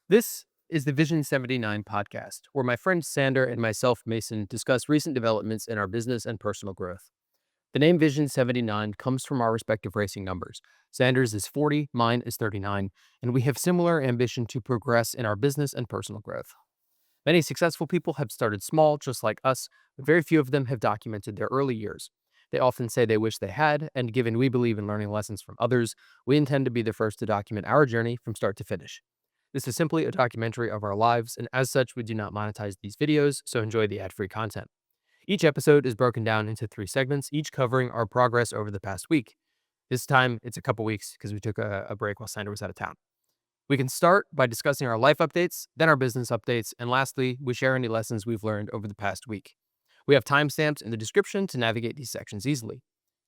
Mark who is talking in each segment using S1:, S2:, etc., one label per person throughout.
S1: This is the Vision 79 podcast, where my friend Sander and myself, Mason, discuss recent developments in our business and personal growth. The name Vision 79 comes from our respective racing numbers. Sander's is 40, mine is 39, and we have similar ambition to progress in our business and personal growth. Many successful people have started small, just like us, but very few of them have documented their early years. They often say they wish they had, and given we believe in learning lessons from others, we intend to be the first to document our journey from start to finish. This is simply a documentary of our lives, and as such, we do not monetize these videos, so enjoy the ad-free content. Each episode is broken down into 3 segments, each covering our progress over the past week. This time, it's a couple weeks because we took a break while Sander was out of town. We can start by discussing our life updates, then our business updates, and lastly, we share any lessons we've learned over the past week. We have timestamps in the description to navigate these sections easily.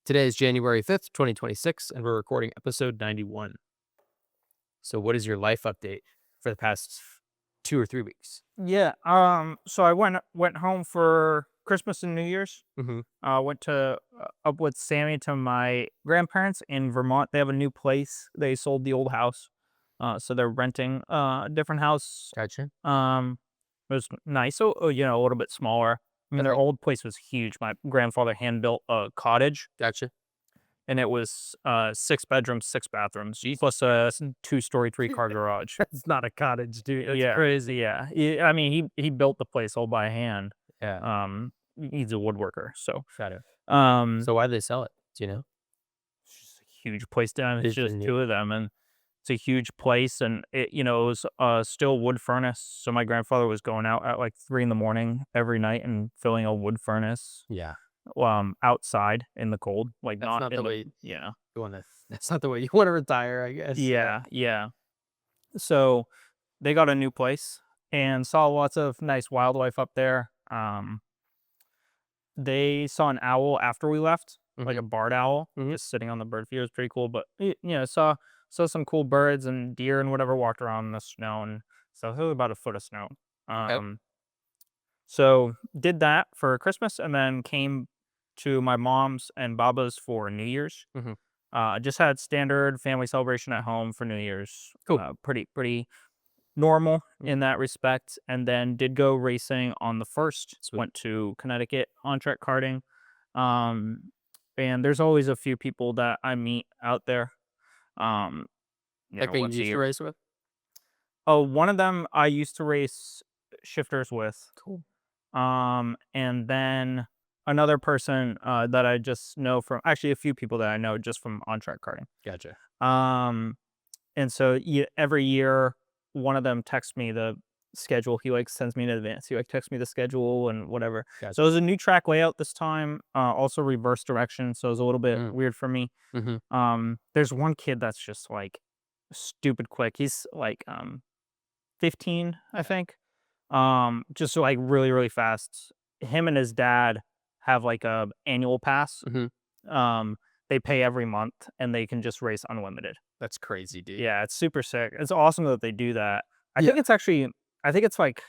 S1: Today is January 5th, 2026, and we're recording episode 91. So what is your life update for the past 2 or 3 weeks?
S2: Yeah. So I went home for Christmas and New Year's.
S1: Mm-hmm.
S2: Went to up with Sammy to my grandparents in Vermont. They have a new place. They sold the old house, so they're renting a different house.
S1: Gotcha.
S2: It was nice. So a little bit smaller. I mean, their
S1: Okay.
S2: old place was huge. My grandfather hand built a cottage,
S1: Gotcha.
S2: and it was 6 bedrooms, 6 bathrooms,
S1: Jeez.
S2: plus a 2-story, 3-car garage.
S1: It's not a cottage, dude. That's
S2: Yeah,
S1: crazy.
S2: yeah. I mean, he built the place all by hand.
S1: Yeah.
S2: He's a woodworker, so
S1: Got it.
S2: um,
S1: So why did they sell it? Do you know?
S2: it's just a huge place down. It's just
S1: Vision.
S2: 2 of them, and it's a huge place, and it was still wood furnace. So my grandfather was going out at like 3 in the morning every night and filling a wood furnace,
S1: Yeah.
S2: outside in the cold, like
S1: That's
S2: not
S1: not
S2: in
S1: the
S2: the
S1: way
S2: yeah,
S1: you want to. That's not the way you want to retire, I guess. Yeah.
S2: yeah. So they got a new place and saw lots of nice wildlife up there. They saw an owl after we left, like
S1: Mm-hmm.
S2: a barred owl,
S1: Mm-hmm.
S2: just sitting on the bird feeder. It was pretty cool. But saw some cool birds and deer and whatever. Walked around in the snow and so it was about a foot of snow.
S1: Okay.
S2: So did that for Christmas and then came to my mom's and Baba's for New Year's.
S1: Mm-hmm.
S2: Just had standard family celebration at home for New Year's.
S1: Cool.
S2: Pretty normal in that respect, and then did go racing on the 1st.
S1: Sweet.
S2: Went to Connecticut on track karting. And there's always a few people that I meet out there. Um,
S1: Like what you
S2: once a
S1: used to
S2: year.
S1: race with?
S2: Oh, one of them I used to race shifters with.
S1: Cool.
S2: And then another person that I just know from actually a few people that I know just from on track karting.
S1: Gotcha.
S2: And so every year, one of them texts me the schedule. He like sends me in advance. He like texts me the schedule and whatever.
S1: Gotcha.
S2: So it was a new track layout this time. Also reverse direction, so it was a little bit
S1: Mm.
S2: weird for me.
S1: Mm-hmm.
S2: There's one kid that's just like stupid quick. He's like 15, I think. Just like really really fast. Him and his dad have like a annual pass.
S1: Mm-hmm.
S2: They pay every month and they can just race unlimited.
S1: That's crazy, dude.
S2: Yeah, it's super sick. It's awesome that they do that.
S1: Yeah.
S2: I think it's like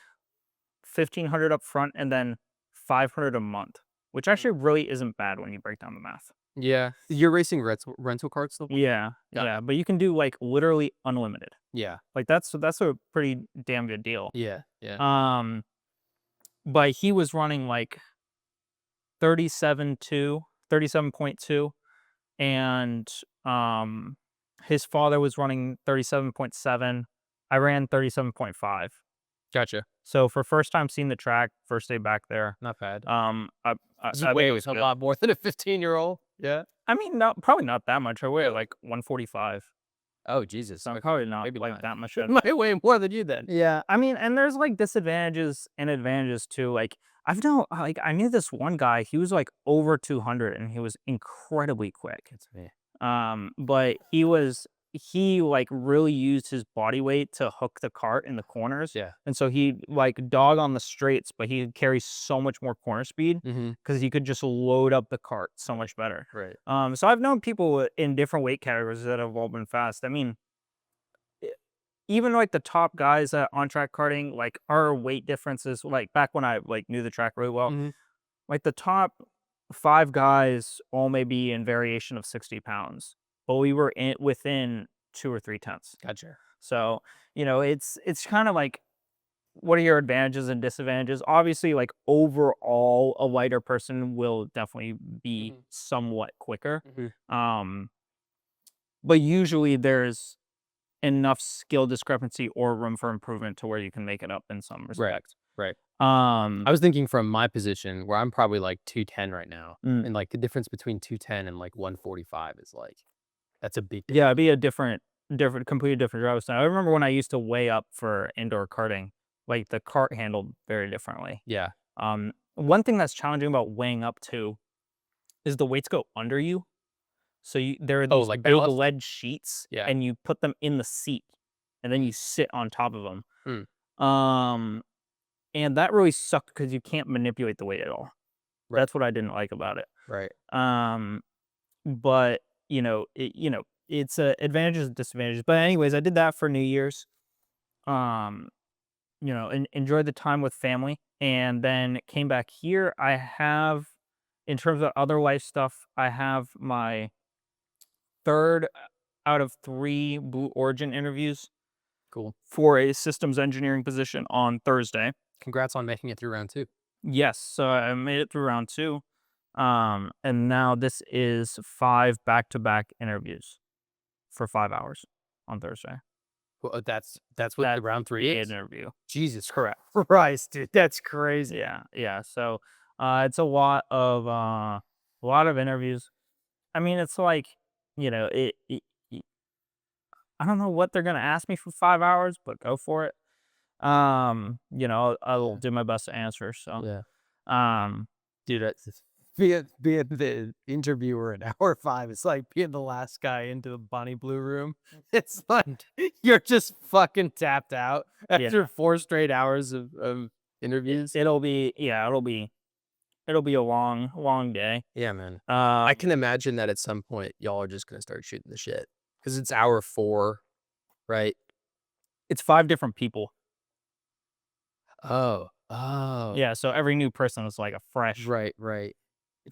S2: 1,500 up front and then 500 a month, which actually really isn't bad when you break down the math.
S1: Yeah. You're racing rental cars still?
S2: Yeah,
S1: Got it.
S2: yeah, but you can do like literally unlimited.
S1: Yeah.
S2: Like that's a pretty damn good deal.
S1: Yeah. Yeah.
S2: Um, but he was running like 37.2, and his father was running 37.7. I ran 37.5.
S1: Gotcha.
S2: So for first time seeing the track, first day back there,
S1: Not bad.
S2: I
S1: It's
S2: think
S1: way
S2: it was
S1: a
S2: good.
S1: lot more than a 15-year-old. Yeah.
S2: I mean, probably not that much. I weigh like 145,
S1: Oh, Jesus.
S2: so I'm
S1: Okay.
S2: probably not
S1: Maybe
S2: like
S1: not.
S2: that much.
S1: Might weigh more than you then.
S2: Yeah, I mean, and there's like disadvantages and advantages too. Like I knew this one guy. He was like over 200, and he was incredibly quick.
S1: It's me.
S2: But he like really used his body weight to hook the cart in the corners.
S1: Yeah.
S2: And so he like dog on the straights, but he carries so much more corner speed
S1: Mm-hmm.
S2: because he could just load up the cart so much better.
S1: Right.
S2: So I've known people in different weight categories that have all been fast. I mean, even like the top guys at on track karting, like our weight differences, like back when I like knew the track really well,
S1: Mm-hmm.
S2: like the top 5 guys all may be in variation of 60 pounds, but we were within 2 or 3 tenths.
S1: Gotcha.
S2: So, it's kind of like, what are your advantages and disadvantages? Obviously, like overall, a lighter person will definitely be
S1: Mhm.
S2: somewhat quicker.
S1: Mhm.
S2: Um, but usually there's enough skill discrepancy or room for improvement to where you can make it up in some
S1: Right.
S2: respects.
S1: Right.
S2: Um,
S1: I was thinking from my position where I'm probably like 210 right now.
S2: mm,
S1: And like the difference between 210 and like 145 is like, that's a big
S2: yeah,
S1: difference.
S2: it'd be a completely different route. So I remember when I used to weigh up for indoor karting, like the cart handled very differently.
S1: Yeah.
S2: One thing that's challenging about weighing up too is the weights go under you. So there are
S1: Oh,
S2: these
S1: like
S2: big
S1: ballast?
S2: lead sheets,
S1: Yeah.
S2: and you put them in the seat, and then you sit on top of them.
S1: Mm.
S2: Um, and that really sucked because you can't manipulate the weight at all.
S1: Right.
S2: That's what I didn't like about it.
S1: Right.
S2: Um, but it's advantages and disadvantages. But anyways, I did that for New Year's. Um, enjoyed the time with family, and then came back here. I have, in terms of other life stuff, I have my third out of three Blue Origin interviews
S1: Cool.
S2: for a systems engineering position on Thursday.
S1: Congrats on making it through round 2.
S2: Yes, so I made it through round two. And now this is five back-to-back interviews for 5 hours on Thursday.
S1: Well, that's what the
S2: That's
S1: round 3
S2: the
S1: is?
S2: interview.
S1: Jesus
S2: Correct.
S1: Christ, dude, that's crazy.
S2: Yeah, yeah. So it's a lot of interviews. I mean, it's like, it I don't know what they're gonna ask me for 5 hours, but go for it. I'll
S1: Yeah.
S2: do my best to answer. So,
S1: Yeah.
S2: um,
S1: Dude, that's just being the interviewer in hour 5, it's like being the last guy into the Bonnie Blue room. It's like you're just fucking tapped out
S2: yeah,
S1: after 4 straight hours of
S2: it,
S1: interviews.
S2: it'll be, yeah, it'll be a long, long day.
S1: Yeah, man. I
S2: Um,
S1: can imagine that at some point, y'all are just gonna start shooting the shit because it's hour 4, right?
S2: it's five different people.
S1: Oh. Oh.
S2: Yeah, so every new person is like a
S1: Right, right.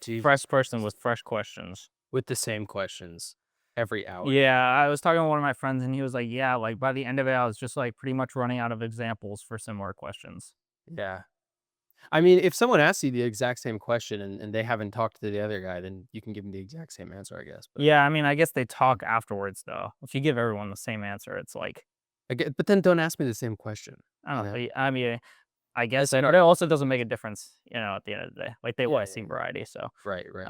S1: Jesus
S2: fresh person
S1: Christ.
S2: with fresh questions.
S1: With the same questions every hour.
S2: Yeah, I was talking to one of my friends, and he was like, "Yeah, like by the end of it, I was just like pretty much running out of examples for similar questions."
S1: Yeah. I mean, if someone asks you the exact same question and they haven't talked to the other guy, then you can give them the exact same answer, I guess. But
S2: Yeah, I mean, I guess they talk afterwards though. If you give everyone the same answer, it's like,
S1: but then don't ask me the same question.
S2: I
S1: You
S2: don't know.
S1: know?
S2: I mean, I guess,
S1: Let's
S2: but
S1: start.
S2: it also doesn't make a difference, at the end of the day. Like they
S1: Yeah,
S2: want to
S1: yeah,
S2: see
S1: yeah.
S2: variety. So,
S1: Right, right.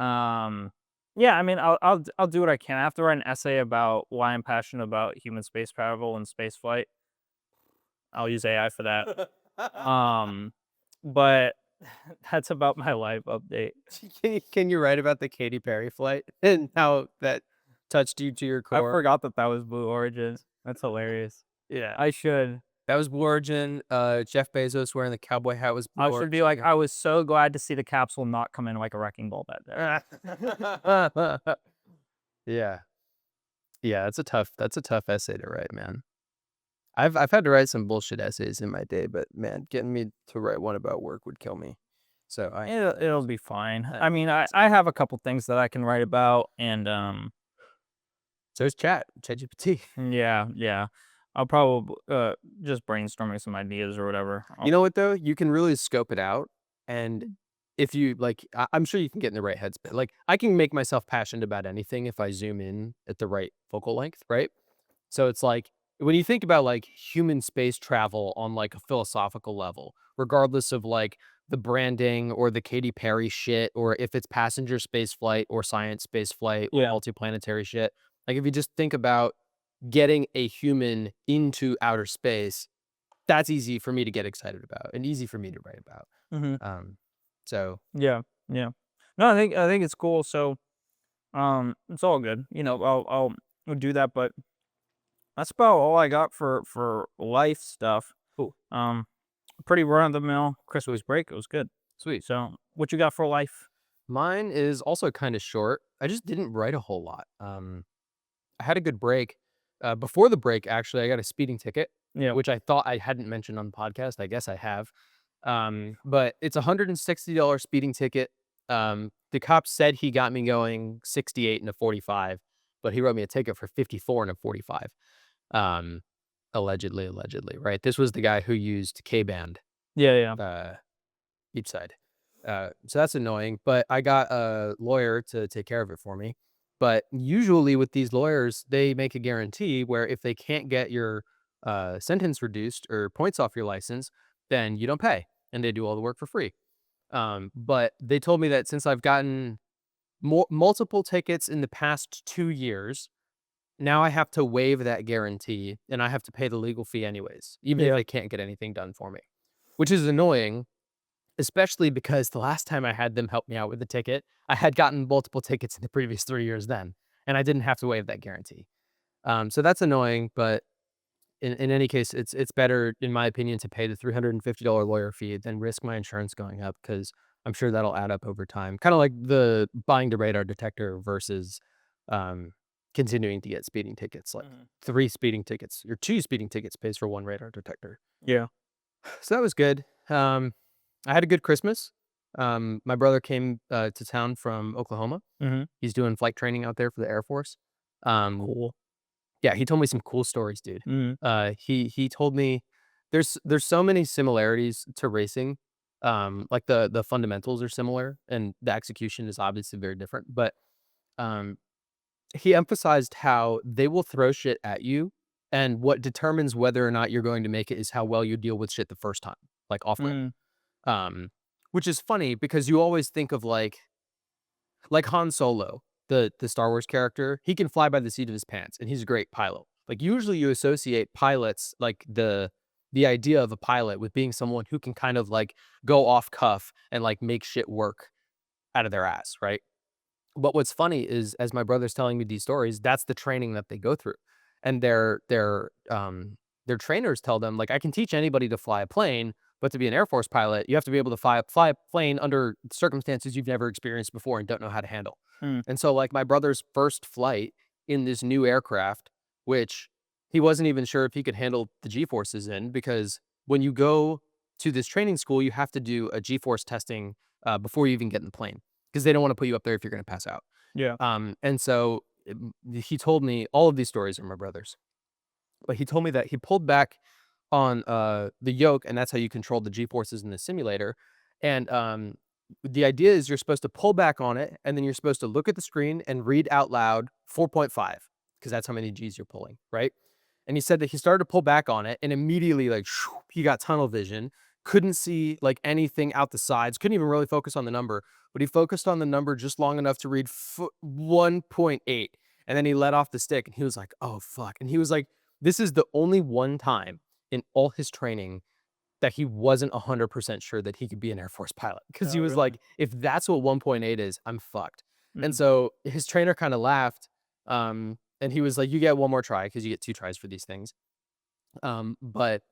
S2: um, yeah, I mean, I'll do what I can. I have to write an essay about why I'm passionate about human space travel and space flight. I'll use AI for that. Um, but that's about my life update.
S1: Can you write about the Katy Perry flight and how that touched you to your
S2: I
S1: core?
S2: forgot that was Blue Origin. That's hilarious.
S1: Yeah.
S2: I should.
S1: That was Blue Origin. Jeff Bezos wearing the cowboy hat was Blue
S2: I should be like,
S1: Origin.
S2: I was so glad to see the capsule not come in like a wrecking ball that day.
S1: Yeah. Yeah, that's a tough essay to write, man. I've had to write some bullshit essays in my day, but man, getting me to write one about work would kill me. So I
S2: It'll be fine.
S1: uh,
S2: I mean, I have a couple things that I can write about, and
S1: so it's ChatGPT.
S2: yeah, yeah. I'll probably just brainstorming some ideas or whatever.
S1: You know what though? You can really scope it out, and if you like, I'm sure you can get in the right headspace. Like I can make myself passionate about anything if I zoom in at the right focal length, right? So it's like when you think about like human space travel on like a philosophical level, regardless of like the branding or the Katy Perry shit, or if it's passenger space flight or science space flight or
S2: Yeah.
S1: multiplanetary shit, like if you just think about getting a human into outer space, that's easy for me to get excited about and easy for me to write about.
S2: Hmm.
S1: Um, so
S2: Yeah. Yeah. No, I think it's cool. So it's all good. I'll do that, but that's about all I got for life stuff.
S1: cool,
S2: Um, Pretty run of the mill Christmas
S1: sweet,
S2: break. It was good.
S1: sweet.
S2: So what you got for life?
S1: Mine is also kind of short. I just didn't write a whole lot. I had a good break. Before the break, actually, I got a speeding ticket,
S2: Yeah.
S1: which I thought I hadn't mentioned on the podcast. I guess I have. But it's a $160 speeding ticket. The cop said he got me going 68 and a 45, but he wrote me a ticket for 54 and a 45. Um, allegedly, right? This was the guy who used K-band,
S2: Yeah, yeah.
S1: uh, each side. So that's annoying, but I got a lawyer to take care of it for me. But usually with these lawyers, they make a guarantee where if they can't get your sentence reduced or points off your license, then you don't pay, and they do all the work for free. But they told me that since I've gotten multiple tickets in the past 2 years, now I have to waive that guarantee and I have to pay the legal fee anyways, even if
S2: Yeah.
S1: they can't get anything done for me, which is annoying, especially because the last time I had them help me out with the ticket, I had gotten multiple tickets in the previous 3 years then, and I didn't have to waive that guarantee. So that's annoying, but in any case, it's better, in my opinion, to pay the $350 lawyer fee than risk my insurance going up because I'm sure that'll add up over time. Kind of like the buying the radar detector versus um, continuing to get speeding tickets. Like
S2: Mhm.
S1: 3 speeding tickets or 2 speeding tickets pays for 1 radar detector.
S2: Yeah.
S1: So that was good. I had a good Christmas. My brother came to town from Oklahoma.
S2: Mhm.
S1: He's doing flight training out there for the Air Force. Um,
S2: Cool.
S1: yeah, he told me some cool stories, dude.
S2: Mhm.
S1: He told me there's so many similarities to racing. Like the fundamentals are similar and the execution is obviously very different. But um, he emphasized how they will throw shit at you, and what determines whether or not you're going to make it is how well you deal with shit the first time, like off rip.
S2: Mhm.
S1: Um, which is funny because you always think of like Han Solo, the Star Wars character, he can fly by the seat of his pants and he's a great pilot. Like usually you associate pilots, like the idea of a pilot with being someone who can kind of like go off cuff and like make shit work out of their ass, right? But what's funny is as my brother's telling me these stories, that's the training that they go through. And their trainers tell them, like, I can teach anybody to fly a plane, but to be an Air Force pilot, you have to be able to fly a plane under circumstances you've never experienced before and don't know how to handle.
S2: Mm.
S1: And so, like, my brother's first flight in this new aircraft, which he wasn't even sure if he could handle the G forces in, because when you go to this training school, you have to do a G force testing before you even get in the plane because they don't want to put you up there if you're going to pass out.
S2: Yeah.
S1: And so he told me all of these stories are my brother's, but he told me that he pulled back on the yoke, and that's how you control the G forces in the simulator. And the idea is you're supposed to pull back on it, and then you're supposed to look at the screen and read out loud 4.5 because that's how many G's you're pulling, right? And he said that he started to pull back on it, and immediately, like, he got tunnel vision, couldn't see like anything out the sides, couldn't even really focus on the number, but he focused on the number just long enough to read 1.8. And then he let off the stick, and he was like, "Oh fuck!" And he was like, "This is the only one time in all his training that he wasn't 100% sure that he could be an Air Force pilot because he
S2: Oh,
S1: was
S2: really?
S1: like, if that's what 1.8 is, I'm fucked." And
S2: Mm.
S1: so his trainer kind of laughed, and he was like, "You get one more try because you get 2 tries for these things, but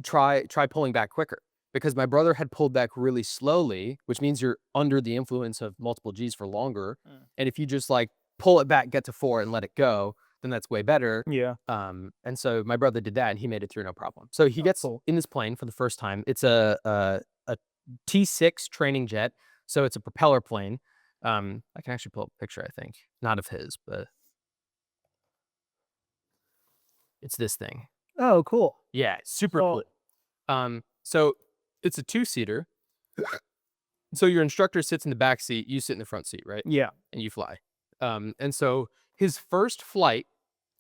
S1: try pulling back quicker." Because my brother had pulled back really slowly, which means you're under the influence of multiple G's for longer.
S2: Mm.
S1: And if you just like pull it back, get to 4 and let it go, then that's way better.
S2: Yeah.
S1: And so my brother did that and he made it through no problem. So he
S2: Oh,
S1: gets
S2: cool.
S1: in this plane for the first time. It's a T6 training jet. So it's a propeller plane. I can actually pull up a picture, I think. Not of his, but it's this thing.
S2: Oh, cool.
S1: Yeah, super
S2: So
S1: cool. So it's a two-seater. So your instructor sits in the back seat, you sit in the front seat, right?
S2: yeah.
S1: And you fly. And so his first flight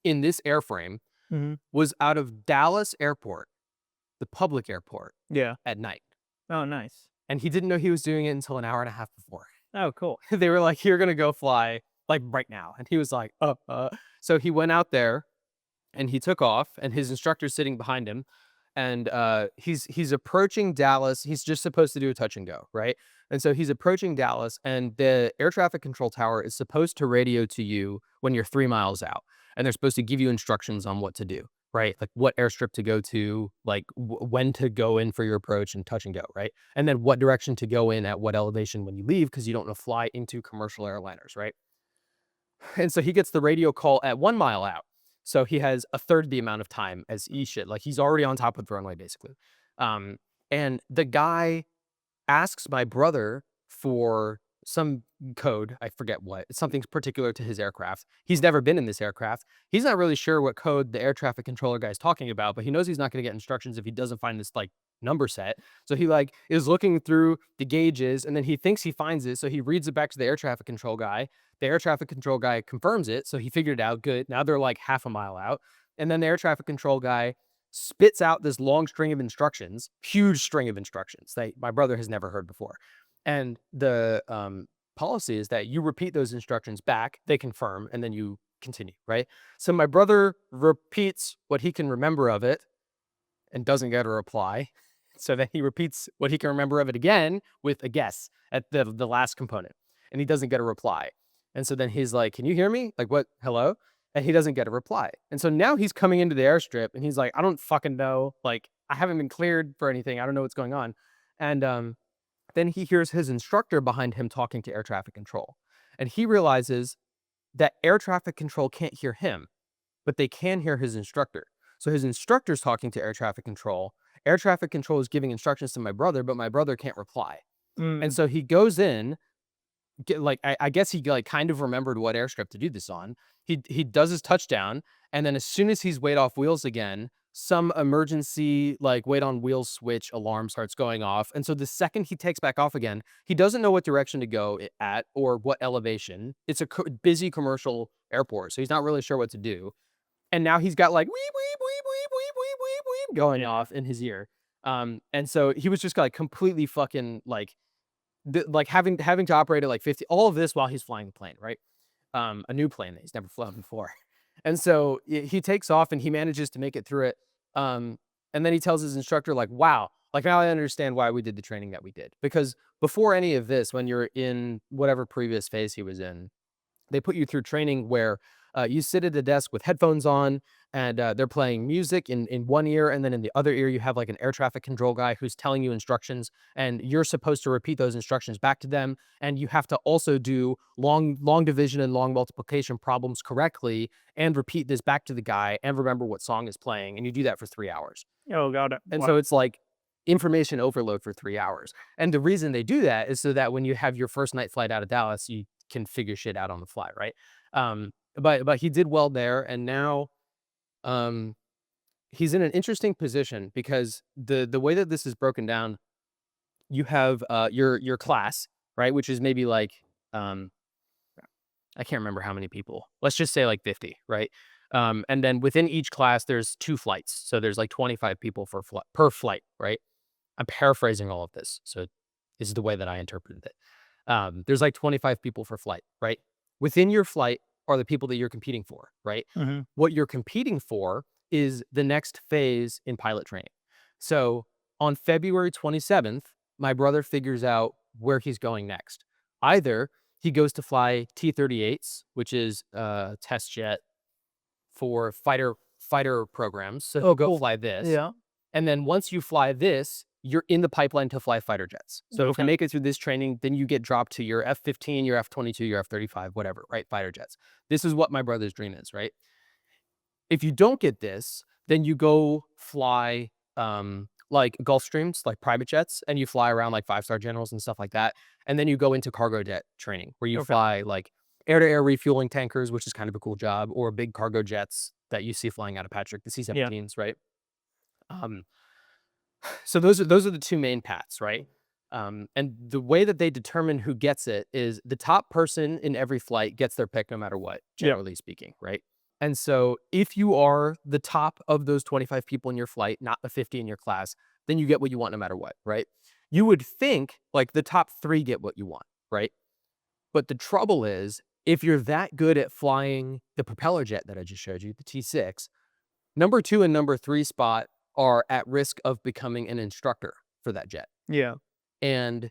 S1: in this airframe
S2: Mhm.
S1: was out of Dallas Airport, the public airport,
S2: Yeah.
S1: at night.
S2: Oh, nice.
S1: And he didn't know he was doing it until an hour and a half before.
S2: Oh, cool.
S1: They were like, "You're gonna go fly like right now." And he was like, So he went out there and he took off, and his instructor's sitting behind him, and he's approaching Dallas. He's just supposed to do a touch and go, right? And so he's approaching Dallas, and the air traffic control tower is supposed to radio to you when you're 3 miles out, and they're supposed to give you instructions on what to do, right? Like what airstrip to go to, like when to go in for your approach and touch and go, right? And then what direction to go in at what elevation when you leave, because you don't want to fly into commercial airliners, right? And so he gets the radio call at 1 mile out. So he has a third the amount of time as E shit. Like he's already on top of the runway, basically. Um, and the guy asks my brother for some code. I forget what. It's something particular to his aircraft. He's never been in this aircraft. He's not really sure what code the air traffic controller guy is talking about, but he knows he's not going to get instructions if he doesn't find this like number set. So he like is looking through the gauges, and then he thinks he finds it. So he reads it back to the air traffic control guy. The air traffic control guy confirms it. So he figured it out. Good. Now they're like half a mile out. And then the air traffic control guy spits out this long string of instructions, huge string of instructions that my brother has never heard before. And the policy is that you repeat those instructions back, they confirm, and then you continue, right? So my brother repeats what he can remember of it and doesn't get a reply. So then he repeats what he can remember of it again with a guess at the last component, and he doesn't get a reply. And so then he's like, "Can you hear me? Like, what? Hello?" And he doesn't get a reply. And so now he's coming into the airstrip, and he's like, "I don't fucking know. Like, I haven't been cleared for anything. I don't know what's going on." And then he hears his instructor behind him talking to air traffic control, and he realizes that air traffic control can't hear him, but they can hear his instructor. So his instructor's talking to air traffic control. Air traffic control is giving instructions to my brother, but my brother can't reply. And
S2: Mm.
S1: so he goes in, like I guess he like kind of remembered what airstrip to do this on. He does his touchdown, and then as soon as he's weight off wheels again, some emergency like weight on wheels switch alarm starts going off. And so the second he takes back off again, he doesn't know what direction to go at or what elevation. It's a busy commercial airport, so he's not really sure what to do. And now he's got like weep weep weep weep weep weep weep weep going off in his ear. And so he was just like completely fucking like like having to operate at like 50, all of this while he's flying the plane, right? A new plane that he's never flown before. And so he takes off and he manages to make it through it. And then he tells his instructor, like, wow, like now I understand why we did the training that we did. Because before any of this, when you're in whatever previous phase he was in, they put you through training where you sit at a desk with headphones on, and they're playing music in one ear, and then in the other ear you have like an air traffic control guy who's telling you instructions, and you're supposed to repeat those instructions back to them, and you have to also do long division and long multiplication problems correctly and repeat this back to the guy and remember what song is playing, and you do that for 3 hours.
S2: Oh, got it.
S1: And
S2: Wow.
S1: so it's like information overload for 3 hours. And the reason they do that is so that when you have your first night flight out of Dallas, you can figure shit out on the fly, right? But he did well there, and now um, he's in an interesting position because the way that this is broken down, you have your class, right, which is maybe like um, I can't remember how many people. Let's just say like 50, right? And then within each class, there's 2 flights, so there's like 25 people per flight, right? I'm paraphrasing all of this, so this is the way that I interpreted it. There's like 25 people for flight, right? Within your flight are the people that you're competing for, right?
S2: Mhm.
S1: What you're competing for is the next phase in pilot training. So on February 27th, my brother figures out where he's going next. Either he goes to fly T-38s, which is a test jet for fighter programs. So
S2: Oh,
S1: he'll go
S2: cool.
S1: fly this.
S2: Yeah.
S1: And then once you fly this, you're in the pipeline to fly fighter jets. So if you
S2: Okay.
S1: make it through this training, then you get dropped to your F-15, your F-22, your F-35, whatever, right? Fighter jets. This is what my brother's dream is, right? If you don't get this, then you go fly like Gulfstreams, like private jets, and you fly around like five-star generals and stuff like that. And then you go into cargo jet training where you
S2: Okay.
S1: fly like air-to-air refueling tankers, which is kind of a cool job, or big cargo jets that you see flying out of Patrick, the
S2: Yeah.
S1: C-17s, right? Um, so those are the two main paths, right? And the way that they determine who gets it is the top person in every flight gets their pick no matter what,
S2: Yeah.
S1: generally speaking, right? And so if you are the top of those 25 people in your flight, not the 50 in your class, then you get what you want no matter what, right? You would think like the top 3 get what you want, right? But the trouble is if you're that good at flying the propeller jet that I just showed you, the T6, number 2 and number 3 spot are at risk of becoming an instructor for that jet.
S2: Yeah.
S1: And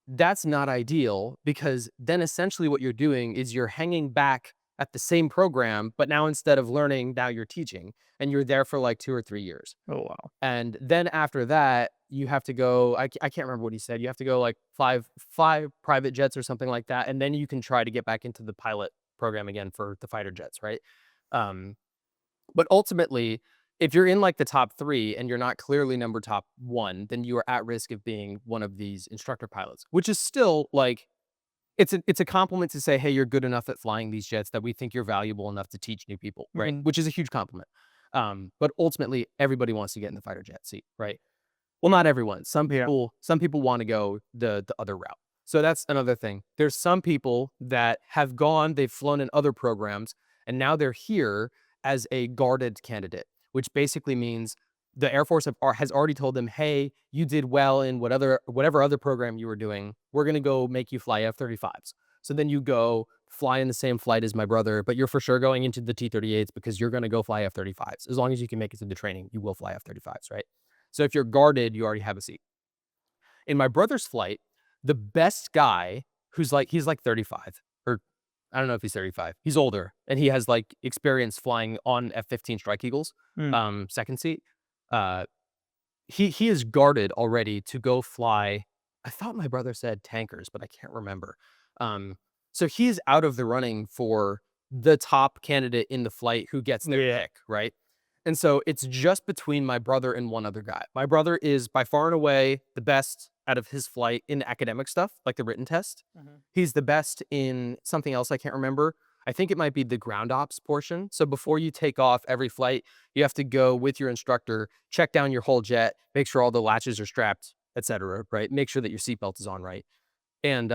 S1: that's not ideal because then essentially what you're doing is you're hanging back at the same program, but now instead of learning, now you're teaching, and you're there for like 2 or 3 years.
S2: Oh, wow.
S1: And then after that, you have to go, I can't remember what he said. You have to go like fly private jets or something like that. And then you can try to get back into the pilot program again for the fighter jets, right? Um, but ultimately, if you're in like the top 3 and you're not clearly number top 1, then you are at risk of being one of these instructor pilots, which is still like it's a compliment to say, "Hey, you're good enough at flying these jets that we think you're valuable enough to teach new people," right?
S2: Mhm.
S1: Which is a huge compliment. But ultimately, everybody wants to get in the fighter jet seat, right? Well, not everyone.
S2: Yeah.
S1: Some people wanna go the other route. So that's another thing. There's some people that have gone, they've flown in other programs, and now they're here as a guarded candidate, which basically means the Air Force has already told them, "Hey, you did well in whatever other program you were doing. We're gonna go make you fly F-35s." So then you go fly in the same flight as my brother, but you're for sure going into the T-38s because you're gonna go fly F-35s. As long as you can make it through the training, you will fly F-35s, right? So if you're guarded, you already have a seat. In my brother's flight, the best guy he's like 35 or I don't know if he's 35. He's older and he has like experience flying on F-15 Strike Eagles,
S2: Mm.
S1: second seat. Uh, he is guarded already to go fly. I thought my brother said tankers, but I can't remember. Um, so he's out of the running for the top candidate in the flight who gets their
S2: Yeah.
S1: pick, right? And so it's just between my brother and one other guy. My brother is by far and away the best out of his flight in academic stuff, like the written test.
S2: Mhm.
S1: He's the best in something else I can't remember. I think it might be the ground ops portion. So before you take off every flight, you have to go with your instructor, check down your whole jet, make sure all the latches are strapped, etc. Right? Make sure that your seatbelt is on right. And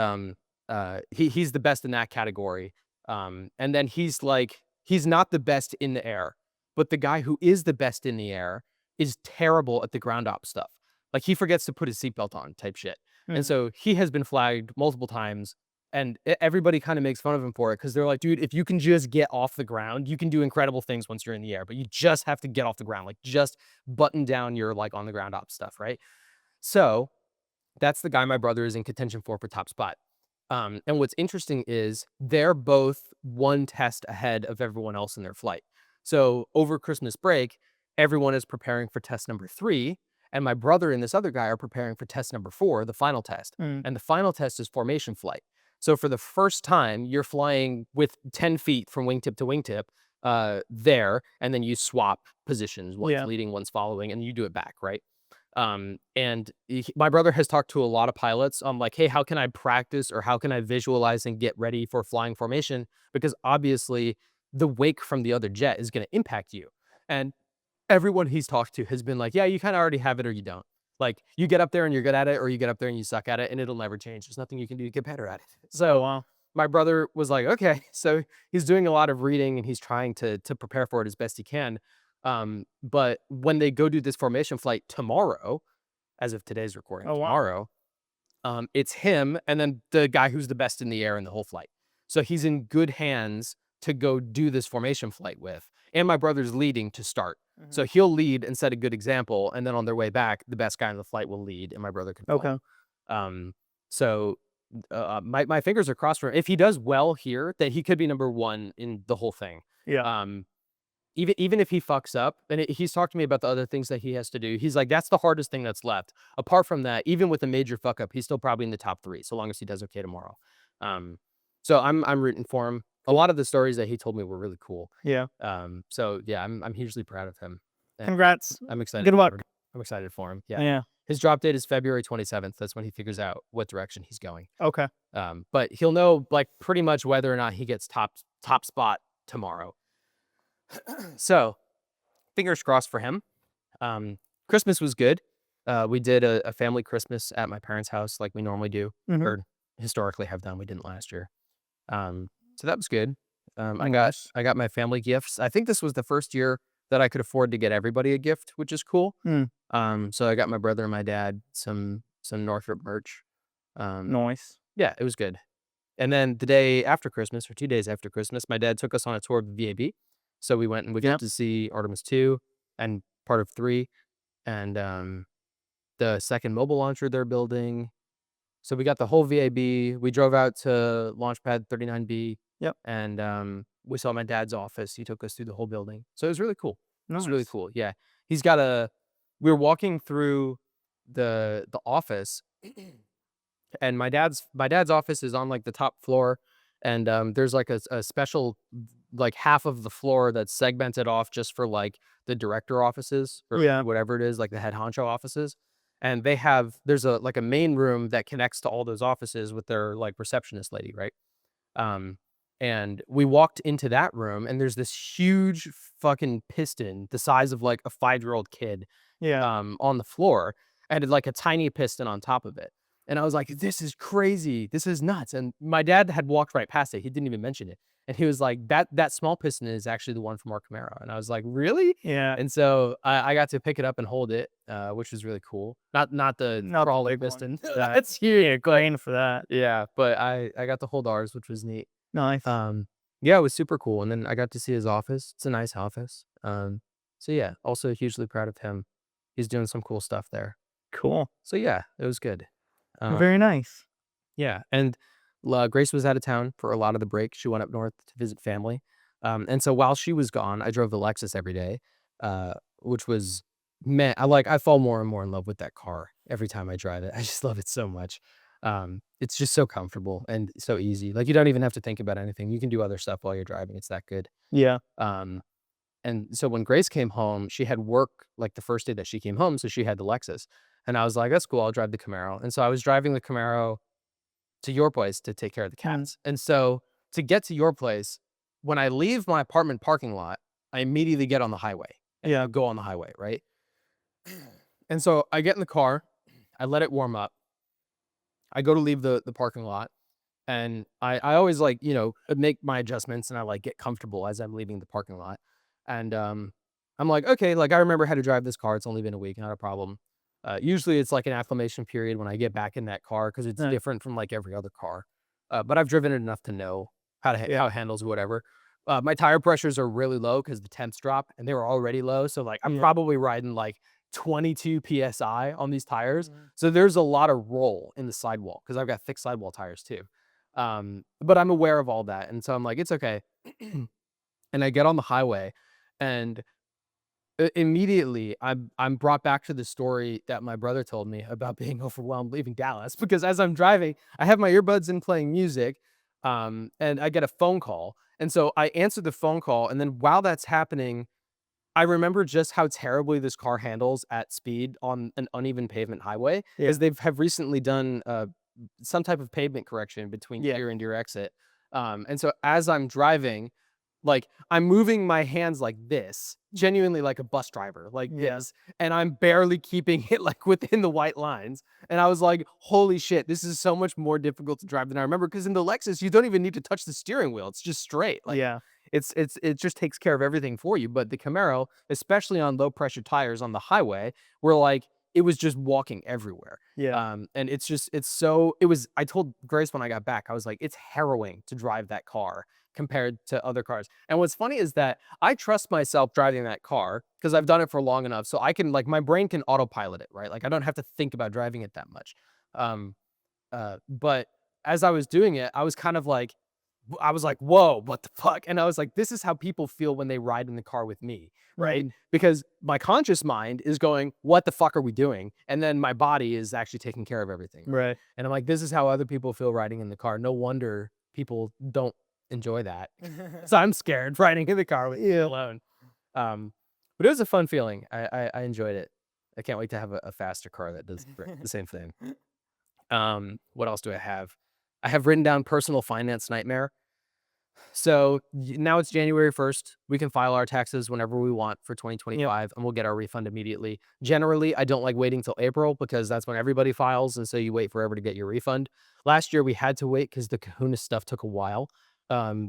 S1: he's the best in that category. And then he's not the best in the air, but the guy who is the best in the air is terrible at the ground op stuff. Like he forgets to put his seatbelt on, type shit. And
S2: Mhm.
S1: so he has been flagged multiple times, and everybody kind of makes fun of him for it because they're like, dude, if you can just get off the ground, you can do incredible things once you're in the air, but you just have to get off the ground, like just button down your like on the ground op stuff, right? So that's the guy my brother is in contention for top spot. And what's interesting is they're both one test ahead of everyone else in their flight. So over Christmas break, everyone is preparing for test number 3, and my brother and this other guy are preparing for test number 4, the final test.
S2: Mm.
S1: And the final test is formation flight. So for the first time, you're flying with 10 feet from wingtip to wingtip there, and then you swap positions. One's
S2: Yeah.
S1: leading, one's following, and you do it back, right? And my brother has talked to a lot of pilots on like, hey, how can I practice or how can I visualize and get ready for flying formation? Because obviously the wake from the other jet is going to impact you. And everyone he's talked to has been like, yeah, you kind of already have it or you don't. Like you get up there and you're good at it, or you get up there and you suck at it, and it'll never change. There's nothing you can do to get better at it.
S2: Oh,
S1: So
S2: wow.
S1: my brother was like, okay, so he's doing a lot of reading and he's trying to prepare for it as best he can. But when they go do this formation flight tomorrow, as of today's recording,
S2: Oh, wow.
S1: tomorrow, it's him and then the guy who's the best in the air in the whole flight. So he's in good hands to go do this formation flight with. And my brother's leading to start. So
S2: Mhm.
S1: he'll lead and set a good example. And then on their way back, the best guy in the flight will lead and my brother can
S2: Okay.
S1: follow. So my fingers are crossed for him. If he does well here, that he could be number 1 in the whole thing.
S2: Yeah.
S1: Um, even if he fucks up, and he's talked to me about the other things that he has to do. He's like, that's the hardest thing that's left. Apart from that, even with a major fuck up, he's still probably in the top 3, so long as he does okay tomorrow. So I'm rooting for him. A lot of the stories that he told me were really cool.
S2: Yeah.
S1: So yeah, I'm hugely proud of him. And
S2: Congrats.
S1: I'm excited.
S2: Good luck.
S1: I'm excited for him. Yeah,
S2: Yeah.
S1: his drop date is February 27th. That's when he figures out what direction he's going.
S2: Okay.
S1: But he'll know like pretty much whether or not he gets top spot tomorrow. So fingers crossed for him. Christmas was good. We did a family Christmas at my parents' house like we normally do,
S2: Mhm.
S1: or historically have done. We didn't last year. So that was good.
S2: Nice.
S1: I got my family gifts. I think this was the first year that I could afford to get everybody a gift, which is cool.
S2: Mm.
S1: So I got my brother and my dad some Northrop merch. Um,
S2: Nice.
S1: yeah, it was good. And then the day after Christmas, or 2 days after Christmas, my dad took us on a tour of the VAB. So we got
S2: Yep.
S1: to see Artemis 2 and part of 3 and, the second mobile launcher they're building. So we got the whole VAB. We drove out to Launchpad 39B,
S2: Yep.
S1: and, we saw my dad's office. He took us through the whole building. So it was really cool. It was really
S2: Nice.
S1: cool, yeah. He's got a we were walking through the office and my dad's office is on, like, the top floor, and, there's, like, a special like, half of the floor that's segmented off just for, like, the director offices or
S2: Yeah.
S1: whatever it is, like, the head honcho offices, and there's a main room that connects to all those offices with their like receptionist lady, right? Um, and we walked into that room, and there's this huge fucking piston the size of like a 5-year-old kid
S2: Yeah.
S1: on the floor, and like a tiny piston on top of it. And I was like, "This is crazy. This is nuts." And my dad had walked right past it. He didn't even mention it. And he was like, that small piston is actually the one from our Camaro." And I was like, "Really?"
S2: Yeah.
S1: And so I got to pick it up and hold it, which was really cool. Not the
S2: Not the
S1: crawler
S2: big one.
S1: piston.
S2: That
S1: That's huge, but
S2: grain for that.
S1: yeah, but I got to hold ours, which was neat.
S2: Nice.
S1: Um, yeah, it was super cool, and then I got to see his office. It's a nice office. So yeah, also hugely proud of him. He's doing some cool stuff there.
S2: Cool.
S1: So yeah, it was good. Uh,
S2: Very nice.
S1: yeah, and Grace was out of town for a lot of the break. She went up north to visit family, and so while she was gone, I drove the Lexus every day, which was man, I fall more and more in love with that car every time I drive it. I just love it so much. It's just so comfortable and so easy. Like you don't even have to think about anything. You can do other stuff while you're driving. It's that good.
S2: Yeah.
S1: Um, and so when Grace came home, she had work like the first day that she came home, so she had the Lexus. And I was like, "That's cool. I'll drive the Camaro." And so I was driving the Camaro to your place to take care of the
S2: Mm.
S1: cats. And so to get to your place, when I leave my apartment parking lot, I immediately get on the highway
S2: Yeah.
S1: and go on the highway, right? And so I get in the car, I let it warm up. I go to leave the parking lot, and I always like, make my adjustments, and I like get comfortable as I'm leaving the parking lot. And I'm like, okay, like I remember how to drive this car. It's only been a week, not a problem. Usually it's like an acclimation period when I get back in that car because it's
S2: Uh,
S1: different from like every other car. But I've driven it enough to know
S2: yeah.
S1: how it handles whatever. My tire pressures are really low because the temps drop, and they were already low. So like I'm
S2: Yeah.
S1: probably riding like 22 psi on these tires.
S2: Mhm.
S1: So there's a lot of roll in the sidewall because I've got thick sidewall tires too. But I'm aware of all that, and so I'm like, "It's okay." And I get on the highway, and immediately, I'm brought back to the story that my brother told me about being overwhelmed leaving Dallas, because as I'm driving, I have my earbuds in playing music, and I get a phone call, and so I answer the phone call, and then while that's happening, I remember just how terribly this car handles at speed on an uneven pavement highway,
S2: Yeah.
S1: as they've have recently done, some type of pavement correction between
S2: Yeah.
S1: here and your exit. And so as I'm driving, like, I'm moving my hands like this, genuinely like a bus driver, like
S2: Yeah.
S1: this, and I'm barely keeping it, like, within the white lines, and I was like, "Holy shit, this is so much more difficult to drive than I remember." Because in the Lexus, you don't even need to touch the steering wheel, it's just straight, like,
S2: Yeah.
S1: it just takes care of everything for you. But the Camaro, especially on low pressure tires on the highway, were like it was just walking everywhere.
S2: Yeah.
S1: And I told Grace when I got back, I was like, it's harrowing to drive that car compared to other cars. And what's funny is that I trust myself driving that car because I've done it for long enough. So I can like my brain can autopilot it, right? Like I don't have to think about driving it that much. Um, but as I was doing it, I was like, "Whoa, what the fuck?" And I was like, "This is how people feel when they ride in the car with me." Right?
S2: Mhm.
S1: Because my conscious mind is going, "What the fuck are we doing?" And then my body is actually taking care of everything, right?
S2: Right.
S1: And I'm like, "This is how other people feel riding in the car. No wonder people don't enjoy that." So I'm scared riding in the car with you alone. But it was a fun feeling. I enjoyed it. I can't wait to have a faster car that does the same thing. What else do I have? I have written down personal finance nightmare. So now it's January 1st. We can file our taxes whenever we want for
S2: Yep.
S1: 2025, and we'll get our refund immediately. Generally, I don't like waiting till April because that's when everybody files. And so you wait forever to get your refund. Last year, we had to wait because the kahuna stuff took a while.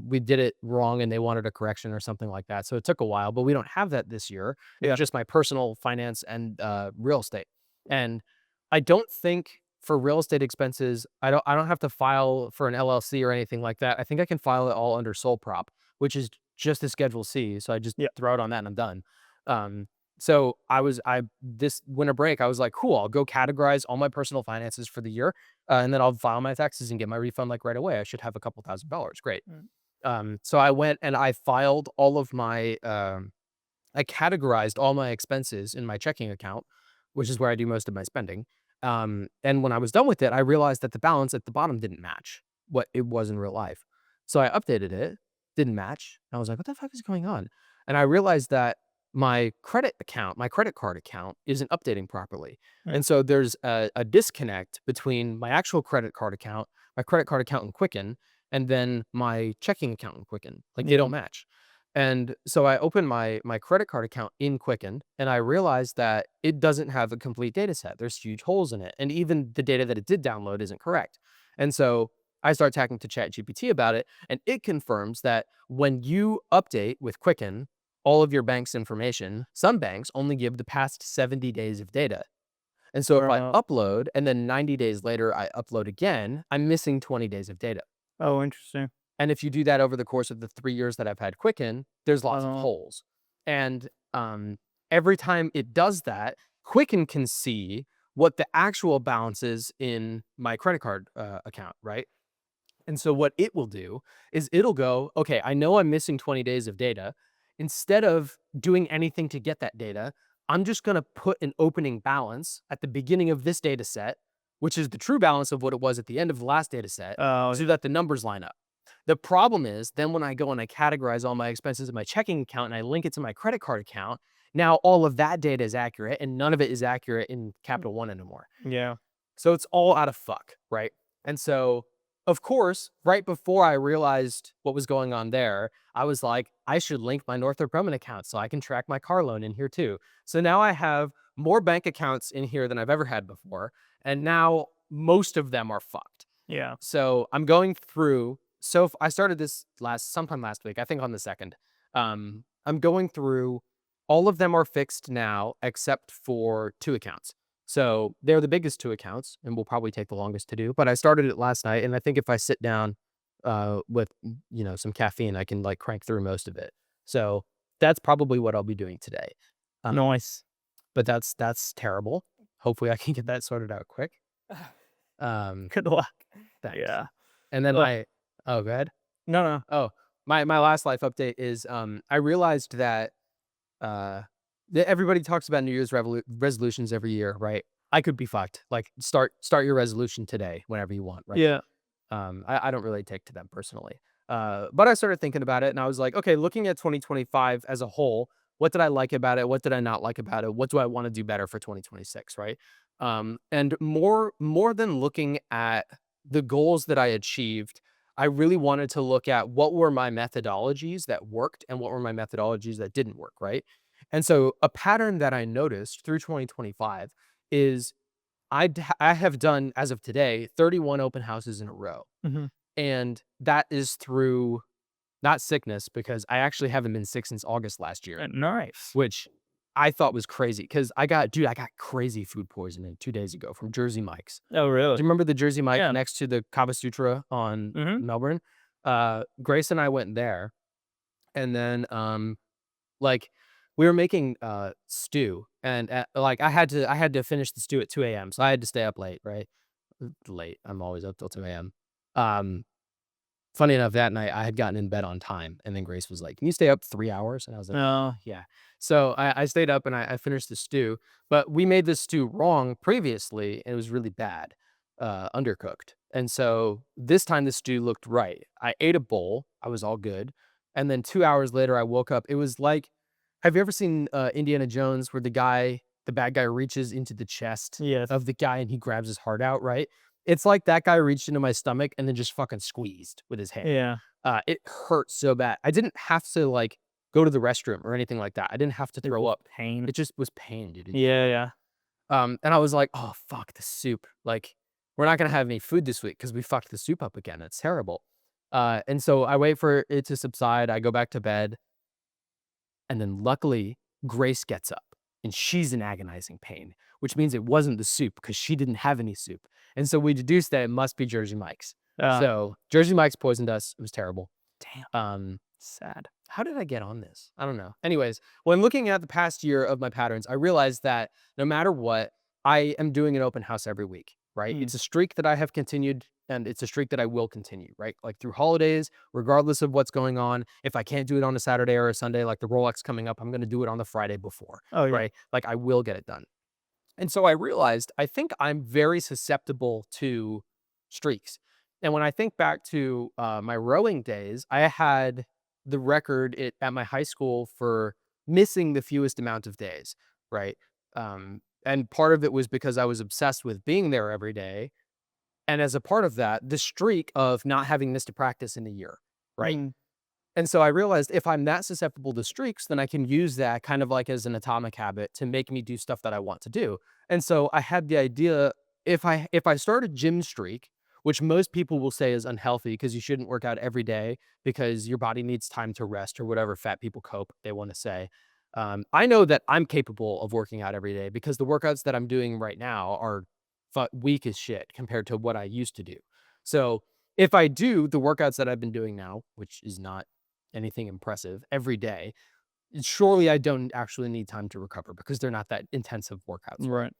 S1: We did it wrong and they wanted a correction or something like that. So it took a while, but we don't have that this year. It's
S2: Yeah.
S1: just my personal finance and real estate. And I don't think for real estate expenses, I don't have to file for an LLC or anything like that. I think I can file it all under sole prop, which is just a Schedule C. So I just
S2: Yeah.
S1: throw it on that and I'm done. So I this winter break, I was like, cool, I'll go categorize all my personal finances for the year, and then I'll file my taxes and get my refund like right away. I should have a couple $1,000s. Great.
S2: Mm.
S1: So I went and I filed all of my I categorized all my expenses in my checking account, which is where I do most of my spending. And when I was done with it, I realized that the balance at the bottom didn't match what it was in real life. So I updated it, didn't match. I was like, what the fuck is going on? And I realized that my credit card account isn't updating properly.
S2: Mm.
S1: And so there's a disconnect between my actual my credit card account in Quicken, and then my checking account in Quicken. Like they
S2: Yeah.
S1: don't match. And so I opened my credit card account in Quicken, and I realized that it doesn't have a complete data set. There's huge holes in it. And even the data that it did download isn't correct. And so I start talking to ChatGPT about it, and it confirms that when you update with Quicken all of your bank's information, some banks only give the past 70 days of data. And so if I
S2: Uh,
S1: upload and then 90 days later I upload again, I'm missing 20 days of data.
S2: oh, interesting.
S1: And if you do that over the course of the 3 years that I've had Quicken, there's lots of
S2: Uh,
S1: holes. And every time it does that, Quicken can see what the actual balance is in my credit card account, right? And so what it will do is it'll go, okay, I know I'm missing 20 days of data. Instead of doing anything to get that data, I'm just going to put an opening balance at the beginning of this data set, which is the true balance of what it was at the end of the last data set,
S2: oh,
S1: so that the numbers line up. The problem is then when I go and I categorize all my expenses in my checking account and I link it to my credit card account, now all of that data is accurate and none of it is accurate in Capital One anymore.
S2: yeah.
S1: So it's all out of fuck, right? And so, of course, right before I realized what was going on there, I was like, I should link my Northrop Grumman account so I can track my car loan in here too. So now I have more bank accounts in here than I've ever had before. And now most of them are fucked.
S2: Yeah.
S1: So I'm going through. So I started this sometime last week, I think on the second. I'm going through. All of them are fixed now, except for two accounts. So they're the biggest two accounts, and will probably take the longest to do. But I started it last night, and I think if I sit down with some caffeine, I can like crank through most of it. So that's probably what I'll be doing today. Uh,
S2: Nice.
S1: but that's terrible. Hopefully, I can get that sorted out quick. Um,
S2: Good luck.
S1: Thanks.
S2: Yeah.
S1: And then
S2: Ugh.
S1: oh, go ahead.
S2: No, no.
S1: Oh, my last life update is I realized that uh everybody talks about New Year's resolutions every year, right? I could be fucked. Like start your resolution today whenever you want, right?
S2: Yeah.
S1: I don't really take to them personally. But I started thinking about it and I was like, okay, looking at 2025 as a whole, what did I like about it? What did I not like about it? What do I want to do better for 2026, right? And more than looking at the goals that I achieved, I really wanted to look at what were my methodologies that worked and what were my methodologies that didn't work, right? And so a pattern that I noticed through 2025 is I have done, as of today, 31 open houses in a row.
S2: Mhm.
S1: And that is through not sickness, because I actually haven't been sick since August last year,
S2: Nice.
S1: which I thought was crazy because I got crazy food poisoning 2 days ago from Jersey Mike's.
S2: Oh, really?
S1: Do you remember the Jersey Mike
S2: Yeah.
S1: next to the Kava Sutra on
S2: Mhm.
S1: Melbourne? Grace and I went there, and then like we were making stew, and like I had to finish the stew at 2 a.m. So I had to stay up late, right? Late. I'm always up till 2 a.m. Um, Funny enough, that night I had gotten in bed on time, and then Grace was like, "Can you stay up 3 hours?" And I was like,
S2: Oh,
S1: "Yeah." So I stayed up and I finished the stew, but we made this stew wrong previously, and it was really bad, undercooked. And so this time the stew looked right. I ate a bowl, I was all good, and then 2 hours later I woke up. It was like, have you ever seen Indiana Jones, where the bad guy reaches into the chest
S2: yes.
S1: of the guy and he grabs his heart out, right? It's like that guy reached into my stomach and then just fucking squeezed with his hand.
S2: Yeah.
S1: It hurt so bad. I didn't have to like go to the restroom or anything like that. I didn't have to
S2: It's
S1: throw
S2: just
S1: up.
S2: pain.
S1: It just was pain, dude.
S2: Yeah, yeah.
S1: And I was like, oh fuck the soup. Like, we're not gonna have any food this week because we fucked the soup up again. It's terrible. And so I wait for it to subside. I go back to bed, and then luckily Grace gets up and she's in agonizing pain, which means it wasn't the soup because she didn't have any soup. And so we deduced that it must be Jersey Mike's.
S2: Uh,
S1: So Jersey Mike's poisoned us. It was terrible.
S2: damn.
S1: Um,
S2: Sad.
S1: how did I get on this? I don't know. Anyways, when looking at the past year of my patterns, I realized that no matter what, I am doing an open house every week, right?
S2: Mm.
S1: It's a streak that I have continued, and it's a streak that I will continue, right? Like through holidays, regardless of what's going on. If I can't do it on a Saturday or a Sunday, like the Rolex coming up, I'm going to do it on the Friday before,
S2: Oh, yeah.
S1: right? Like I will get it done. And so I realized I think I'm very susceptible to streaks. And when I think back to my rowing days, I had the record at my high school for missing the fewest amount of days, right? And part of it was because I was obsessed with being there every day. And as a part of that, the streak of not having missed a practice in a year, right?
S2: Mm,
S1: And so I realized if I'm that susceptible to streaks, then I can use that kind of like as an atomic habit to make me do stuff that I want to do. And so I had the idea, if I start a gym streak, which most people will say is unhealthy because you shouldn't work out every day because your body needs time to rest or whatever fat people cope they want to say. I know that I'm capable of working out every day because the workouts that I'm doing right now are weak as shit compared to what I used to do. So if I do the workouts that I've been doing now, which is not anything impressive every day, surely I don't actually need time to recover because they're not that intensive workouts, right?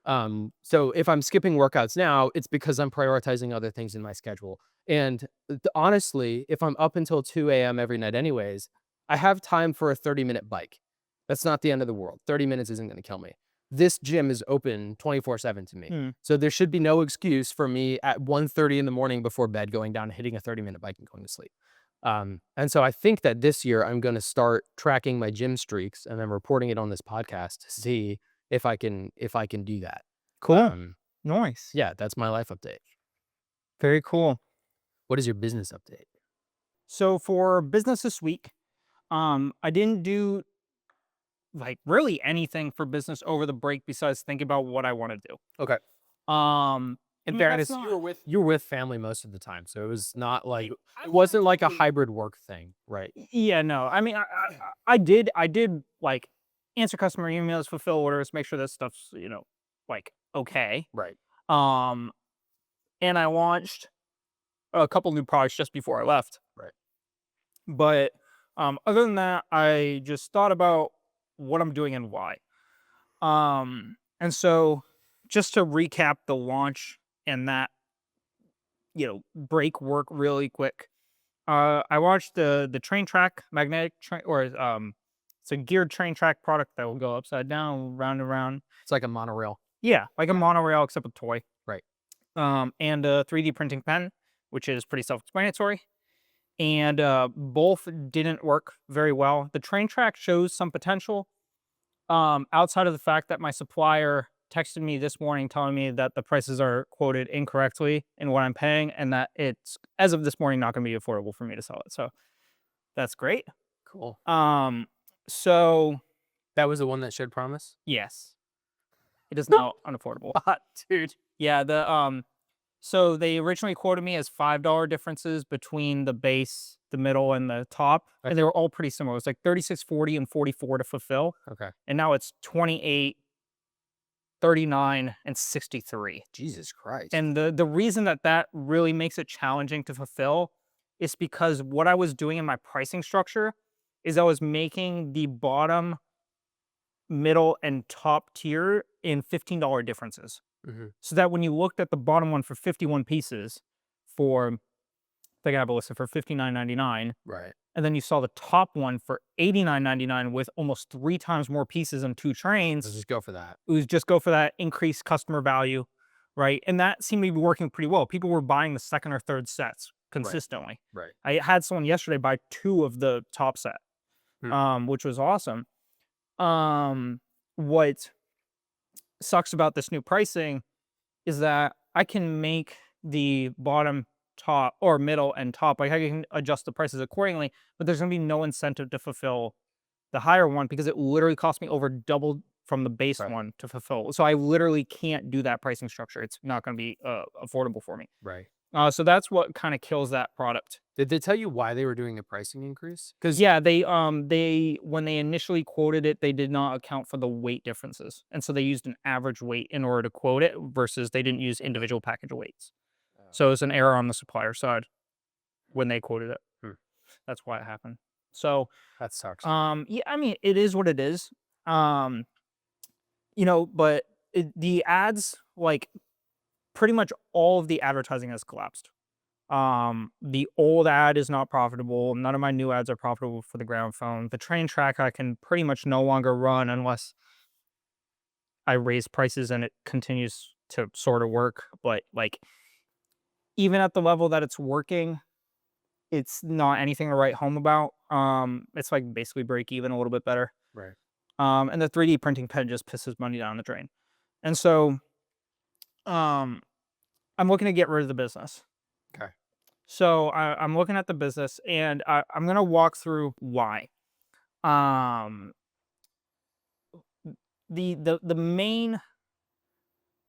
S2: right.
S1: So if I'm skipping workouts now, it's because I'm prioritizing other things in my schedule. And honestly, if I'm up until 2 a.m. every night, anyways, I have time for a 30-minute bike. That's not the end of the world. 30 minutes isn't going to kill me. This gym is open 24/7 to me.
S2: Mm,
S1: So there should be no excuse for me at 1:30 in the morning before bed going down and hitting a 30-minute bike and going to sleep. And so I think that this year I'm going to start tracking my gym streaks and then reporting it on this podcast to see if I can do that.
S2: cool.
S1: Um,
S2: Nice.
S1: yeah, that's my life update.
S2: Very cool.
S1: What is your business update?
S2: So for business this week, I didn't do like really anything for business over the break besides think about what I want to do.
S1: Okay.
S2: In
S1: In
S2: fairness,
S1: fairness, you were with family most of the time, so it was not like
S2: I
S1: it
S2: was
S1: wasn't like a
S2: actually
S1: hybrid work thing, right?
S2: yeah, no. I mean, I did like answer customer emails, fulfill orders, make sure that stuff's like okay.
S1: Right.
S2: Um, and I launched a couple new products just before I left.
S1: Right.
S2: But other than that, I just thought about what I'm doing and why. And so just to recap the launch and that break work really quick. I watched the train track magnetic train or it's a geared train track product that will go upside down, round and round.
S1: It's like a monorail.
S2: Yeah, like a monorail except a toy.
S1: Right.
S2: And a 3D printing pen, which is pretty self-explanatory. And both didn't work very well. The train track shows some potential. Outside of the fact that my supplier texted me this morning telling me that the prices are quoted incorrectly in what I'm paying, and that it's as of this morning not going to be affordable for me to sell it. So that's great.
S1: Cool.
S2: Um, so
S1: That was the one that showed promise?
S2: yes, it is now unaffordable.
S1: Hot, dude.
S2: Yeah, so they originally quoted me as $5 differences between the base, the middle, and the top,
S1: Okay.
S2: and they were all pretty similar. It was like 36.40 and 44 to fulfill,
S1: Okay.
S2: and now it's 28, 39, and 63.
S1: Jesus Christ.
S2: And the reason that that really makes it challenging to fulfill is because what I was doing in my pricing structure is I was making the bottom, middle, and top tier in $15 differences.
S1: Mhm.
S2: So that when you looked at the bottom one for 51 pieces for the Gabba listed for $59.99,
S1: Right.
S2: and then you saw the top one for $89.99 with almost 3 times more pieces and 2
S1: Let's
S2: trains,
S1: just go for that.
S2: it was just go for that increased customer value, right? And that seemed to be working pretty well. People were buying the second or third sets
S1: Right.
S2: consistently.
S1: Right.
S2: I had someone yesterday buy 2 of the top set,
S1: Hmm.
S2: which was awesome. What sucks about this new pricing is that I can make the bottom, top, or middle and top. Like I can adjust the prices accordingly, but there's going to be no incentive to fulfill the higher one because it literally cost me over double from the base
S1: Right.
S2: one to fulfill. So I literally can't do that pricing structure. It's not going to be affordable for me.
S1: Right.
S2: So that's what kind of kills that product.
S1: Did they tell you why they were doing the pricing increase? Because
S2: Yeah, they when they initially quoted it, they did not account for the weight differences, and so they used an average weight in order to quote it versus they didn't use individual package weights. So it's an error on the supplier side when they quoted it.
S1: Hmm.
S2: That's why it happened. So
S1: that sucks.
S2: yeah, I mean it is what it is. Um, but the ads, like pretty much all of the advertising has collapsed. The old ad is not profitable. None of my new ads are profitable for the ground phone. The train track I can pretty much no longer run unless I raise prices and it continues to sort of work. But like even at the level that it's working, it's not anything to write home about. It's like basically break even, a little bit better.
S1: Right.
S2: And the 3D printing pen just pisses money down the drain. And so, um, I'm looking to get rid of the business.
S1: Okay.
S2: So I'm looking at the business, and I'm gonna walk through why. Um, the main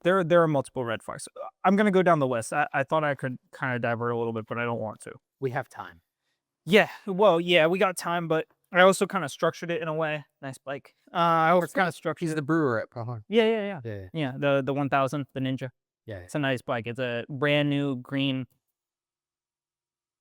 S2: there are multiple red flags. I'm gonna go down the list. I thought I could kind of divert a little bit, but I don't want to.
S1: We have time.
S2: Yeah, well, yeah, we got time, but I also kind of structured it in a way. Nice bike. I also kind of structured
S1: He's
S2: it.
S1: the brewer at Pahar.
S2: Yeah, yeah, yeah,
S1: Yeah. Yeah.
S2: yeah. The 1000, the Ninja.
S1: Yeah.
S2: It's a nice bike. It's a brand new green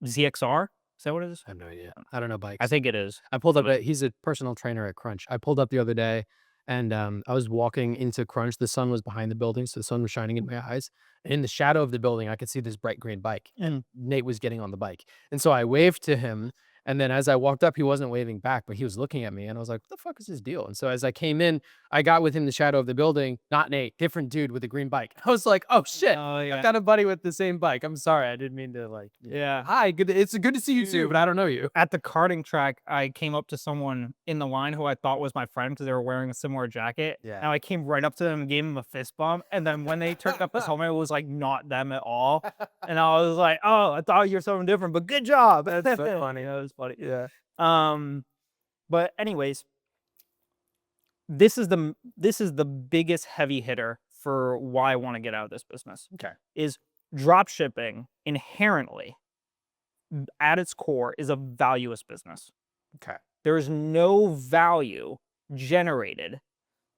S2: ZXR. Is that what it is?
S1: I have no idea. I don't know
S2: I
S1: bikes.
S2: think it is.
S1: I pulled up.
S2: But
S1: He's a personal trainer at Crunch. I pulled up the other day, and I was walking into Crunch. The sun was behind the building, so the sun was shining in my eyes. And in the shadow of the building, I could see this bright green bike, and Nate was getting on the bike. And so I waved to him. And then as I walked up, he wasn't waving back, but he was looking at me, and I was like, "What the fuck is his deal?" And so as I came in, I got within the shadow of the building. Not Nate, different dude with a green bike. I was like, "Oh shit."
S2: oh
S1: I've
S2: yeah,
S1: got a buddy with the same bike. I'm sorry. I didn't mean to
S2: yeah.
S1: Hi, good. It's good to see you too, but I don't know you.
S2: At the karting track, I came up to someone in the line who I thought was my friend because they were wearing a similar jacket.
S1: Yeah.
S2: And I came right up to them and gave them a fist bump. And then when they turned up his helmet, it was like not them at all. And I was like, "Oh, I thought you were someone different, but good job."
S1: That's so funny.
S2: That was funny.
S1: Yeah.
S2: Um, but anyways, this is the biggest heavy hitter for why I want to get out of this business.
S1: Okay.
S2: Is drop shipping inherently at its core is a valueless business.
S1: Okay.
S2: There is no value generated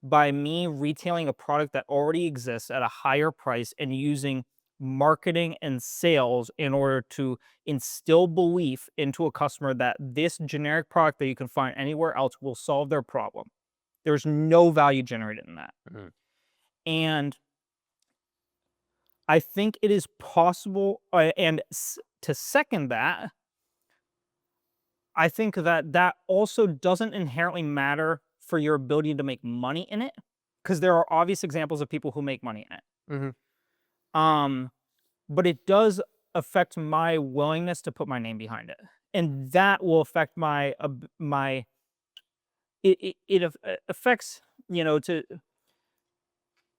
S2: by me retailing a product that already exists at a higher price and using marketing and sales in order to instill belief into a customer that this generic product that you can find anywhere else will solve their problem. There's no value generated in that.
S1: Mhm.
S2: And I think it is possible, to second that, I think that that also doesn't inherently matter for your ability to make money in it, because there are obvious examples of people who make money in it.
S1: Mhm.
S2: Um, but it does affect my willingness to put my name behind it, and that will affect my my affects, to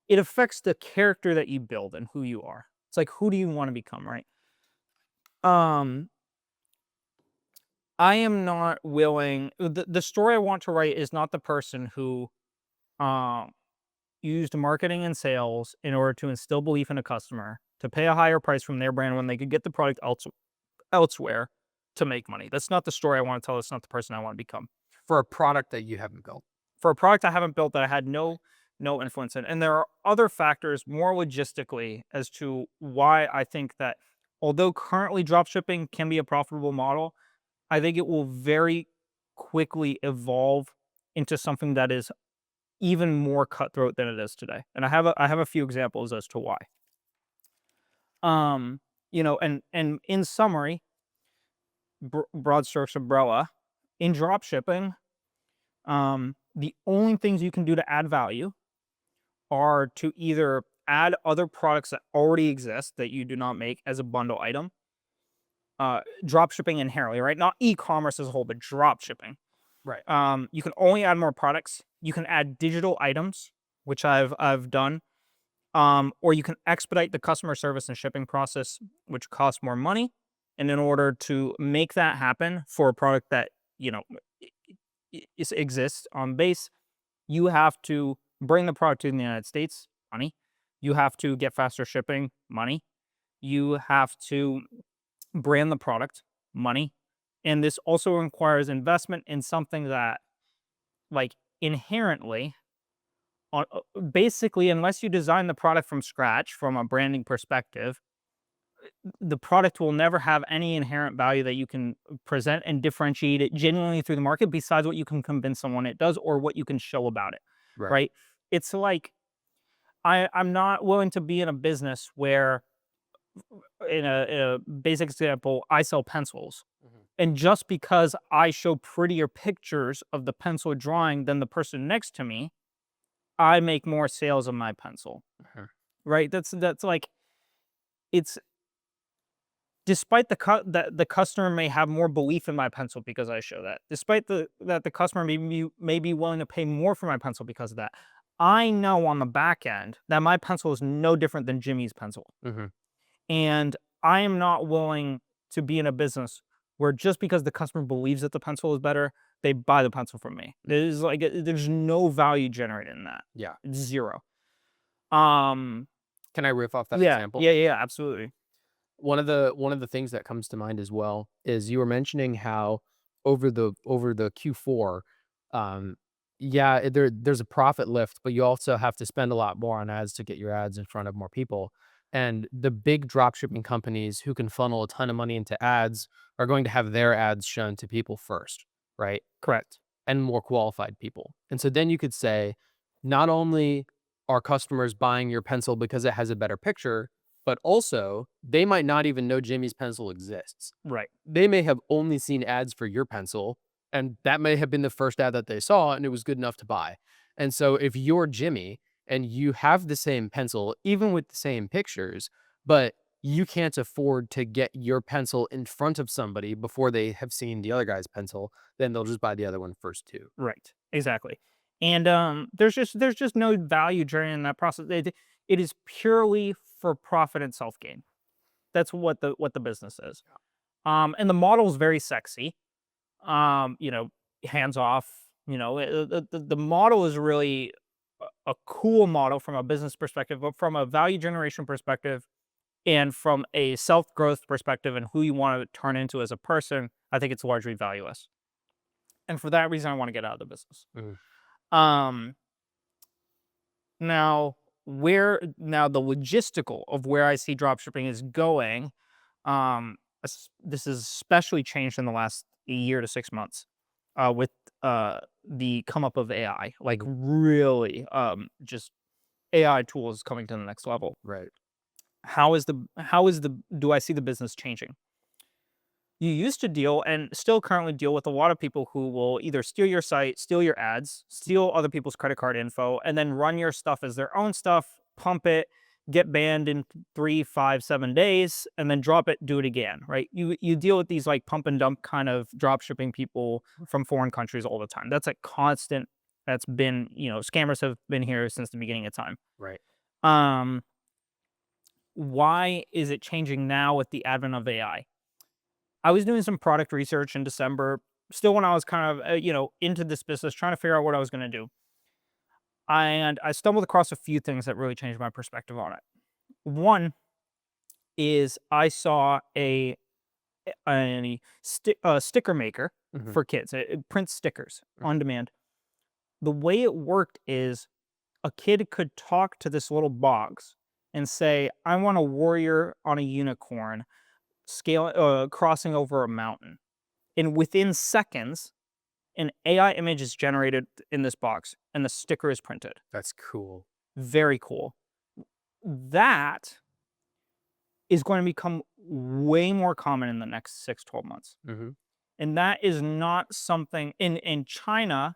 S2: it affects the character that you build and who you are. It's like, who do you want to become, right? Um, I am not willing. The story I want to write is not the person who um, used marketing and sales in order to instill belief in a customer to pay a higher price from their brand when they could get the product elsewhere to make money. That's not the story I want to tell. That's not the person I want to become.
S1: For a product that you haven't built.
S2: For a product I haven't built that I had no influence in. And there are other factors more logistically as to why I think that although currently dropshipping can be a profitable model, I think it will very quickly evolve into something that is even more cutthroat than it is today. And I have a few examples as to why. And in summary, broad strokes umbrella, in drop shipping, the only things you can do to add value are to either add other products that already exist that you do not make as a bundle item. Drop shipping inherently, right? Not e-commerce as a whole, but drop shipping.
S1: Right.
S2: You can only add more products. You can add digital items, which I've done. Or you can expedite the customer service and shipping process, which costs more money. And in order to make that happen for a product that exists on base, you have to bring the product to the United States, money. You have to get faster shipping, money. You have to brand the product, money. And this also requires investment in something that, like, inherently, basically, unless you design the product from scratch from a branding perspective, the product will never have any inherent value that you can present and differentiate it genuinely through the market besides what you can convince someone it does or what you can show about it,
S1: Right.
S2: right? It's like, I'm not willing to be in a business where, in a basic example, I sell pencils.
S1: Mhm.
S2: And just because I show prettier pictures of the pencil drawing than the person next to me, I make more sales of my pencil,
S1: Mhm.
S2: right? That's like, it's despite that the customer may have more belief in my pencil because I show that, despite that the customer may be willing to pay more for my pencil because of that, I know on the back end that my pencil is no different than Jimmy's pencil.
S1: Mhm.
S2: And I am not willing to be in a business where just because the customer believes that the pencil is better, they buy the pencil from me. There's like there's no value generated in that.
S1: Yeah.
S2: It's zero. Um,
S1: Can I riff off that
S2: yeah,
S1: example?
S2: yeah, yeah, absolutely.
S1: One of the things that comes to mind as well is you were mentioning how over the Q4, um, yeah, there's a profit lift, but you also have to spend a lot more on ads to get your ads in front of more people. And the big dropshipping companies who can funnel a ton of money into ads are going to have their ads shown to people first, right?
S2: Correct.
S1: And more qualified people. And so then you could say, not only are customers buying your pencil because it has a better picture, but also they might not even know Jimmy's pencil exists.
S2: Right.
S1: They may have only seen ads for your pencil, and that may have been the first ad that they saw, and it was good enough to buy. And so if you're Jimmy and you have the same pencil, even with the same pictures, but you can't afford to get your pencil in front of somebody before they have seen the other guy's pencil, then they'll just buy the other one first too.
S2: Right. Exactly. And there's just no value during that process. It is purely for profit and self gain. That's what the business is. And the model is very sexy. You know, hands off. You know, the model is really a cool model from a business perspective, but from a value generation perspective and from a self growth perspective and who you want to turn into as a person, I think it's largely valueless. And for that reason, I want to get out of the business.
S1: Mhm.
S2: Um, now the logistical of where I see dropshipping is going, this is especially changed in the last year to 6 months, with the come up of AI. Like
S1: Mhm.
S2: really, just AI tools coming to the next level.
S1: Right.
S2: How is the do I see the business changing? You used to deal and still currently deal with a lot of people who will either steal your site, steal your ads, steal other people's credit card info, and then run your stuff as their own stuff, pump it, get banned in 3, 5, 7 days, and then drop it, do it again, right? You deal with these like pump and dump kind of drop shipping people from foreign countries all the time. That's a constant that's been, scammers have been here since the beginning of time.
S1: Right.
S2: Um, why is it changing now with the advent of AI? I was doing some product research in December, still when I was kind of, into this business, trying to figure out what I was going to do. And I stumbled across a few things that really changed my perspective on it. One is I saw a sticker maker
S1: Mhm.
S2: for kids. It prints stickers
S1: Mm.
S2: on demand. The way it worked is a kid could talk to this little box and say, "I want a warrior on a unicorn crossing over a mountain." And within seconds, an AI image is generated in this box and the sticker is printed.
S1: That's cool.
S2: Very cool. That is going to become way more common in the next 6-12 months.
S1: Mhm.
S2: And that is not something in China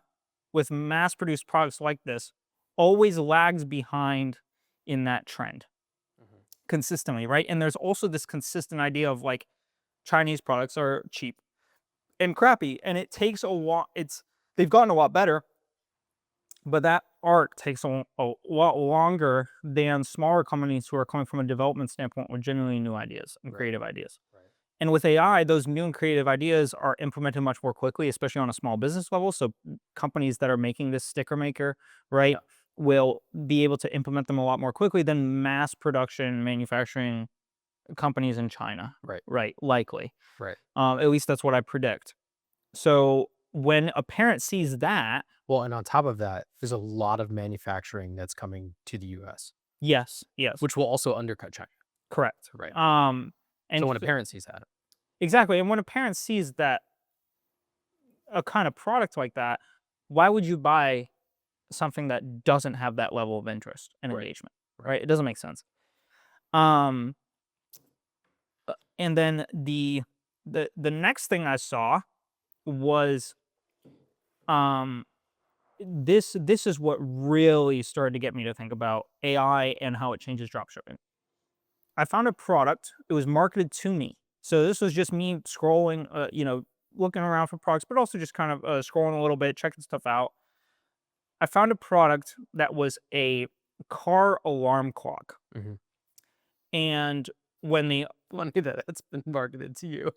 S2: with mass produced products like this always lags behind in that trend
S1: Mhm.
S2: consistently, right? And there's also this consistent idea of like Chinese products are cheap and crappy and it takes a while. They've gotten a lot better, but that arc takes a lot longer than smaller companies who are coming from a development standpoint with genuinely new ideas and
S1: Right.
S2: creative ideas.
S1: Right.
S2: And with AI, those new and creative ideas are implemented much more quickly, especially on a small business level. So companies that are making this sticker maker, right,
S1: Yeah.
S2: will be able to implement them a lot more quickly than mass production manufacturing companies in China,
S1: Right.
S2: right? Likely.
S1: Right.
S2: At least that's what I predict. So when a parent sees that,
S1: Well, and on top of that, there's a lot of manufacturing that's coming to the US,
S2: yes, yes,
S1: which will also undercut China.
S2: correct.
S1: Right. So
S2: And
S1: when a parent sees that,
S2: exactly. And when a parent sees that a kind of product like that, why would you buy something that doesn't have that level of interest and
S1: right.
S2: engagement?
S1: Right.
S2: Right? It doesn't make sense. Um, and then the next thing I saw was um this is what really started to get me to think about AI and how it changes dropshipping. I found a product. It was marketed to me So this was just me scrolling, looking around for products, but also just kind of scrolling a little bit, checking stuff out. I found a product that was a car alarm clock.
S1: Mhm.
S2: And when the
S1: Funny that it's been marketed to you.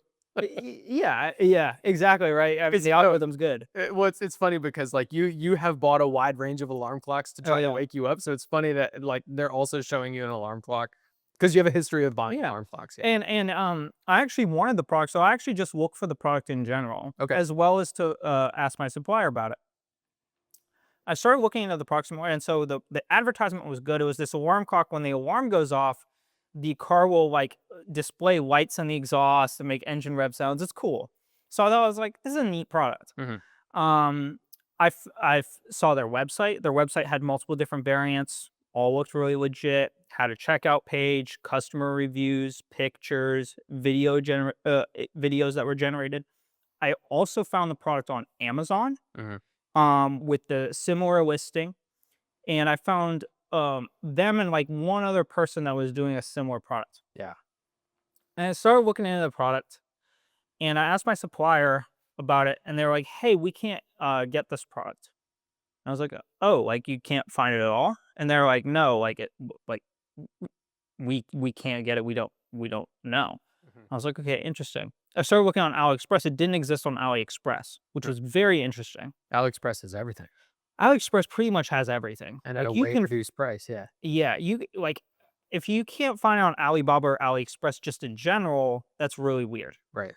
S2: yeah, yeah, exactly, right? I mean,
S1: It's
S2: the
S1: no,
S2: algorithm's good.
S1: well, it's funny because, like, you have bought a wide range of alarm clocks to
S2: Oh,
S1: try to
S2: yeah.
S1: wake you up, so it's funny that, like, they're also showing you an alarm clock because you have a history of buying
S2: Yeah.
S1: alarm clocks, yeah.
S2: And I actually wanted the product, so I actually just looked for the product in general,
S1: Okay.
S2: as well as to ask my supplier about it. I started looking into the product more, and so the advertisement was good. It was this alarm clock. When the alarm goes off, the car will like display lights on the exhaust and make engine rev sounds. It's cool. So I was like, this is a neat product.
S1: Mhm.
S2: Um, I saw their website. Their website had multiple different variants. All looked really legit. Had a checkout page, customer reviews, pictures, videos that were generated. I also found the product on Amazon,
S1: Mhm.
S2: with the similar listing, and I found them and like one other person that was doing a similar product.
S1: Yeah.
S2: And I started looking into the product, and I asked my supplier about it, and they were like, "Hey, we can't get this product." I was like, "Oh, like you can't find it at all?" And they're like, "No, like we can't get it. We don't know."
S1: Mhm.
S2: I was like, "Okay, interesting." I started looking on AliExpress. It didn't exist on AliExpress, which
S1: Mm.
S2: was very interesting.
S1: AliExpress is everything,
S2: AliExpress pretty much has everything.
S1: and at a
S2: Like you
S1: way
S2: can,
S1: reduced price, yeah.
S2: yeah, like if you can't find it on Alibaba or AliExpress just in general, that's really weird.
S1: Right.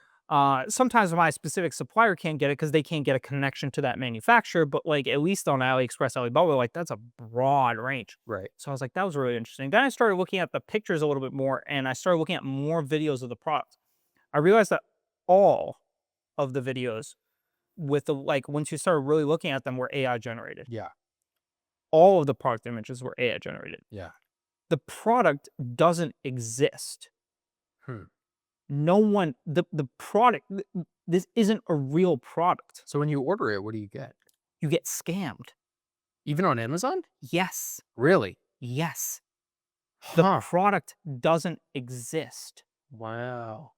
S2: Sometimes my specific supplier can't get it because they can't get a connection to that manufacturer, but like at least on AliExpress, Alibaba, like that's a broad range.
S1: Right.
S2: So I was like, that was really interesting. Then I started looking at the pictures a little bit more, and I started looking at more videos of the product. I realized that all of the videos with the like once you started really looking at them were AI generated.
S1: Yeah.
S2: All of the product images were AI generated.
S1: Yeah.
S2: The product doesn't exist.
S1: Hmm.
S2: No one the product this isn't a real product.
S1: So when you order it, what do you get?
S2: You get scammed.
S1: Even on Amazon?
S2: Yes.
S1: Really?
S2: Yes. The
S1: Huh.
S2: product doesn't exist.
S1: Wow.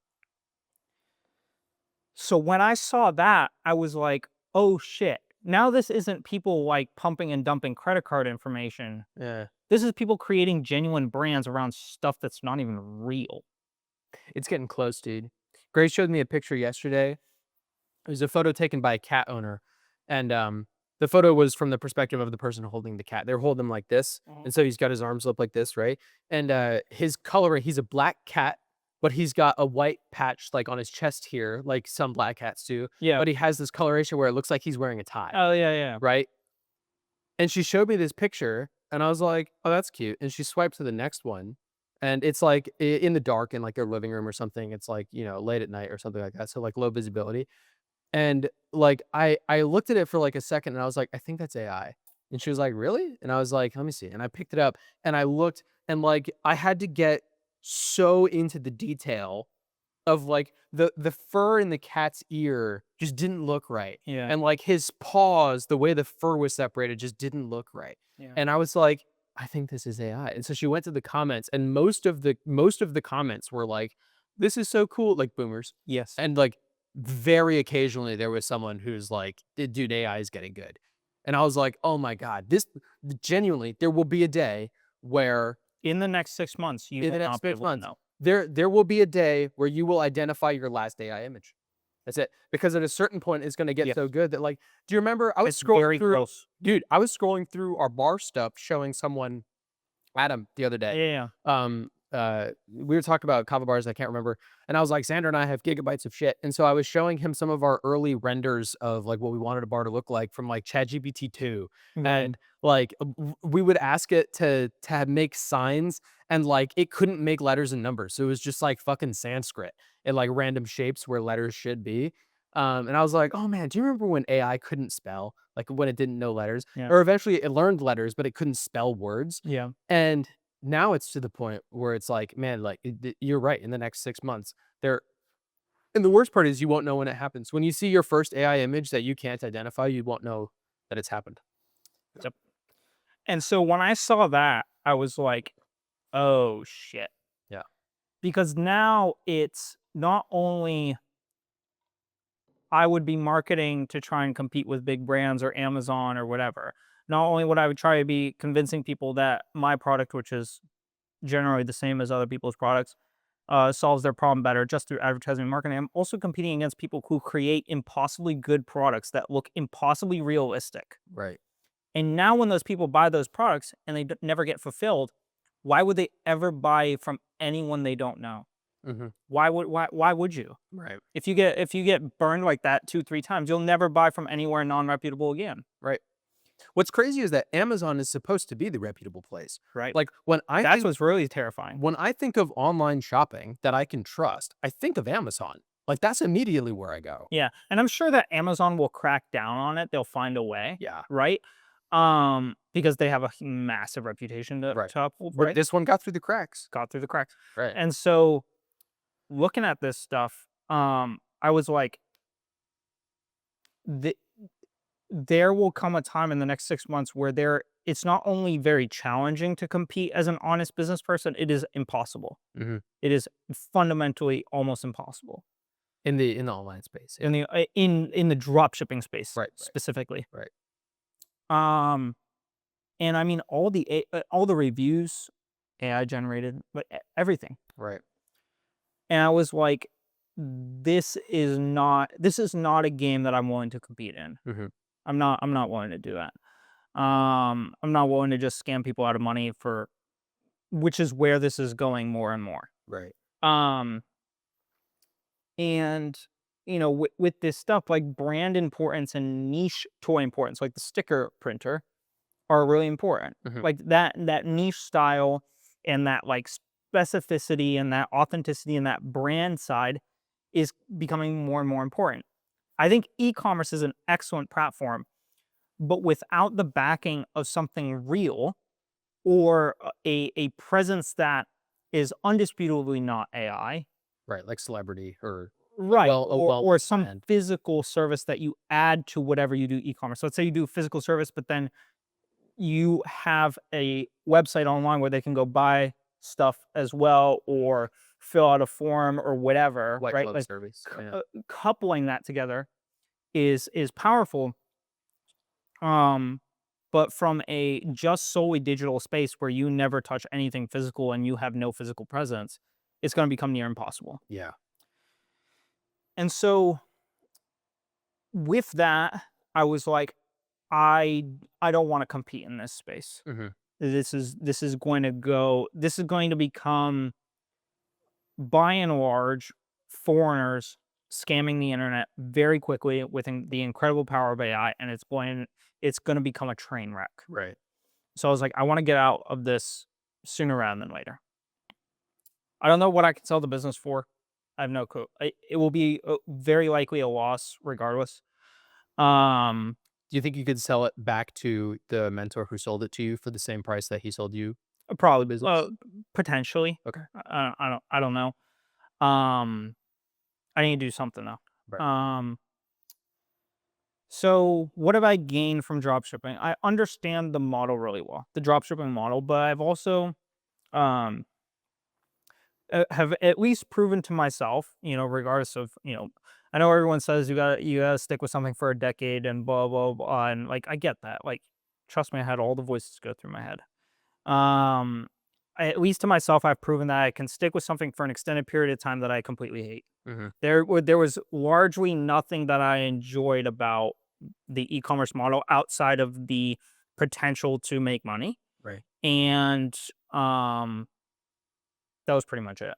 S2: So when I saw that, I was like, "Oh shit. Now this isn't people like pumping and dumping credit card information.
S1: Yeah.
S2: This is people creating genuine brands around stuff that's not even real."
S1: It's getting close, dude. Grace showed me a picture yesterday. It was a photo taken by a cat owner, and, the photo was from the perspective of the person holding the cat. They're holding him like this,
S2: Mhm.
S1: and so he's got his arms up like this, right? And, his coloring he's a black cat, but he's got a white patch, like, on his chest here, like some black cats do,
S2: Yeah.
S1: but he has this coloration where it looks like he's wearing a tie,
S2: Oh, yeah, yeah.
S1: right? And she showed me this picture, and I was like, "Oh, that's cute." And she swiped to the next one, and it's like in the dark in like their living room or something. It's like, late at night or something like that. So like low visibility. And like I looked at it for like a second and I was like, I think that's AI. And she was like, "Really?" And I was like, "Let me see." And I picked it up and I looked and like I had to get so into the detail of, like, the fur in the cat's ear just didn't look right,
S2: Yeah.
S1: and, like, his paws, the way the fur was separated just didn't look right,
S2: Yeah.
S1: and I was like, "I think this is AI," and so she went to the comments, and most of the comments were like, "This is so cool," like, boomers,
S2: Yes.
S1: and, like, very occasionally, there was someone who's like, Dude, AI is getting good," and I was like, "Oh my god, this genuinely, there will be a day where
S2: In the next 6 months, you
S1: in
S2: will
S1: the next
S2: not be
S1: 6
S2: able to
S1: months,
S2: know.
S1: there will be a day where you will identify your last AI image. That's it. Because at a certain point, it's gonna get so
S2: Yes.
S1: good that, like, do you remember I was
S2: It's
S1: scrolling
S2: very
S1: through
S2: close.
S1: dude, I was scrolling through our bar stuff showing someone Adam the other
S2: Yeah,
S1: day.
S2: yeah.
S1: We were talking about kava bars, I can't remember, and I was like, "Xander and I have gigabytes of shit," and so I was showing him some of our early renders of, like, what we wanted a bar to look like from, like, ChatGPT 2,
S2: Right.
S1: and, like, we would ask it to make signs, and, like, it couldn't make letters and numbers, so it was just, like, fucking Sanskrit and, like, random shapes where letters should be, and I was like, "Oh, man, do you remember when AI couldn't spell? Like, when it didn't know letters?"
S2: Yeah.
S1: Or eventually it learned letters, but it couldn't spell words,
S2: Yeah.
S1: and now it's to the point where it's like, man, like, you're right, in the next 6 months, there and the worst part is you won't know when it happens. When you see your first AI image that you can't identify, you won't know that it's happened.
S2: Yep. And so when I saw that, I was like, "Oh, shit."
S1: Yeah.
S2: Because now it's not only I would be marketing to try and compete with big brands or Amazon or whatever. Not only would I would try to be convincing people that my product, which is generally the same as other people's products, solves their problem better just through advertising and marketing. I'm also competing against people who create impossibly good products that look impossibly realistic.
S1: Right.
S2: And now, when those people buy those products and they never get fulfilled, why would they ever buy from anyone they don't know?
S1: Hmm.
S2: Why would you?
S1: Right.
S2: If you get burned like that 2, 3 times, you'll never buy from anywhere non-reputable again,
S1: Right. What's crazy is that Amazon is supposed to be the reputable place.
S2: right?
S1: Like
S2: That's what's really terrifying.
S1: when I think of online shopping that I can trust, I think of Amazon. Like that's immediately where I go.
S2: Yeah, and I'm sure that Amazon will crack down on it. They'll find a way,
S1: Yeah.
S2: right? Because they have a massive reputation
S1: Right.
S2: to uphold,
S1: But
S2: right?
S1: this one got through the cracks.
S2: Got through the cracks.
S1: Right.
S2: And so, looking at this stuff, I was like, the there will come a time in the next 6 months where it's not only very challenging to compete as an honest business person, it is impossible.
S1: Hmm.
S2: It is fundamentally almost impossible
S1: In the online space. Yeah.
S2: in the drop shipping space
S1: Right. Right.
S2: specifically.
S1: Right.
S2: Um, and I mean all the reviews AI generated, but everything.
S1: Right.
S2: And I was like, this is not a game that I'm willing to compete in.
S1: Hmm.
S2: I'm not willing to do that. I'm not willing to just scam people out of money for which is where this is going more and more.
S1: Right.
S2: Um, and with this stuff like brand importance and niche toy importance, like the sticker printer, are really important.
S1: Hmm.
S2: Like that niche style and that like specificity and that authenticity and that brand side is becoming more and more important. I think e-commerce is an excellent platform, but without the backing of something real or a presence that is undisputably not AI,
S1: Right. Like celebrity or
S2: right,
S1: well
S2: or some
S1: and
S2: physical service that you add to whatever you do e-commerce. So let's say you do a physical service, but then you have a website online where they can go buy stuff as well or fill out a form or whatever,
S1: white
S2: right?
S1: glove
S2: Like
S1: service. Yeah.
S2: coupling that together is powerful. Um, but from a just solely digital space where you never touch anything physical and you have no physical presence, it's going to become near impossible.
S1: Yeah.
S2: And so with that, I was like, I I don't want to compete in this space.
S1: Hmm.
S2: This is going to become by and large foreigners scamming the internet very quickly with the incredible power of AI, and it's going to become a train wreck.
S1: Right.
S2: So I was like, I want to get out of this sooner rather than later. I don't know what I can sell the business for. I have no clue. It will be very likely a loss regardless. Um,
S1: Do you think you could sell it back to the mentor who sold it to you for the same price that he sold you the
S2: probably
S1: business?
S2: potentially.
S1: Okay.
S2: I don't know. Um, I need to do something though.
S1: Right.
S2: So what have I gained from dropshipping? I understand the model really well, the dropshipping model, but I've also um have at least proven to myself, regardless of, I know everyone says you gotta stick with something for a decade and blah blah blah, and like I get that. Like, trust me, I had all the voices go through my head. Um, at least to myself, I've proven that I can stick with something for an extended period of time that I completely hate.
S1: Hmm.
S2: There was largely nothing that I enjoyed about the e-commerce model outside of the potential to make money,
S1: Right.
S2: and um, that was pretty much it.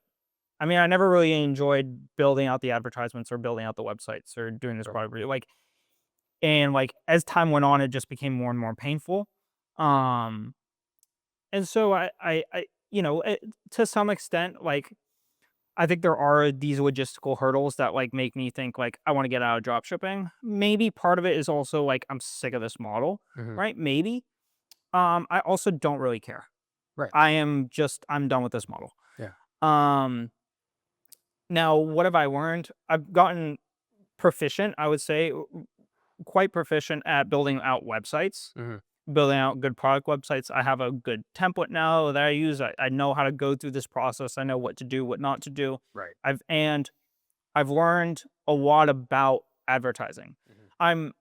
S2: I mean, I never really enjoyed building out the advertisements or building out the websites or doing this
S1: Sure.
S2: product review. Like as time went on, it just became more and more painful. Um, and so to some extent, like I think there are these logistical hurdles that like make me think like I want to get out of drop shipping. Maybe part of it is also like I'm sick of this model,
S1: Hmm.
S2: right? Maybe. I also don't really care.
S1: Right.
S2: I'm done with this model.
S1: Yeah.
S2: Um, Now, what have I learned? I've gotten proficient, I would say, quite proficient at building out websites,
S1: Hmm.
S2: building out good product websites. I have a good template now that I use. I know how to go through this process. I know what to do, what not to do.
S1: Right.
S2: And I've learned a lot about advertising.
S1: Mhm.
S2: I'm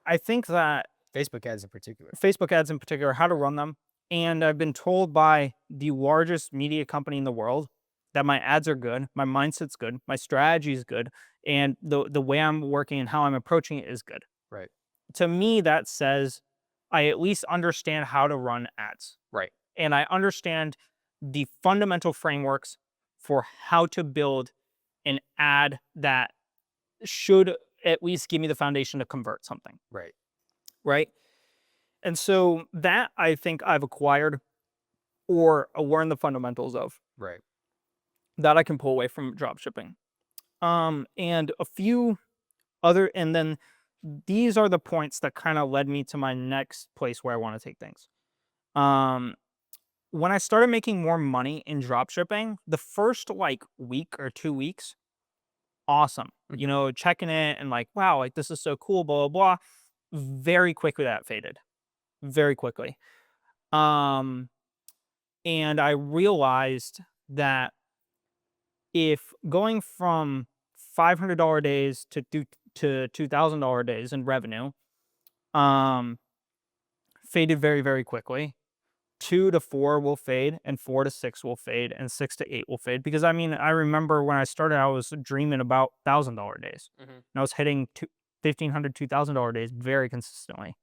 S2: I think that
S1: Facebook ads in particular.
S2: Facebook ads in particular, how to run them, and I've been told by the largest media company in the world that my ads are good, my mindset's good, my strategy is good, and the way I'm working and how I'm approaching it is good.
S1: Right.
S2: To me, that says I at least understand how to run ads,
S1: Right.
S2: and I understand the fundamental frameworks for how to build an ad that should at least give me the foundation to convert something,
S1: Right.
S2: right? And so that I think I've acquired or learned the fundamentals of
S1: Right.
S2: that I can pull away from drop shipping. And a few other, and then these are the points that kind of led me to my next place where I want to take things. Um, when I started making more money in drop shipping, the first like week or 2 weeks, awesome.
S1: Mhm.
S2: Checking it and like, wow, like this is so cool, blah, blah, blah. Very quickly that faded. Very quickly. Um, and I realized that if going from $500 days to $2,000 days in revenue, um, faded very, very quickly. 2 to 4 will fade, and 4 to 6 will fade, and 6 to 8 will fade. Because I mean, I remember when I started, I was dreaming about $1,000 days.
S1: Mhm.
S2: And I was hitting 1,500, $2,000 days very consistently.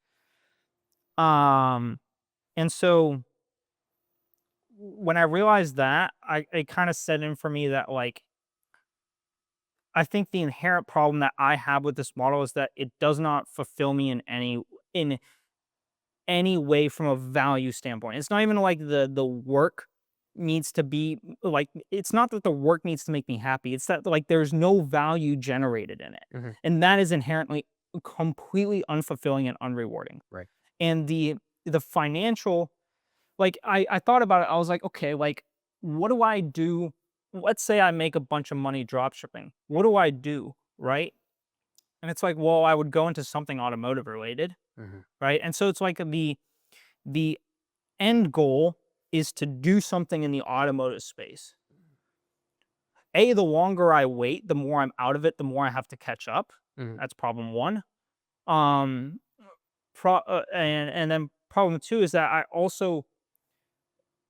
S2: Um, and so when I realized that, it kind of set in for me that like I think the inherent problem that I have with this model is that it does not fulfill me in any way from a value standpoint. It's not even like the work needs to be like it's not that the work needs to make me happy. It's that like there's no value generated in it.
S1: Mhm.
S2: And that is inherently completely unfulfilling and unrewarding.
S1: Right.
S2: And the financial like I thought about it. I was like, okay, like what do I do? Let's say I make a bunch of money drop shipping. What do I do? Right? And it's like, well, I would go into something automotive related,
S1: Mhm.
S2: right? And so it's like the end goal is to do something in the automotive space. The longer I wait, the more I'm out of it, the more I have to catch up.
S1: Mhm.
S2: That's problem one. Um, and then problem two is that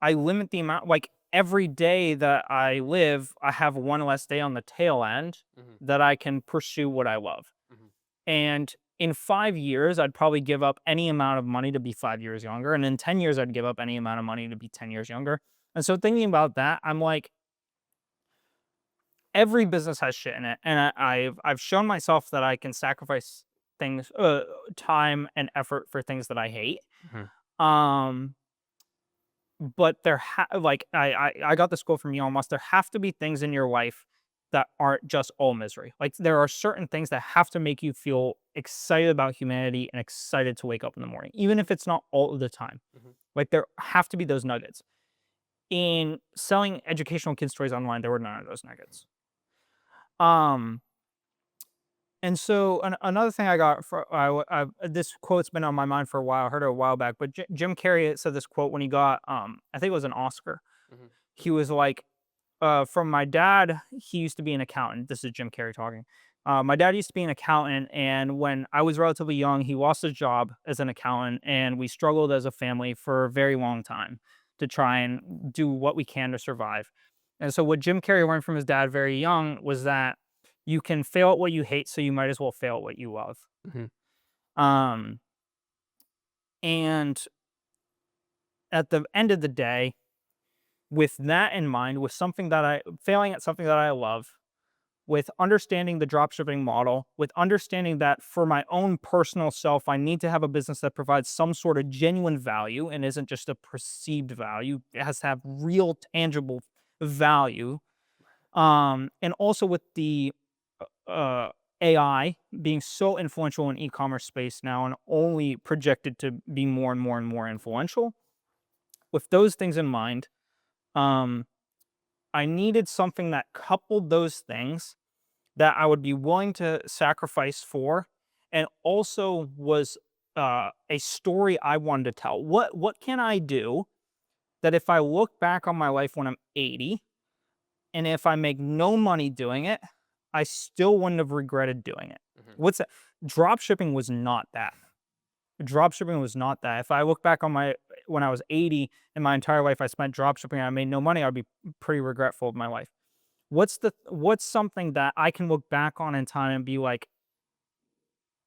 S2: I limit the amount. Like every day that I live, I have one less day on the tail end
S1: Mhm.
S2: that I can pursue what I love.
S1: Mhm.
S2: And in 5 years, I'd probably give up any amount of money to be 5 years younger. And in 10 years, I'd give up any amount of money to be 10 years younger. And so thinking about that, I'm like, every business has shit in it. And I've shown myself that I can sacrifice things, time and effort for things that I hate.
S1: Mhm.
S2: Um, but like I got this quote from Elon Musk. There have to be things in your life that aren't just all misery. Like there are certain things that have to make you feel excited about humanity and excited to wake up in the morning, even if it's not all of the time.
S1: Mhm.
S2: Like there have to be those nuggets. In selling educational kids toys online, there were none of those nuggets. Um, and so another thing I got for this quote's been on my mind for a while. I heard it a while back, but Jim Carrey said this quote when he got I think it was an Oscar.
S1: Mhm.
S2: He was like, from my dad, he used to be an accountant. This is Jim Carrey talking. My dad used to be an accountant, and when I was relatively young, he lost his job as an accountant, and we struggled as a family for a very long time to try and do what we can to survive. And so, what Jim Carrey learned from his dad very young was that you can fail at what you hate, so you might as well fail at what you love.
S1: Mhm.
S2: Um, and at the end of the day, with that in mind, with something that I failing at something that I love, with understanding the dropshipping model, with understanding that for my own personal self, I need to have a business that provides some sort of genuine value and isn't just a perceived value. It has to have real, tangible value. And also with the uh, AI being so influential in e-commerce space now and only projected to be more and more and more influential. With those things in mind, um, I needed something that coupled those things that I would be willing to sacrifice for, and also was a story I wanted to tell. What can I do that if I look back on my life when I'm 80, And if I make no money doing it, I still wouldn't have regretted doing it. What's that? Drop shipping was not that. Drop shipping was not that. If I look back on when I was 80 and my entire life I spent drop shipping and I made no money, I'd be pretty regretful of my life. What's something that I can look back on in time and be like,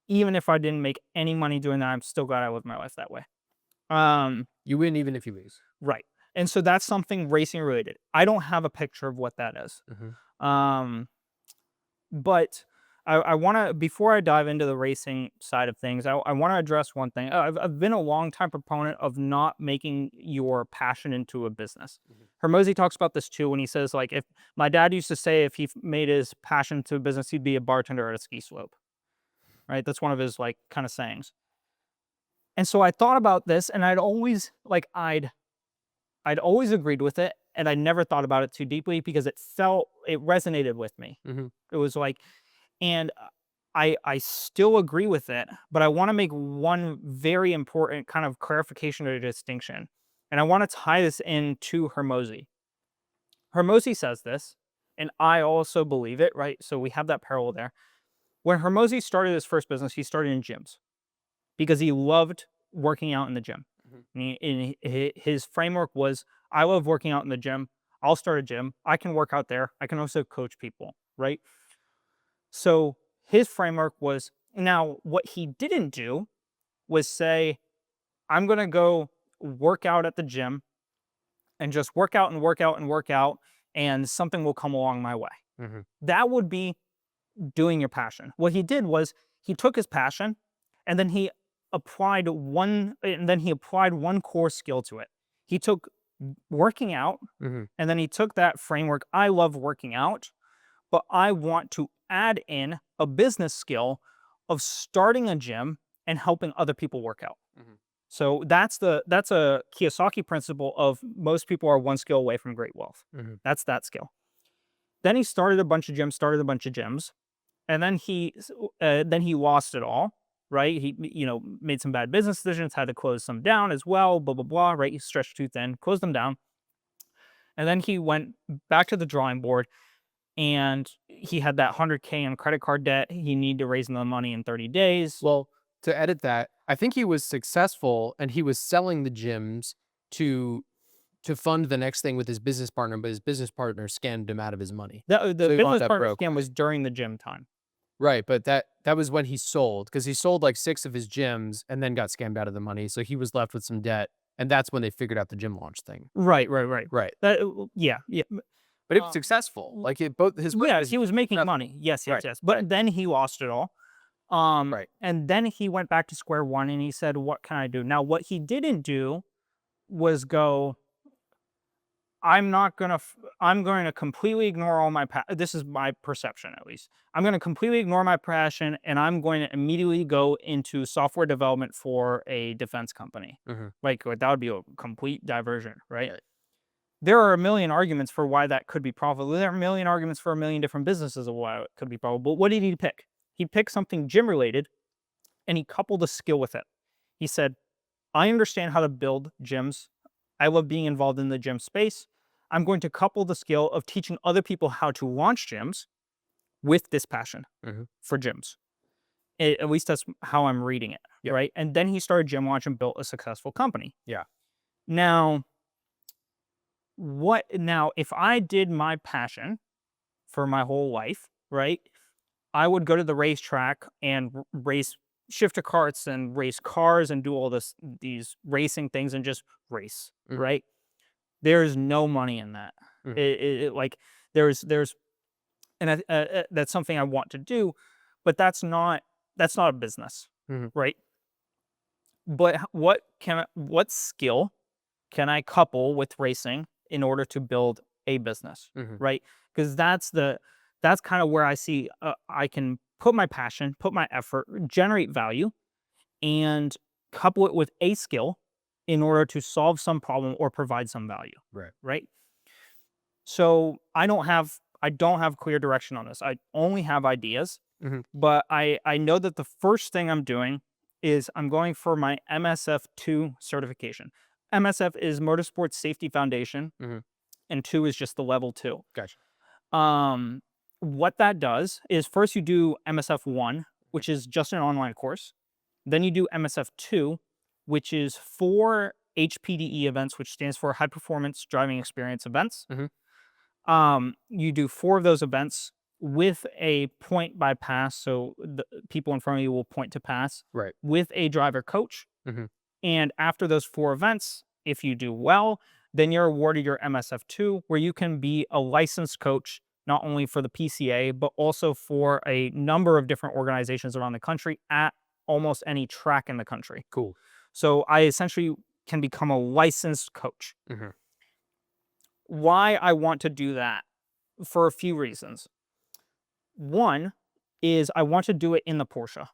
S2: even if I didn't make any money doing that, I'm still glad I lived my life that way.
S1: You win even if you lose.
S2: Right. And so that's something racing related. I don't have a picture of what that is. But I want to, before I dive into the racing side of things, I want to address one thing. I've been a long time proponent of not making your passion into a business. Hormozy talks about this too when he says, like, if my dad used to say if he made his passion to a business, he'd be a bartender at a ski slope. Right? That's one of his like kind of sayings. And so I thought about this, and I'd always agreed with it, and I never thought about it too deeply because it resonated with me. It was like, and I still agree with it, but I want to make one very important kind of clarification or distinction. And I want to tie this into Hormozy. Hormozy says this, and I also believe it, right? So we have that parallel there. When Hormozy started his first business, he started in gyms because he loved working out in the gym. And his framework was, I love working out in the gym. I'll start a gym. I can work out there. I can also coach people, right? So his framework was, now what he didn't do was say, I'm going to go work out at the gym and just work out and work out and work out, and something will come along my way. That would be doing your passion. What he did was he took his passion and then he applied one core skill to it. He took working out and then he took that framework. I love working out, but I want to add in a business skill of starting a gym and helping other people work out. So that's a Kiyosaki principle of most people are one skill away from great wealth. That's that skill. Then he started a bunch of gyms, and then he lost it all. Right? He made some bad business decisions, had to close some down as well. Blah blah blah. Right? He stretched too thin, closed them down, and then he went back to the drawing board. And he had that $100K in credit card debt. He needed to raise the money in 30 days.
S1: Well, to edit that, I think he was successful and he was selling the gyms to fund the next thing with his business partner, but his business partner scammed him out of his money.
S2: The
S1: So he
S2: business
S1: wound up
S2: partner
S1: broke.
S2: scam was during the gym time.
S1: Right, but that was when he sold, because he sold like 6 of his gyms and then got scammed out of the money. So he was left with some debt, and that's when they figured out the gym launch thing.
S2: Right.
S1: Right.
S2: Yeah.
S1: But it was successful. Like
S2: Yes, he was making money. Yes.
S1: Right,
S2: But then he lost it all.
S1: Right.
S2: And then he went back to square one and he said, what can I do? Now, what he didn't do was go, I'm going to completely ignore all my this is my perception, at least. I'm going to completely ignore my passion and I'm going to immediately go into software development for a defense company. Like, that would be a complete diversion, right? There are a million arguments for why that could be profitable. There are a million arguments for a million different businesses of why it could be profitable. But what did he pick? He picked something gym related and he coupled a skill with it. He said, I understand how to build gyms. I love being involved in the gym space. I'm going to couple the skill of teaching other people how to launch gyms with this passion for gyms. At least that's how I'm reading it, right? And then he started Gym Launch and built a successful company.
S1: Yeah.
S2: Now, if I did my passion for my whole life, right, I would go to the racetrack and race shifter carts and race cars and do all these racing things and just race, right? There's no money in that. Like there's and that's something I want to do, but that's not a business, right? But what skill can I couple with racing in order to build a business, right? Because that's kind of where I see I can put my passion, put my effort, generate value, and couple it with a skill in order to solve some problem or provide some value. Right. So I don't have clear direction on this. I only have ideas, but I know that the first thing I'm doing is I'm going for my MSF2 certification. MSF is Motorsports Safety Foundation, and 2 is just the level 2.
S1: Gotcha.
S2: Um, what that does is first you do MSF1, which is just an online course. Then you do MSF2, which is 4 HPDE events, which stands for high performance driving experience events.
S1: Mhm.
S2: You do 4 of those events with a point by pass, so the people in front of you will point to pass
S1: Right.
S2: with a driver coach.
S1: Mhm.
S2: And after those 4 events, if you do well, then you're awarded your MSF2, where you can be a licensed coach, not only for the PCA, but also for a number of different organizations around the country at almost any track in the country.
S1: Cool.
S2: So I essentially can become a licensed coach.
S1: Mhm.
S2: Why I want to do that? For a few reasons. One is I want to do it in the Porsche.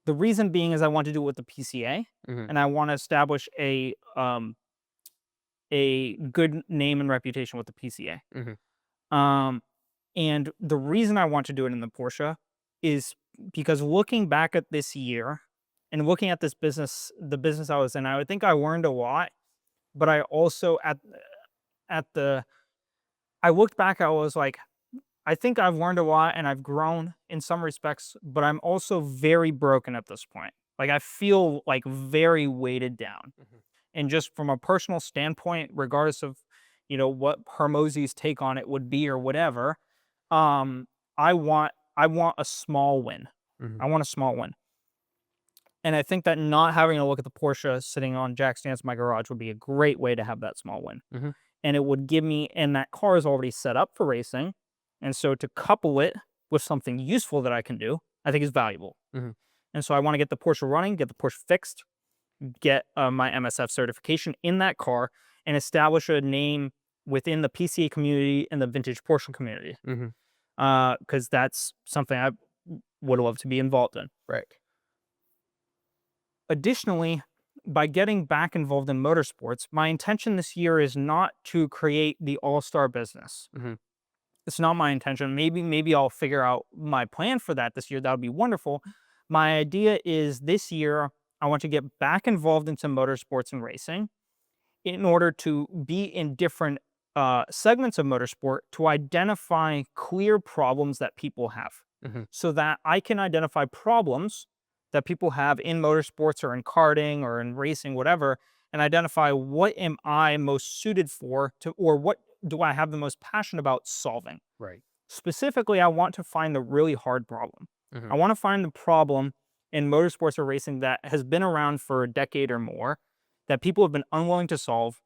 S2: The reason being is I want to do it with the PCA,
S1: Mhm.
S2: and I want to establish a good name and reputation with the PCA.
S1: Mhm.
S2: Um, and the reason I want to do it in the Porsche is because looking back at this year and looking at this business, the business I was in, I would think I learned a lot, but I also at the I looked back, I was like, I think I've learned a lot and I've grown in some respects, but I'm also very broken at this point. Like I feel like very weighted down.
S1: Mhm.
S2: And just from a personal standpoint, regardless of, what Hermosi's take on it would be or whatever, um, I want a small win.
S1: Mhm.
S2: I want a small win. And I think that not having a look at the Porsche sitting on jack stands in my garage would be a great way to have that small win.
S1: Mhm.
S2: And it would give me, and that car is already set up for racing. And so to couple it with something useful that I can do, I think is valuable.
S1: Mhm.
S2: And so I want to get the Porsche running, get the Porsche fixed, get my MSF certification in that car, and establish a name within the PCA community and the vintage Porsche community.
S1: Mhm.
S2: Because that's something I would love to be involved in.
S1: Right.
S2: Additionally, by getting back involved in motorsports, my intention this year is not to create the all-star business.
S1: Mhm.
S2: It's not my intention. Maybe I'll figure out my plan for that this year. That would be wonderful. My idea is this year I want to get back involved into motorsports and racing in order to be in different segments of motorsport to identify clear problems that people have,
S1: Mhm.
S2: so that I can identify problems that people have in motorsports or in karting or in racing, whatever, and identify what am I most suited for to, or what do I have the most passion about solving.
S1: Right.
S2: Specifically, I want to find the really hard problem.
S1: Mhm.
S2: I want to find the problem in motorsports or racing that has been around for a decade or more, that people have been unwilling to solve,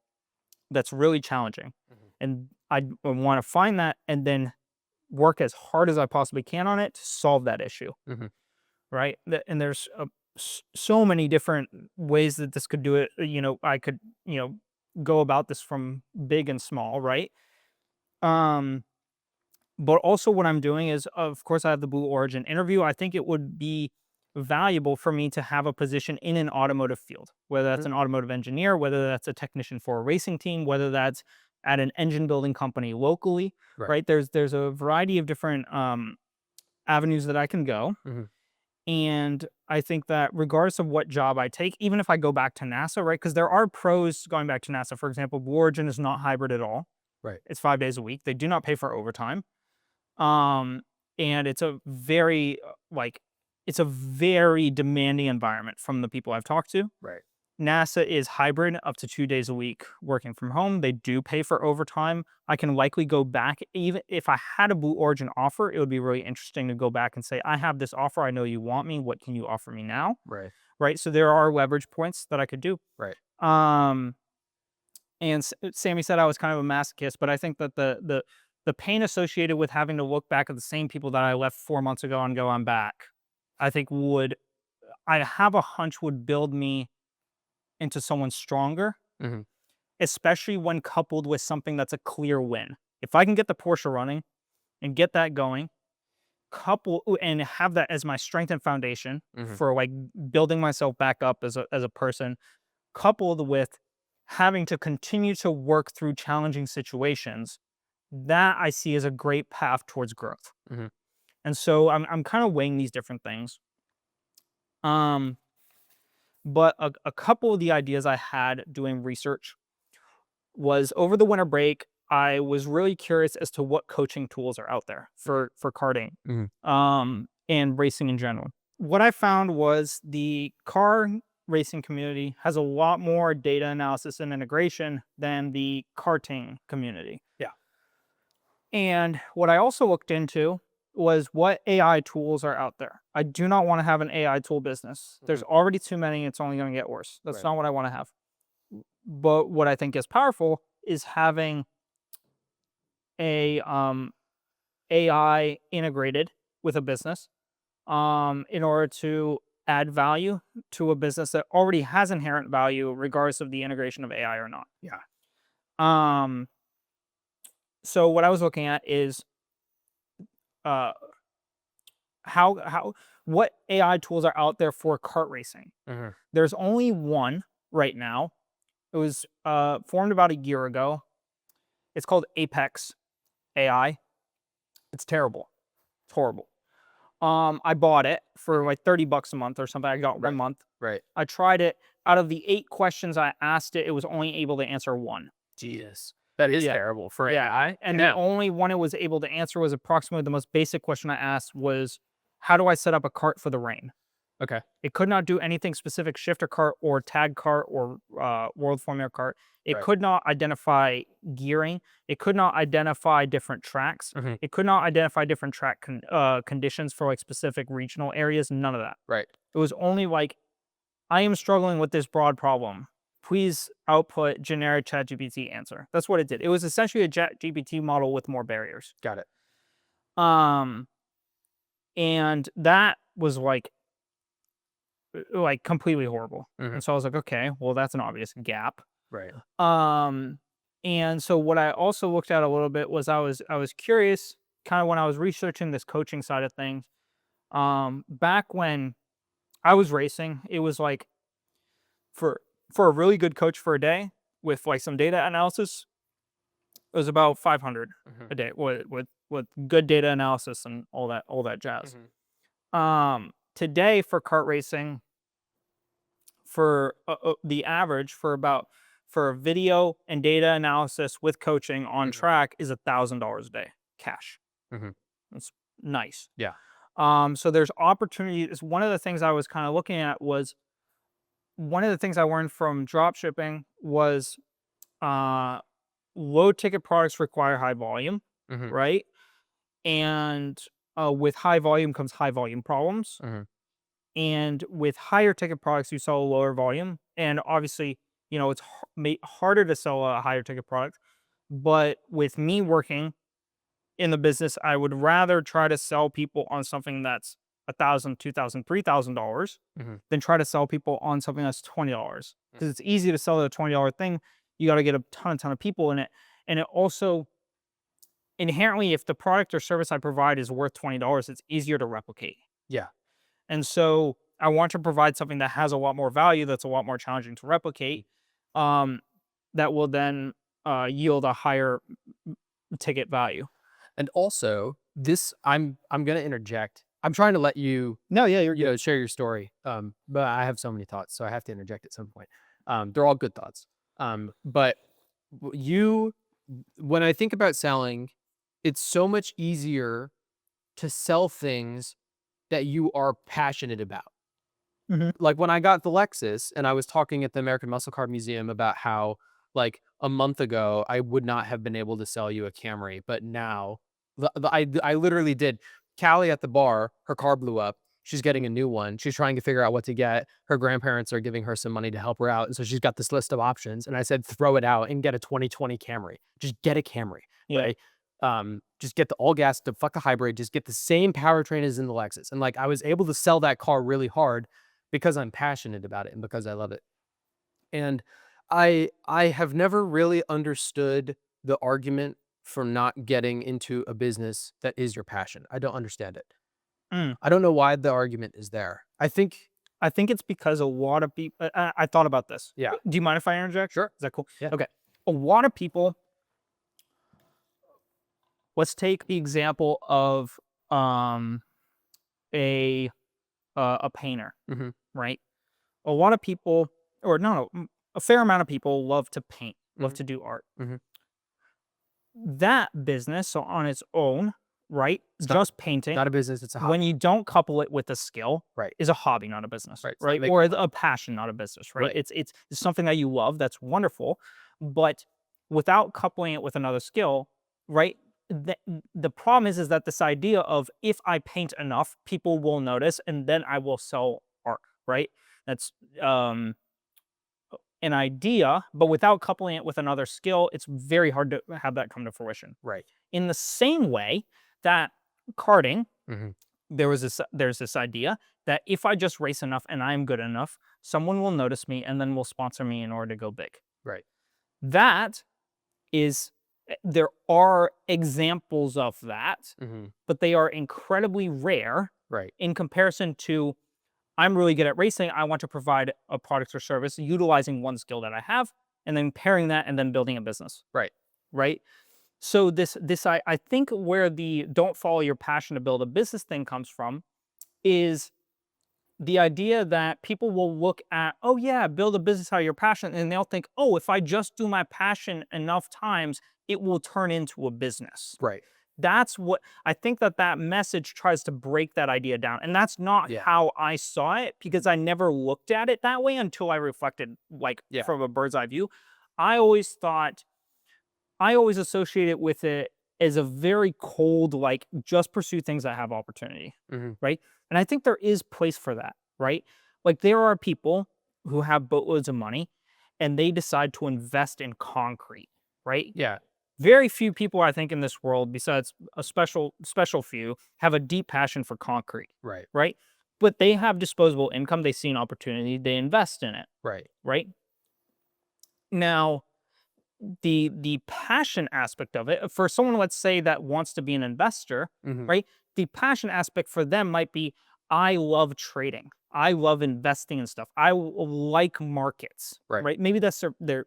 S2: that's really challenging.
S1: Mhm.
S2: And I want to find that and then work as hard as I possibly can on it to solve that issue,
S1: Mhm.
S2: right? And there's so many different ways that this could do it. I could, go about this from big and small, right? Um, But also what I'm doing is, of course, I have the Blue Origin interview. I think it would be valuable for me to have a position in an automotive field, whether that's
S1: Mhm.
S2: an automotive engineer, whether that's a technician for a racing team, whether that's at an engine building company locally,
S1: Right.
S2: right? There's a variety of different avenues that I can go.
S1: Mhm.
S2: And I think that regardless of what job I take, even if I go back to NASA, right? Because there are pros going back to NASA. For example, Blue Origin is not hybrid at all.
S1: Right.
S2: It's 5 days a week. They do not pay for overtime. Um, and it's a very demanding environment from the people I've talked to.
S1: Right.
S2: NASA is hybrid up to 2 days a week working from home. They do pay for overtime. I can likely go back. Even if I had a Blue Origin offer, it would be really interesting to go back and say, I have this offer. I know you want me. What can you offer me now?
S1: Right.
S2: Right. So there are leverage points that I could do.
S1: Right.
S2: Um, and Sammy said I was kind of a masochist, but I think that the pain associated with having to look back at the same people that I left 4 months ago and go, "I'm back," I think I have a hunch would build me into someone stronger,
S1: Mhm.
S2: especially when coupled with something that's a clear win. If I can get the Porsche running and get that going, and have that as my strength and foundation
S1: Mhm.
S2: for, like, building myself back up as a person, coupled with having to continue to work through challenging situations, that I see as a great path towards growth.
S1: Mhm.
S2: And so I'm kind of weighing these different things. Um, but a couple of the ideas I had doing research was over the winter break. I was really curious as to what coaching tools are out there for karting,
S1: Mhm.
S2: and racing in general. What I found was the car racing community has a lot more data analysis and integration than the karting community.
S1: Yeah.
S2: And what I also looked into was what AI tools are out there. I do not want to have an AI tool business. There's
S1: Mhm.
S2: already too many. It's only going to get worse. That's
S1: Right.
S2: not what I want to have. But what I think is powerful is having a AI integrated with a business in order to add value to a business that already has inherent value, regardless of the integration of AI or not.
S1: Yeah.
S2: Um, so what I was looking at is uh, how what AI tools are out there for kart racing.
S1: Mhm.
S2: There's only one right now. It was formed about a year ago. It's called Apex AI. It's terrible. It's horrible. I bought it for like $30 a month or something. I got
S1: Right.
S2: 1 month.
S1: Right.
S2: I tried it. Out of the 8 questions I asked it, it was only able to answer 1.
S1: Jesus. That is
S2: Yeah.
S1: terrible for
S2: Yeah.
S1: AI.
S2: And the
S1: Now,
S2: only one it was able to answer was approximately the most basic question I asked was, "How do I set up a cart for the rain?"
S1: okay.
S2: It could not do anything specific shifter cart or tag cart or world formula cart. It
S1: Right.
S2: could not identify gearing. It could not identify different tracks.
S1: Mhm.
S2: It could not identify different track conditions for like specific regional areas. None of that.
S1: Right.
S2: It was only like, I am struggling with this broad problem. Please output generic ChatGPT answer. That's what it did. It was essentially a ChatGPT model with more barriers.
S1: Got it.
S2: Um, and that was like completely horrible.
S1: Mhm.
S2: And so I was like, okay, well, that's an obvious gap.
S1: Right.
S2: Um, and so what I also looked at a little bit was I was curious, kind of when I was researching this coaching side of things. Back when I was racing, it was like for for a really good coach for a day with like some data analysis, it was about 500
S1: Mhm.
S2: a day with good data analysis and all that jazz.
S1: Mhm.
S2: Today for kart racing, for the average for video and data analysis with coaching on
S1: Mhm.
S2: track is $1,000 a day cash.
S1: Mhm.
S2: That's nice.
S1: Yeah.
S2: So there's opportunities. One of the things I was kind of looking at was one of the things I learned from drop shipping was uh, low ticket products require high volume,
S1: Mhm.
S2: right? And with high volume comes high volume problems.
S1: Mhm.
S2: And with higher ticket products, you sell a lower volume. And obviously, it's harder to sell a higher ticket product. But with me working in the business, I would rather try to sell people on something that's $1,000, $2,000, $3,000
S1: Mhm.
S2: than try to sell people on something that's $20.
S1: Mhm.
S2: Because it's easy to sell a $20 thing. You got to get a ton of people in it. And it also inherently, if the product or service I provide is worth $20, it's easier to replicate.
S1: Yeah.
S2: And so I want to provide something that has a lot more value, that's a lot more challenging to replicate, um, that will then yield a higher ticket value.
S1: And also, this I'm gonna interject. I'm trying to let you,
S2: No, yeah, you're good.
S1: share your story. But I have so many thoughts, so I have to interject at some point. They're all good thoughts. But you, when I think about selling, it's so much easier to sell things that you are passionate about.
S2: Mhm.
S1: Like when I got the Lexus and I was talking at the American Muscle Car Museum about how like a month ago I would not have been able to sell you a Camry, but now I literally did. Callie at the bar, her car blew up. She's getting a new one. She's trying to figure out what to get. Her grandparents are giving her some money to help her out, and so she's got this list of options. And I said, throw it out and get a 2020 Camry. Just get a Camry,
S2: Yeah.
S1: right? Just get the all gas, the fuck a hybrid. Just get the same powertrain as in the Lexus. And like I was able to sell that car really hard because I'm passionate about it and because I love it. And I have never really understood the argument for not getting into a business that is your passion. I don't understand it.
S2: Mm.
S1: I don't know why the argument is there. I think
S2: I think it's because a lot of people. I thought about this.
S1: yeah.
S2: Do you mind if I interject?
S1: Sure.
S2: Is that cool?
S1: Yeah.
S2: Okay. A lot of people. Let's take the example of um, a a painter,
S1: Mhm.
S2: right? A lot of people, or no, no, a fair amount of people love to paint, love
S1: Mhm.
S2: to do art.
S1: Mhm.
S2: That business, so on its own, right,
S1: It's
S2: just painting,
S1: not a business, it's a hobby.
S2: when you don't couple it with a skill,
S1: Right.
S2: is a hobby, not a business,
S1: Right. It's not
S2: right?
S1: making
S2: Or
S1: money.
S2: a passion, not a business, right?
S1: Right.
S2: It's something that you love, that's wonderful, but without coupling it with another skill, right? The, the problem is that this idea of if I paint enough, people will notice, and then I will sell art, right? That's um an idea, but without coupling it with another skill, it's very hard to have that come to fruition.
S1: Right.
S2: In the same way that karting,
S1: Mhm.
S2: there's this idea that if I just race enough and I'm good enough, someone will notice me and then will sponsor me in order to go big.
S1: Right.
S2: That is there are examples of that,
S1: Mhm.
S2: but they are incredibly rare
S1: Right.
S2: in comparison to I'm really good at racing. I want to provide a product or service utilizing one skill that I have and then pairing that and then building a business,
S1: Right.
S2: right? So I think where the don't follow your passion to build a business thing comes from is the idea that people will look at, oh yeah, build a business out of your passion, and they'll think, oh, if I just do my passion enough times, it will turn into a business.
S1: Right.
S2: That's what I think that message tries to break that idea down. And that's not
S1: Yeah.
S2: how I saw it because I never looked at it that way until I reflected like
S1: Yeah.
S2: from a bird's eye view. I always thought I always associate it with it as a very cold, like just pursue things that have opportunity,
S1: Mhm.
S2: right? And I think there is place for that, right? Like there are people who have boatloads of money and they decide to invest in concrete, right?
S1: Yeah.
S2: Very few people, I think, in this world, besides a special few, have a deep passion for concrete,
S1: Right.
S2: right? But they have disposable income. They see an opportunity. They invest in it,
S1: Right.
S2: right? Now, the passion aspect of it for someone, let's say, that wants to be an investor,
S1: Mhm.
S2: right? The passion aspect for them might be, I love trading, I love investing in stuff, like markets,
S1: Right.
S2: right? Maybe that's their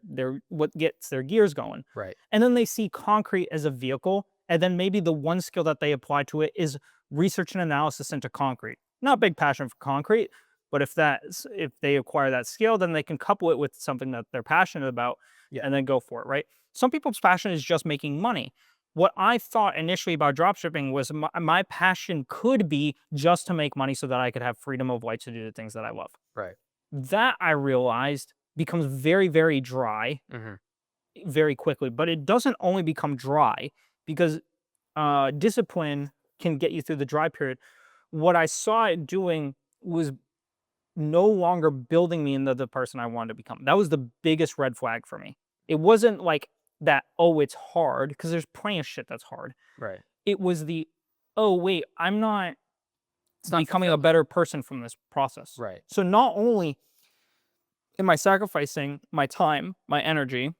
S2: what gets their gears going.
S1: Right.
S2: And then they see concrete as a vehicle, and then maybe the one skill that they apply to it is research and analysis into concrete. Not a big passion for concrete, but if they acquire that skill, then they can couple it with something that they're passionate about
S1: Yeah.
S2: and then go for it, right? Some people's passion is just making money. What I thought initially about dropshipping was my passion could be just to make money so that I could have freedom of life to do the things that I love.
S1: Right.
S2: That I realized becomes very, very dry
S1: Mhm.
S2: very quickly, but it doesn't only become dry because discipline can get you through the dry period. What I saw it doing was no longer building me into the person I wanted to become. That was the biggest red flag for me. It wasn't like that, oh, it's hard, because there's plenty of shit that's hard.
S1: Right.
S2: It was the, oh, wait, I'm not
S1: It's not
S2: becoming a
S1: fulfilling.
S2: better person from this process.
S1: Right.
S2: So not only am I sacrificing my time, my energy,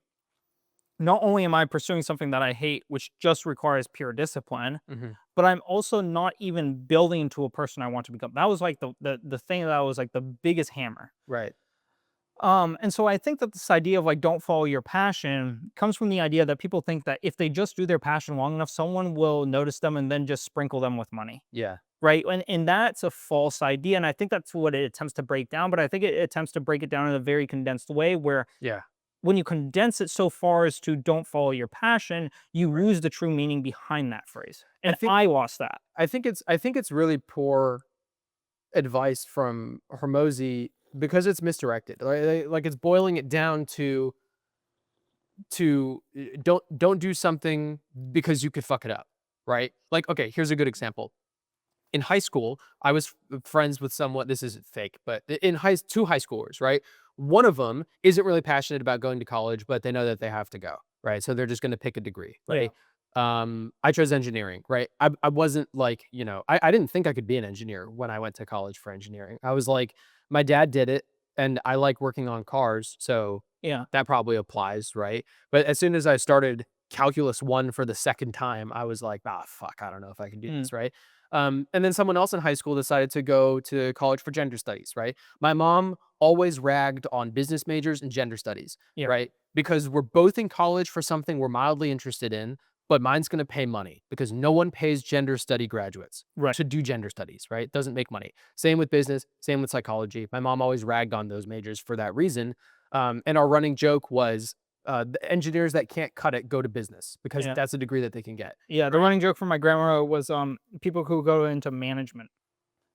S2: not only am I pursuing something that I hate, which just requires pure discipline,
S1: Mhm.
S2: but I'm also not even building into a person I want to become. That was like the thing that was like the biggest hammer.
S1: Right.
S2: And so I think that this idea of like don't follow your passion comes from the idea that people think that if they just do their passion long enough, someone will notice them and then just sprinkle them with money.
S1: Yeah.
S2: Right. And that's a false idea. And I think that's what it attempts to break down. But I think it attempts to break it down in a very condensed way where
S1: Yeah.
S2: when you condense it so far as to don't follow your passion, you lose the true meaning behind that phrase.
S1: I
S2: And
S1: think
S2: I lost that.
S1: I think it's really poor advice from Hormozy because it's misdirected. Like it's boiling it down to don't do something because you could fuck it up, right? Like, okay, here's a good example. In high school, I was friends with someone. This is fake, but in two high schoolers, right? One of them isn't really passionate about going to college, but they know that they have to go, right? So they're just going to pick a degree,
S2: Yeah.
S1: right? I chose engineering, right? I wasn't like, I didn't think I could be an engineer when I went to college for engineering. I was like, my dad did it, and I like working on cars, so
S2: Yeah.
S1: that probably applies, right? But as soon as I started calculus one for the second time, I was like, ah, fuck, I don't know if I can do
S2: Mm,
S1: this, right? And then someone else in high school decided to go to college for gender studies, right? My mom always ragged on business majors and gender studies,
S2: yeah.
S1: right? Because we're both in college for something we're mildly interested in, but mine's going to pay money because no one pays gender study graduates
S2: Right.
S1: to do gender studies, right? Doesn't make money. Same with business, same with psychology. My mom always ragged on those majors for that reason. And our running joke was the engineers that can't cut it go to business because
S2: Yeah.
S1: that's a degree that they can get.
S2: Yeah, the running joke from my grandma was, people who go into management,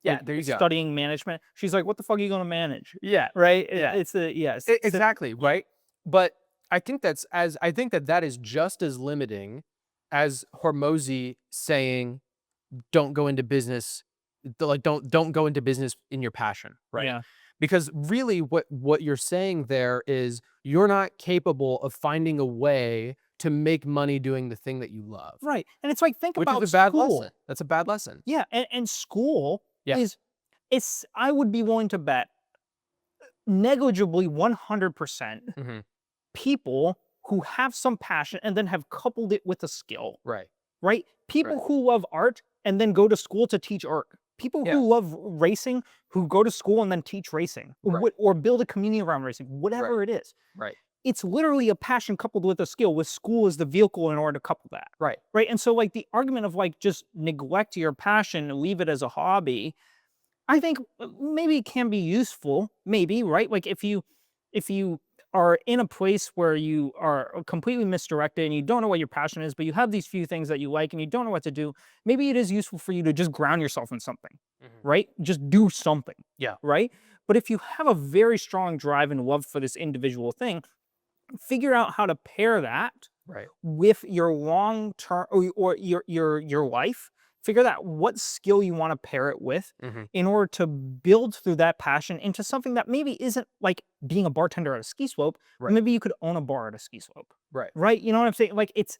S1: Yeah, there you go.
S2: studying management. She's like, "What the fuck are you gonna manage?"
S1: Yeah,
S2: Right?
S1: yeah.
S2: It's a yes.
S1: Exactly, right? But I think that that is just as limiting as Hormozy saying, "Don't go into business, like, don't go into business in your passion," right?
S2: Yeah.
S1: Because really what you're saying there is you're not capable of finding a way to make money doing the thing that you love,
S2: Right, and it's like, think
S1: which is
S2: about
S1: a bad lesson.
S2: school.
S1: That's a bad lesson.
S2: Yeah, and school
S1: Yeah.
S2: is it's I would be willing to bet negligibly 100%
S1: Mhm.
S2: people who have some passion and then have coupled it with a skill,
S1: Right,
S2: right?
S1: right.
S2: People who love art and then go to school to teach art. People
S1: Yeah,
S2: who love racing who go to school and then teach racing,
S1: right,
S2: or build a community around racing,
S1: right,
S2: whatever it is.
S1: right,
S2: It's literally a passion coupled with a skill, with school as the vehicle in order to couple that.
S1: right.
S2: Right. And so, like, the argument of like just neglect your passion and leave it as a hobby, I think maybe it can be useful, maybe, right? Like if you are in a place where you are completely misdirected and you don't know what your passion is, but you have these few things that you like and you don't know what to do, maybe it is useful for you to just ground yourself in something,
S1: Mhm.
S2: right? Just do something,
S1: Yeah,
S2: right? But if you have a very strong drive and love for this individual thing, figure out how to pair that
S1: right.
S2: with your long term, or your life. Figure out what skill you want to pair it with
S1: Mhm.
S2: in order to build through that passion into something that maybe isn't like being a bartender at a ski slope, but
S1: Right,
S2: maybe you could own a bar at a ski slope.
S1: right.
S2: Right? You know what I'm saying? Like it's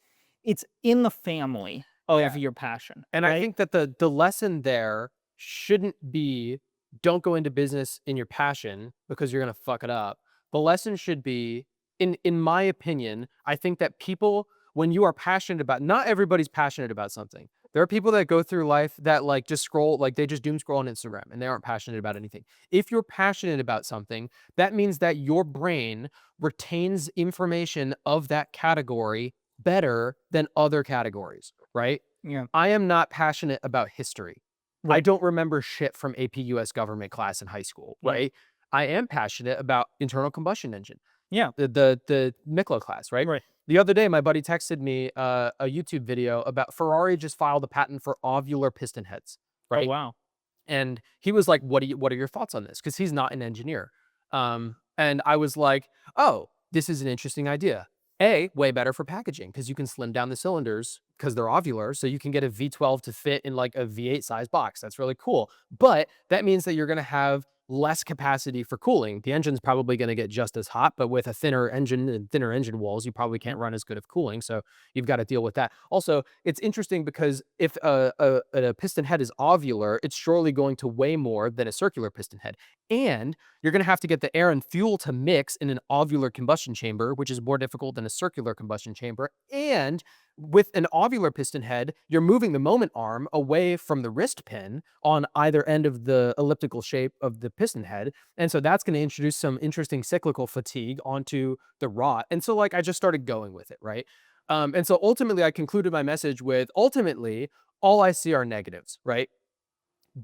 S2: in the family
S1: Yeah.
S2: of your passion,
S1: And I
S2: right?
S1: think that the lesson there shouldn't be don't go into business in your passion because you're gonna fuck it up. The lesson should be, in my opinion, I think that people, when you are passionate about, not everybody's passionate about something. There are people that go through life that like just scroll, like they just doom scroll on Instagram and they aren't passionate about anything. If you're passionate about something, that means that your brain retains information of that category better than other categories, right?
S2: Yeah.
S1: I am not passionate about history. I
S2: Right.
S1: don't remember shit from AP US government class in high school,
S2: Yeah.
S1: right? I am passionate about internal combustion engine,
S2: Yeah.
S1: the Mikla class, right?
S2: Right.
S1: The other day, my buddy texted me a YouTube video about Ferrari just filed a patent for ovular piston heads,
S2: Oh
S1: right?
S2: wow.
S1: And he was like, what are your thoughts on this?" Because he's not an engineer. And I was like, "Oh, this is an interesting idea. A, way better for packaging because you can slim down the cylinders because they're ovular, so you can get a V12 to fit in like a V8 size box. That's really cool. But that means that you're going to have less capacity for cooling. The engine's probably going to get just as hot, but with a thinner engine and thinner engine walls, you probably can't run as good of cooling. So you've got to deal with that. Also, it's interesting because if a piston head is ovular, it's surely going to weigh more than a circular piston head. And you're going to have to get the air and fuel to mix in an ovular combustion chamber, which is more difficult than a circular combustion chamber. And with an ovular piston head, you're moving the moment arm away from the wrist pin on either end of the elliptical shape of the piston head. And so that's going to introduce some interesting cyclical fatigue onto the rod. And so, like, I just started going with it, right? And so ultimately, I concluded my message with ultimately, all I see are negatives, right?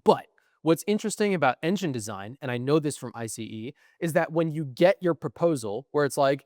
S1: But what's interesting about engine design, and I know this from ICE, is that when you get your proposal where it's like,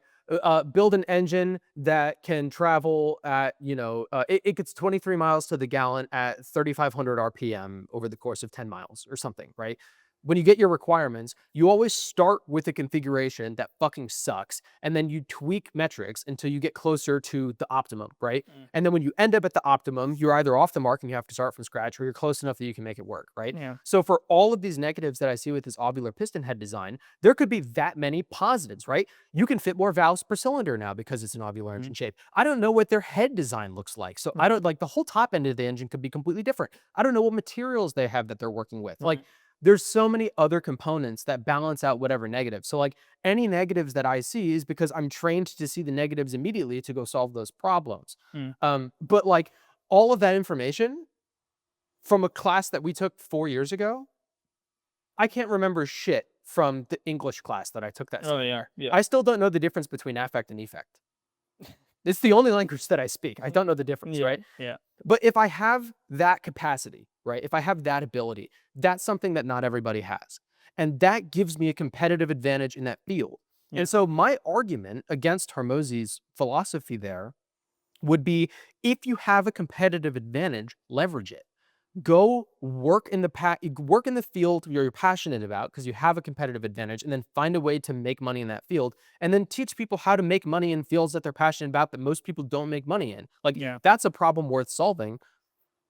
S1: build an engine that can travel at, it gets 23 miles to the gallon at 3,500 RPM over the course of 10 miles or something, right? When you get your requirements, you always start with a configuration that fucking sucks, and then you tweak metrics until you get closer to the optimum, right?
S2: Mm.
S1: And then when you end up at the optimum, you're either off the mark and you have to start from scratch, or you're close enough that you can make it work, right?
S2: Yeah.
S1: So for all of these negatives that I see with this ovular piston head design, there could be that many positives, right? You can fit more valves per cylinder now because it's an ovular
S2: Mm.
S1: engine shape. I don't know what their head design looks like. So I don't like the whole top end of the engine could be completely different. I don't know what materials they have that they're working with. Like
S2: Right.
S1: there's so many other components that balance out whatever negative. So like any negatives that I see is because I'm trained to see the negatives immediately to go solve those problems.
S2: Mm.
S1: But like all of that information from a class that we took 4 years ago, I can't remember shit from the English class that I took that
S2: Oh
S1: same
S2: yeah.
S1: year.
S2: Yeah.
S1: I still don't know the difference between affect and effect. It's the only language that I speak. I don't know the difference,
S2: Yeah.
S1: right?
S2: Yeah.
S1: But if I have that capacity, right? If I have that ability, that's something that not everybody has. And that gives me a competitive advantage in that field.
S2: Yeah.
S1: And so my argument against Hormozy's philosophy there would be, if you have a competitive advantage, leverage it. Go work in work in the field you're passionate about because you have a competitive advantage, and then find a way to make money in that field, and then teach people how to make money in fields that they're passionate about that most people don't make money in. Like,
S2: Yeah.
S1: that's a problem worth solving.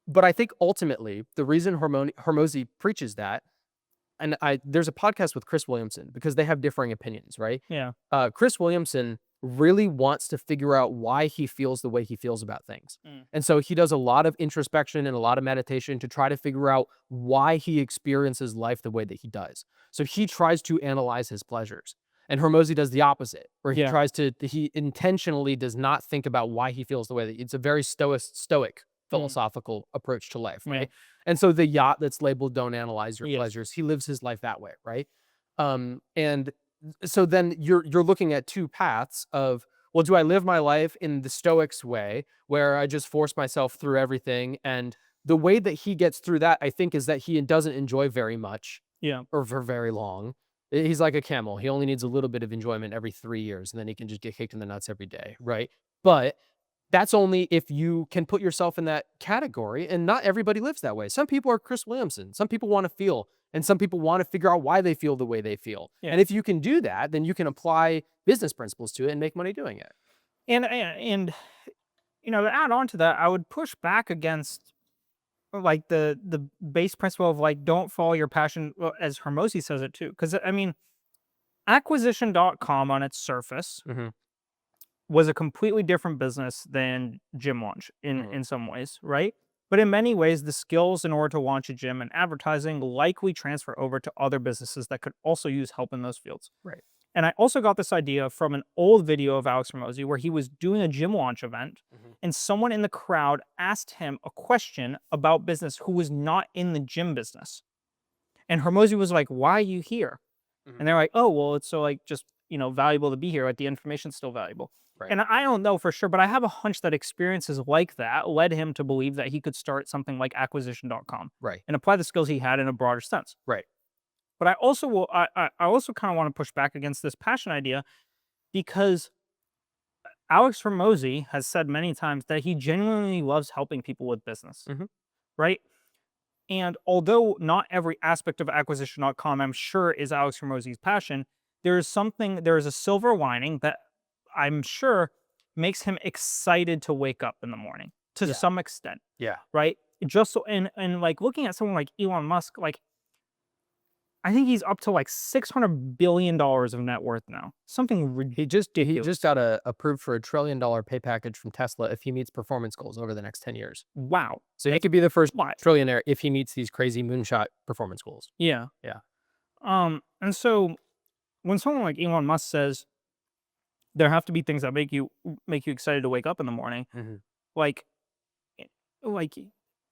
S1: But I think ultimately the reason Hormozy preaches that, and there's a podcast with Chris Williamson because they have differing opinions, right?
S2: Yeah.
S1: Chris Williamson really wants to figure out why he feels the way he feels about things.
S2: Mm.
S1: And so he does a lot of introspection and a lot of meditation to try to figure out why he experiences life the way that he does. So he tries to analyze his pleasures. And Hormozy does the opposite, where
S2: Yeah.
S1: he intentionally does not think about why he feels the way that it's a very stoic
S2: Mm.
S1: philosophical approach to life,
S2: Yeah.
S1: right? And so the yacht that's labeled "Don't analyze your
S2: Yes.
S1: pleasures," he lives his life that way, right? And so then you're looking at two paths of, well, do I live my life in the Stoics way, where I just force myself through everything? And the way that he gets through that, I think, is that he doesn't enjoy very much
S2: Yeah.
S1: or for very long. He's like a camel. He only needs a little bit of enjoyment every 3 years, and then he can just get kicked in the nuts every day, right? But that's only if you can put yourself in that category, and not everybody lives that way. Some people are Chris Williamson. Some people want to feel, and some people want to figure out why they feel the way they feel.
S2: Yeah.
S1: And if you can do that, then you can apply business principles to it and make money doing it.
S2: And to add on to that, I would push back against like the base principle of like don't follow your passion, well, as Hermosi says it too. Because I mean, acquisition.com on its surface
S1: Mhm,
S2: was a completely different business than gym launch
S1: mhm.
S2: in some ways, right? But in many ways, the skills in order to launch a gym and advertising likely transfer over to other businesses that could also use help in those fields.
S1: Right.
S2: And I also got this idea from an old video of Alex Ramosi where he was doing a gym launch event,
S1: Mhm.
S2: and someone in the crowd asked him a question about business who was not in the gym business. And Hermosi was like, "Why are you here?"
S1: Mhm.
S2: And they're like, "Oh, well, it's so like just, valuable to be here. Like the information's still valuable."
S1: Right.
S2: And I don't know for sure, but I have a hunch that experiences like that led him to believe that he could start something like acquisition.com
S1: Right.
S2: and apply the skills he had in a broader sense.
S1: Right.
S2: But I also will I also kind of want to push back against this passion idea because Alex Hormozi has said many times that he genuinely loves helping people with business,
S1: Mhm.
S2: right? And although not every aspect of acquisition.com, I'm sure, is Alex Hormozi's passion, there is a silver lining that I'm sure makes him excited to wake up in the morning to
S1: Yeah.
S2: some extent,
S1: Yeah.
S2: right? Just so, and like looking at someone like Elon Musk, like I think he's up to like $600 billion of net worth now. Something
S1: He just
S2: ridiculous.
S1: got approved for $1 trillion pay package from Tesla if he meets performance goals over the next 10 years.
S2: Wow.
S1: So he could be the first
S2: Why?
S1: trillionaire if he meets these crazy moonshot performance goals.
S2: Yeah.
S1: Yeah.
S2: And so when someone like Elon Musk says there have to be things that make you excited to wake up in the morning,
S1: Mhm.
S2: like eh, like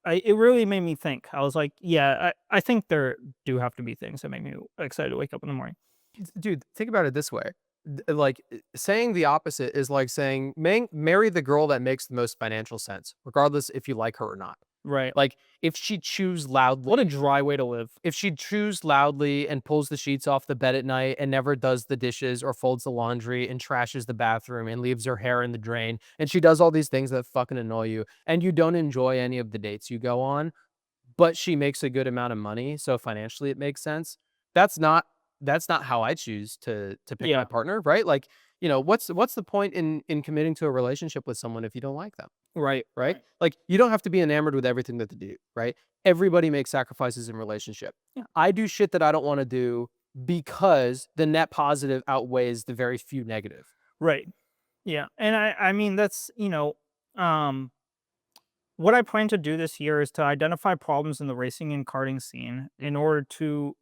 S2: it really made me think. I was like, yeah, I think there do have to be things that make me excited to wake up in the morning.
S1: Dude, think about it this way. Saying the opposite is like saying, marry the girl that makes the most financial sense, regardless if you like her or not.
S2: Right.
S1: Like, if she chews loudly,
S2: What a dry way to live.
S1: if she chews loudly and pulls the sheets off the bed at night and never does the dishes or folds the laundry and trashes the bathroom and leaves her hair in the drain, and she does all these things that fucking annoy you, and you don't enjoy any of the dates you go on, but she makes a good amount of money, so financially it makes sense. That's not that's not how I choose to pick my
S2: Yeah.
S1: partner, right? Like, what's the point in committing to a relationship with someone if you don't like them,
S2: Right.
S1: right?
S2: Right.
S1: Like, you don't have to be enamored with everything that they do, right? Everybody makes sacrifices in relationship.
S2: Yeah.
S1: I do shit that I don't want to do because the net positive outweighs the very few negative.
S2: Right. Yeah. And I mean that's, um what I plan to do this year is to identify problems in the racing and karting scene in
S1: Mhm.
S2: order to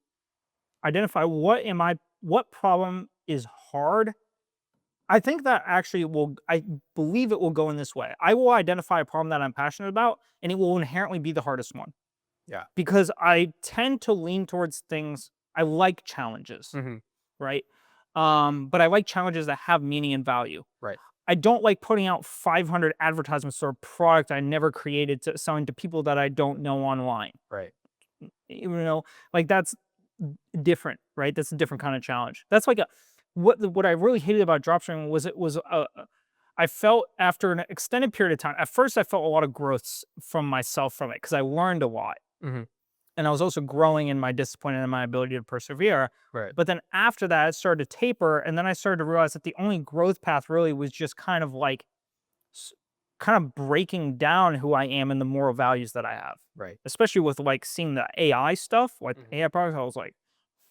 S2: identify what problem is hard. I think that actually I believe it will go in this way. I will identify a problem that I'm passionate about, and it will inherently be the hardest one
S1: Yeah.
S2: because I tend to lean towards things. I like challenges,
S1: Mhm.
S2: right? But I like challenges that have meaning and value.
S1: Right.
S2: I don't like putting out 500 advertisements for a product I never created to selling to people that I don't know online.
S1: Right.
S2: You know, like that's different, right? That's a different kind of challenge. That's like what I really hated about dropshipping was I felt after an extended period of time. At first, I felt a lot of growth from myself from it because I learned a lot,
S1: Hmm.
S2: and I was also growing in my discipline and my ability to persevere.
S1: Right.
S2: But then after that, it started to taper, and then I started to realize that the only growth path really was just kind of like s- kind of breaking down who I am and the moral values that I have.
S1: Right.
S2: Especially with like seeing the AI stuff, like
S1: Hmm.
S2: AI products, I was like,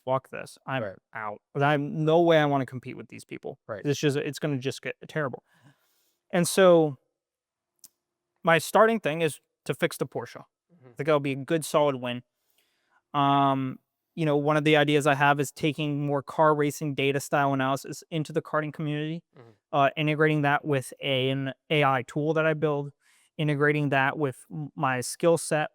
S2: fuck this. I'm
S1: Right.
S2: out. But I'm no way I want to compete with these people.
S1: Right.
S2: It's gonna just get terrible. And so my starting thing is to fix the Porsche. I
S1: Hmm.
S2: think that'll be a good solid win. Um, one of the ideas I have is taking more car racing data style analysis into the karting community,
S1: Hmm.
S2: integrating that with an AI tool that I build, integrating that with my skill set,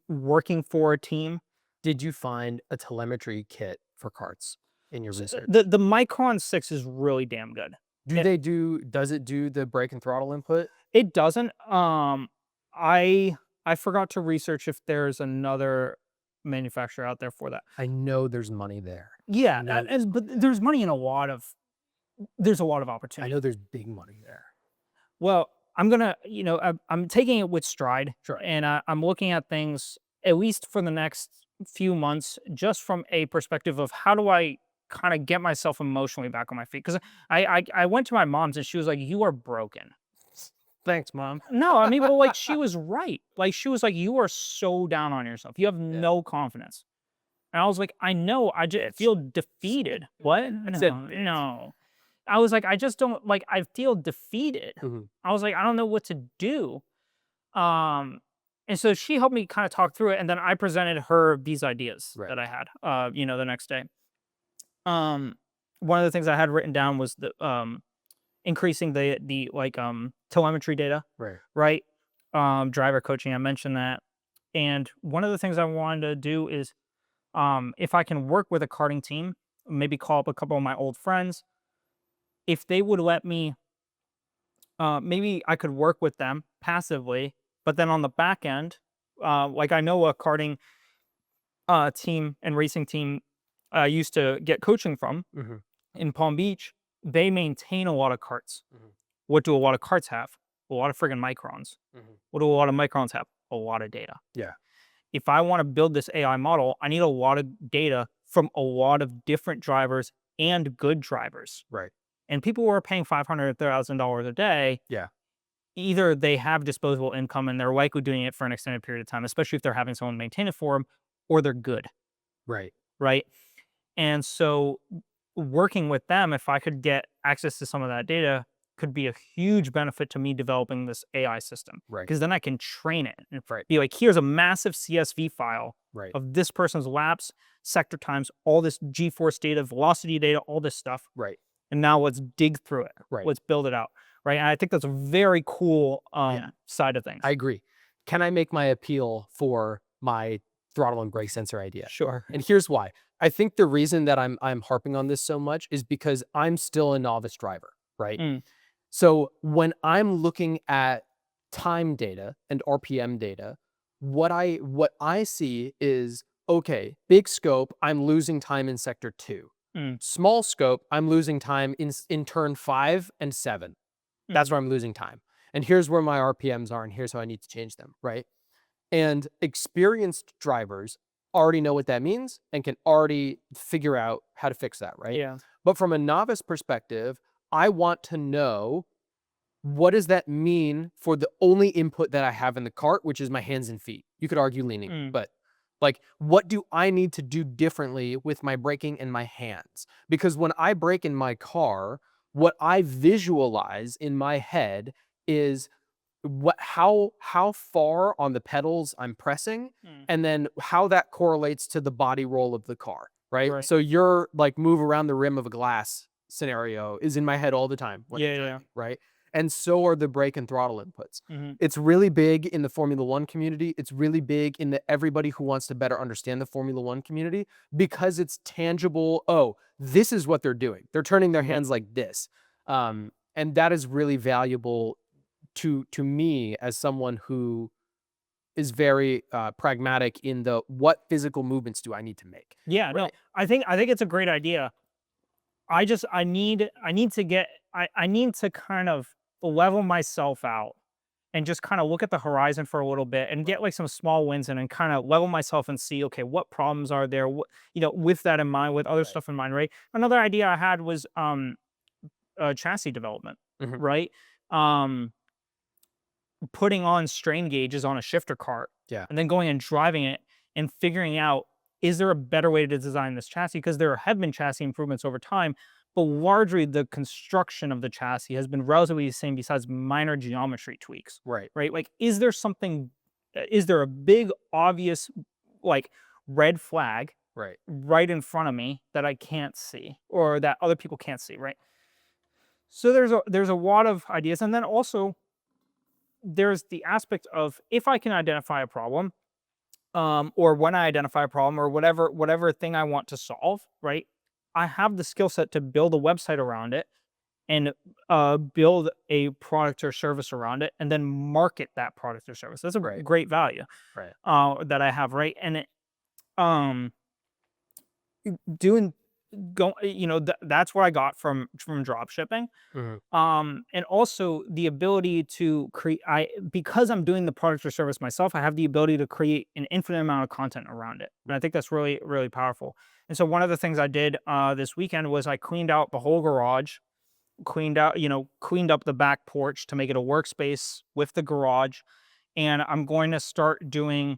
S2: working for a team.
S1: Did you find a telemetry kit for carts in your research?
S2: The Micron 6 is really damn good. It
S1: Does it do the brake and throttle input?
S2: it doesn't. I I forgot to research if there's another manufacturer out there for that.
S1: I know there's money there. I
S2: Yeah,
S1: know
S2: but there's money in there's a lot of
S1: I
S2: opportunity.
S1: know there's big money there.
S2: Well, I'm gonna, I'm taking it with stride,
S1: Sure.
S2: and I'm looking at things at least for the next few months, just from a perspective of how do I kind of get myself emotionally back on my feet? Because I went to my mom's and she was like, "You are broken."
S1: Thanks, mom.
S2: No, I mean, well, like she was right. Like she was like, "You are so down on yourself. You have
S1: Yeah.
S2: no confidence." And I was like, "I know. I just feel defeated." What?
S1: I said
S2: No,
S1: bitch.
S2: no. I was like, I just don't like. I feel defeated.
S1: Mhm.
S2: I was like, I don't know what to do. Um, and so she helped me kind of talk through it, and then I presented her these ideas
S1: Right.
S2: that I had. The next day. Um, One of the things I had written down was the increasing the like telemetry data,
S1: Right.
S2: right? Driver coaching. I mentioned that, and one of the things I wanted to do is if I can work with a karting team, maybe call up a couple of my old friends, if they would let me, maybe I could work with them passively, but then on the back end, like I know a karting team and racing team I used to get coaching from
S1: Mhm.
S2: in Palm Beach. They maintain a lot of carts.
S1: Mhm.
S2: What do a lot of carts have? A lot of friggin' microns.
S1: Mhm.
S2: What do a lot of microns have? A lot of data.
S1: Yeah.
S2: If I want to build this AI model, I need a lot of data from a lot of different drivers and good drivers.
S1: Right.
S2: And people who are paying $500,000 a day,
S1: Yeah.
S2: either they have disposable income and they're likely doing it for an extended period of time, especially if they're having someone maintain it for them, or they're good,
S1: Right.
S2: right? And so working with them, if I could get access to some of that data, could be a huge benefit to me developing this AI system.
S1: Right.
S2: Because then I can train it and
S1: Right.
S2: be like, here's a massive CSV file
S1: Right.
S2: of this person's laps, sector times, all this G force data, velocity data, all this stuff.
S1: Right.
S2: And now let's dig through it.
S1: Right.
S2: Let's build it out. Right. And I think that's a very cool
S1: Yeah.
S2: side of
S1: I
S2: things.
S1: agree. Can I make my appeal for my throttle and brake sensor idea?
S2: Sure.
S1: And here's why. I think the reason that I'm harping on this so much is because I'm still a novice driver, right?
S2: Mm,
S1: So when I'm looking at time data and RPM data, what I see is okay, big scope, I'm losing time in sector 2.
S2: mm,
S1: Small scope, I'm losing time in turn 5 and 7. That's
S2: mm,
S1: where I'm losing time. And here's where my RPMs are and here's how I need to change them, right? And experienced drivers already know what that means and can already figure out how to fix that, right?
S2: yeah.
S1: But from a novice perspective, I want to know what does that mean for the only input that I have in the cart, which is my hands and feet. You could argue leaning,
S2: Mm,
S1: but like, what do I need to do differently with my braking and my hands? Because when I brake in my car, what I visualize in my head is how far on the pedals I'm pressing,
S2: mm,
S1: and then how that correlates to the body roll of the car, right?
S2: right.
S1: So your like move around the rim of a glass scenario is in my head all the time when I'm
S2: Yeah. Yeah.
S1: driving, right? And so are the brake and throttle inputs.
S2: Hmm.
S1: It's really big in the Formula One community. It's really big in the everybody who wants to better understand the Formula One community because it's tangible. Oh, this is what they're doing. They're turning their
S2: Right.
S1: hands like this. And that is really valuable to me as someone who is very pragmatic in the what physical movements do I need to make,
S2: Yeah, no,
S1: right?
S2: I think it's a great idea. I need I need to kind of level myself out and just kind of look at the horizon for a little bit and get like some small wins in and kind of level myself and see, okay, what problems are there? What, with that in mind, with other
S1: Right.
S2: stuff in mind, right? Another idea I had was chassis development,
S1: Mhm.
S2: right? Um, putting on strain gauges on a shifter cart
S1: Yeah.
S2: and then going and driving it and figuring out, is there a better way to design this chassis? Because there have been chassis improvements over time, but largely the construction of the chassis has been relatively the same besides minor geometry tweaks,
S1: Right.
S2: right? Like, is there something, is there a big, obvious, like, red flag
S1: Right.
S2: right in front of me that I can't see or that other people can't see, right? So there's a lot of ideas. And then also there's the aspect of, if I can identify a problem, or when I identify a problem or whatever thing I want to solve, right? I have the skill set to build a website around it and build a product or service around it, and then market that product or service. That's a
S1: Right.
S2: great value
S1: Right.
S2: that I have, right? And um, doing that's what I got from drop shipping.
S1: Mhm.
S2: And also the ability to create, because I'm doing the product or service myself, I have the ability to create an infinite amount of content around it. And I think that's really, really powerful. And so one of the things I did this weekend was I cleaned out the whole garage, cleaned up the back porch to make it a workspace with the garage. And I'm going to start doing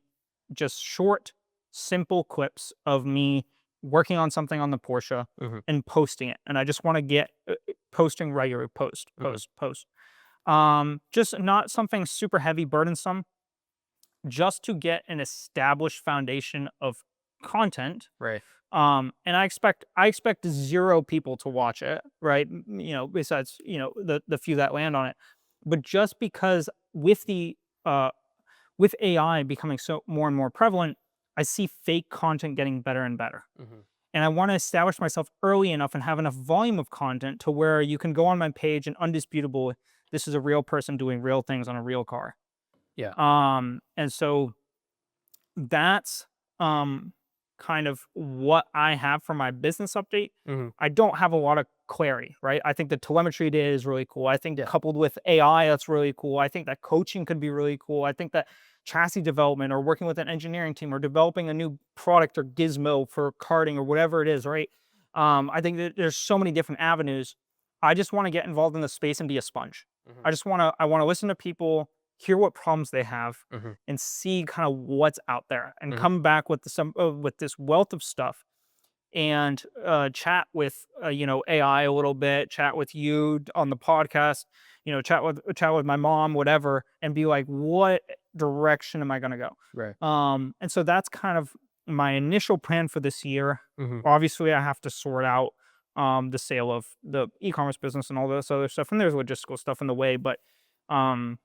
S2: just short, simple clips of me working on something on the Porsche
S1: Mhm.
S2: and posting it. And I just want to get posting regular,
S1: Mhm.
S2: post. Just not something super heavy, burdensome, just to get an established foundation of content.
S1: Right.
S2: And I expect zero people to watch it, right? Besides, the few that land on it. But just because uh with AI becoming so more and more prevalent, I see fake content getting better and better.
S1: Mhm.
S2: And I want to establish myself early enough and have enough volume of content to where you can go on my page and undisputable, this is a real person doing real things on a real car.
S1: Yeah.
S2: And so that's kind of what I have for my business update.
S1: Mhm.
S2: I don't have a lot of clarity, right? I think the telemetry data is really cool. I think
S1: Yeah.
S2: coupled with AI, that's really cool. I think that coaching could be really cool. I think that chassis development or working with an engineering team or developing a new product or gizmo for karting or whatever it is, right? I think that there's so many different avenues. I just want to get involved in the space and be a sponge.
S1: Mhm.
S2: I want to listen to people, hear what problems they have,
S1: Mhm.
S2: and see kind of what's out there and
S1: Mhm.
S2: come back with with this wealth of stuff and chat with AI a little bit, chat with you on the podcast, chat with my mom, whatever, and be like, what direction am I going to go?
S1: Right.
S2: And so that's kind of my initial plan for this year.
S1: Mhm.
S2: Obviously, I have to sort out the sale of the e-commerce business and all this other stuff, and there's logistical stuff in the way, but um,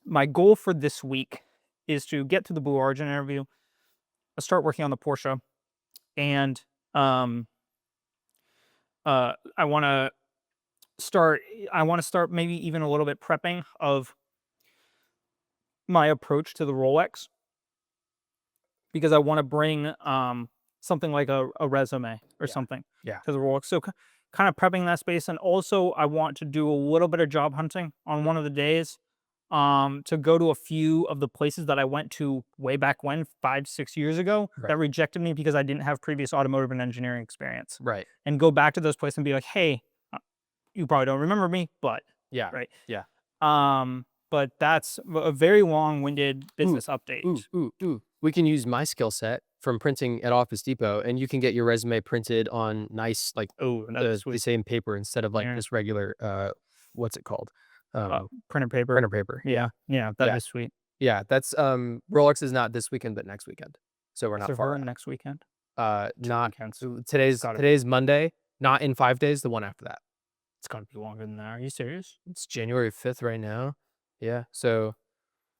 S2: my goal for this week is to get to the Blue Origin interview, start working on the Porsche, and um, I want to start. I want to start maybe even a little bit prepping of my approach to the Rolex because I want to bring something like a resume or
S1: Yeah.
S2: something
S1: Yeah.
S2: to the Rolex. So kind of prepping that space, and also I want to do a little bit of job hunting on one of the days to go to a few of the places that I went to way back when, 5, 6 years ago,
S1: Right.
S2: that rejected me because I didn't have previous automotive and engineering experience.
S1: Right.
S2: And go back to those places and be like, hey, you probably don't remember me, but
S1: Yeah.
S2: right.
S1: Yeah.
S2: But that's a very long-winded
S1: Ooh.
S2: business update.
S1: Ooh. We can use my skill set from printing at Office Depot, and you can get your resume printed on nice, like
S2: Oh, that's
S1: the
S2: sweet.
S1: same paper instead of like
S2: Yeah.
S1: this regular what's it called?
S2: Printer paper.
S1: Printer paper. Yeah.
S2: Yeah, yeah, that
S1: Yeah.
S2: is sweet.
S1: Yeah. That's Rolex is not this weekend, but next weekend. So we're
S2: Is
S1: not
S2: there
S1: far
S2: her
S1: out.
S2: next weekend? 2
S1: Not
S2: weekends.
S1: so
S2: It's
S1: today's
S2: gotta
S1: today's Monday, not in 5 days, the one after that.
S2: it's gotta be longer than that. Are you serious?
S1: It's January 5th right now. Yeah. So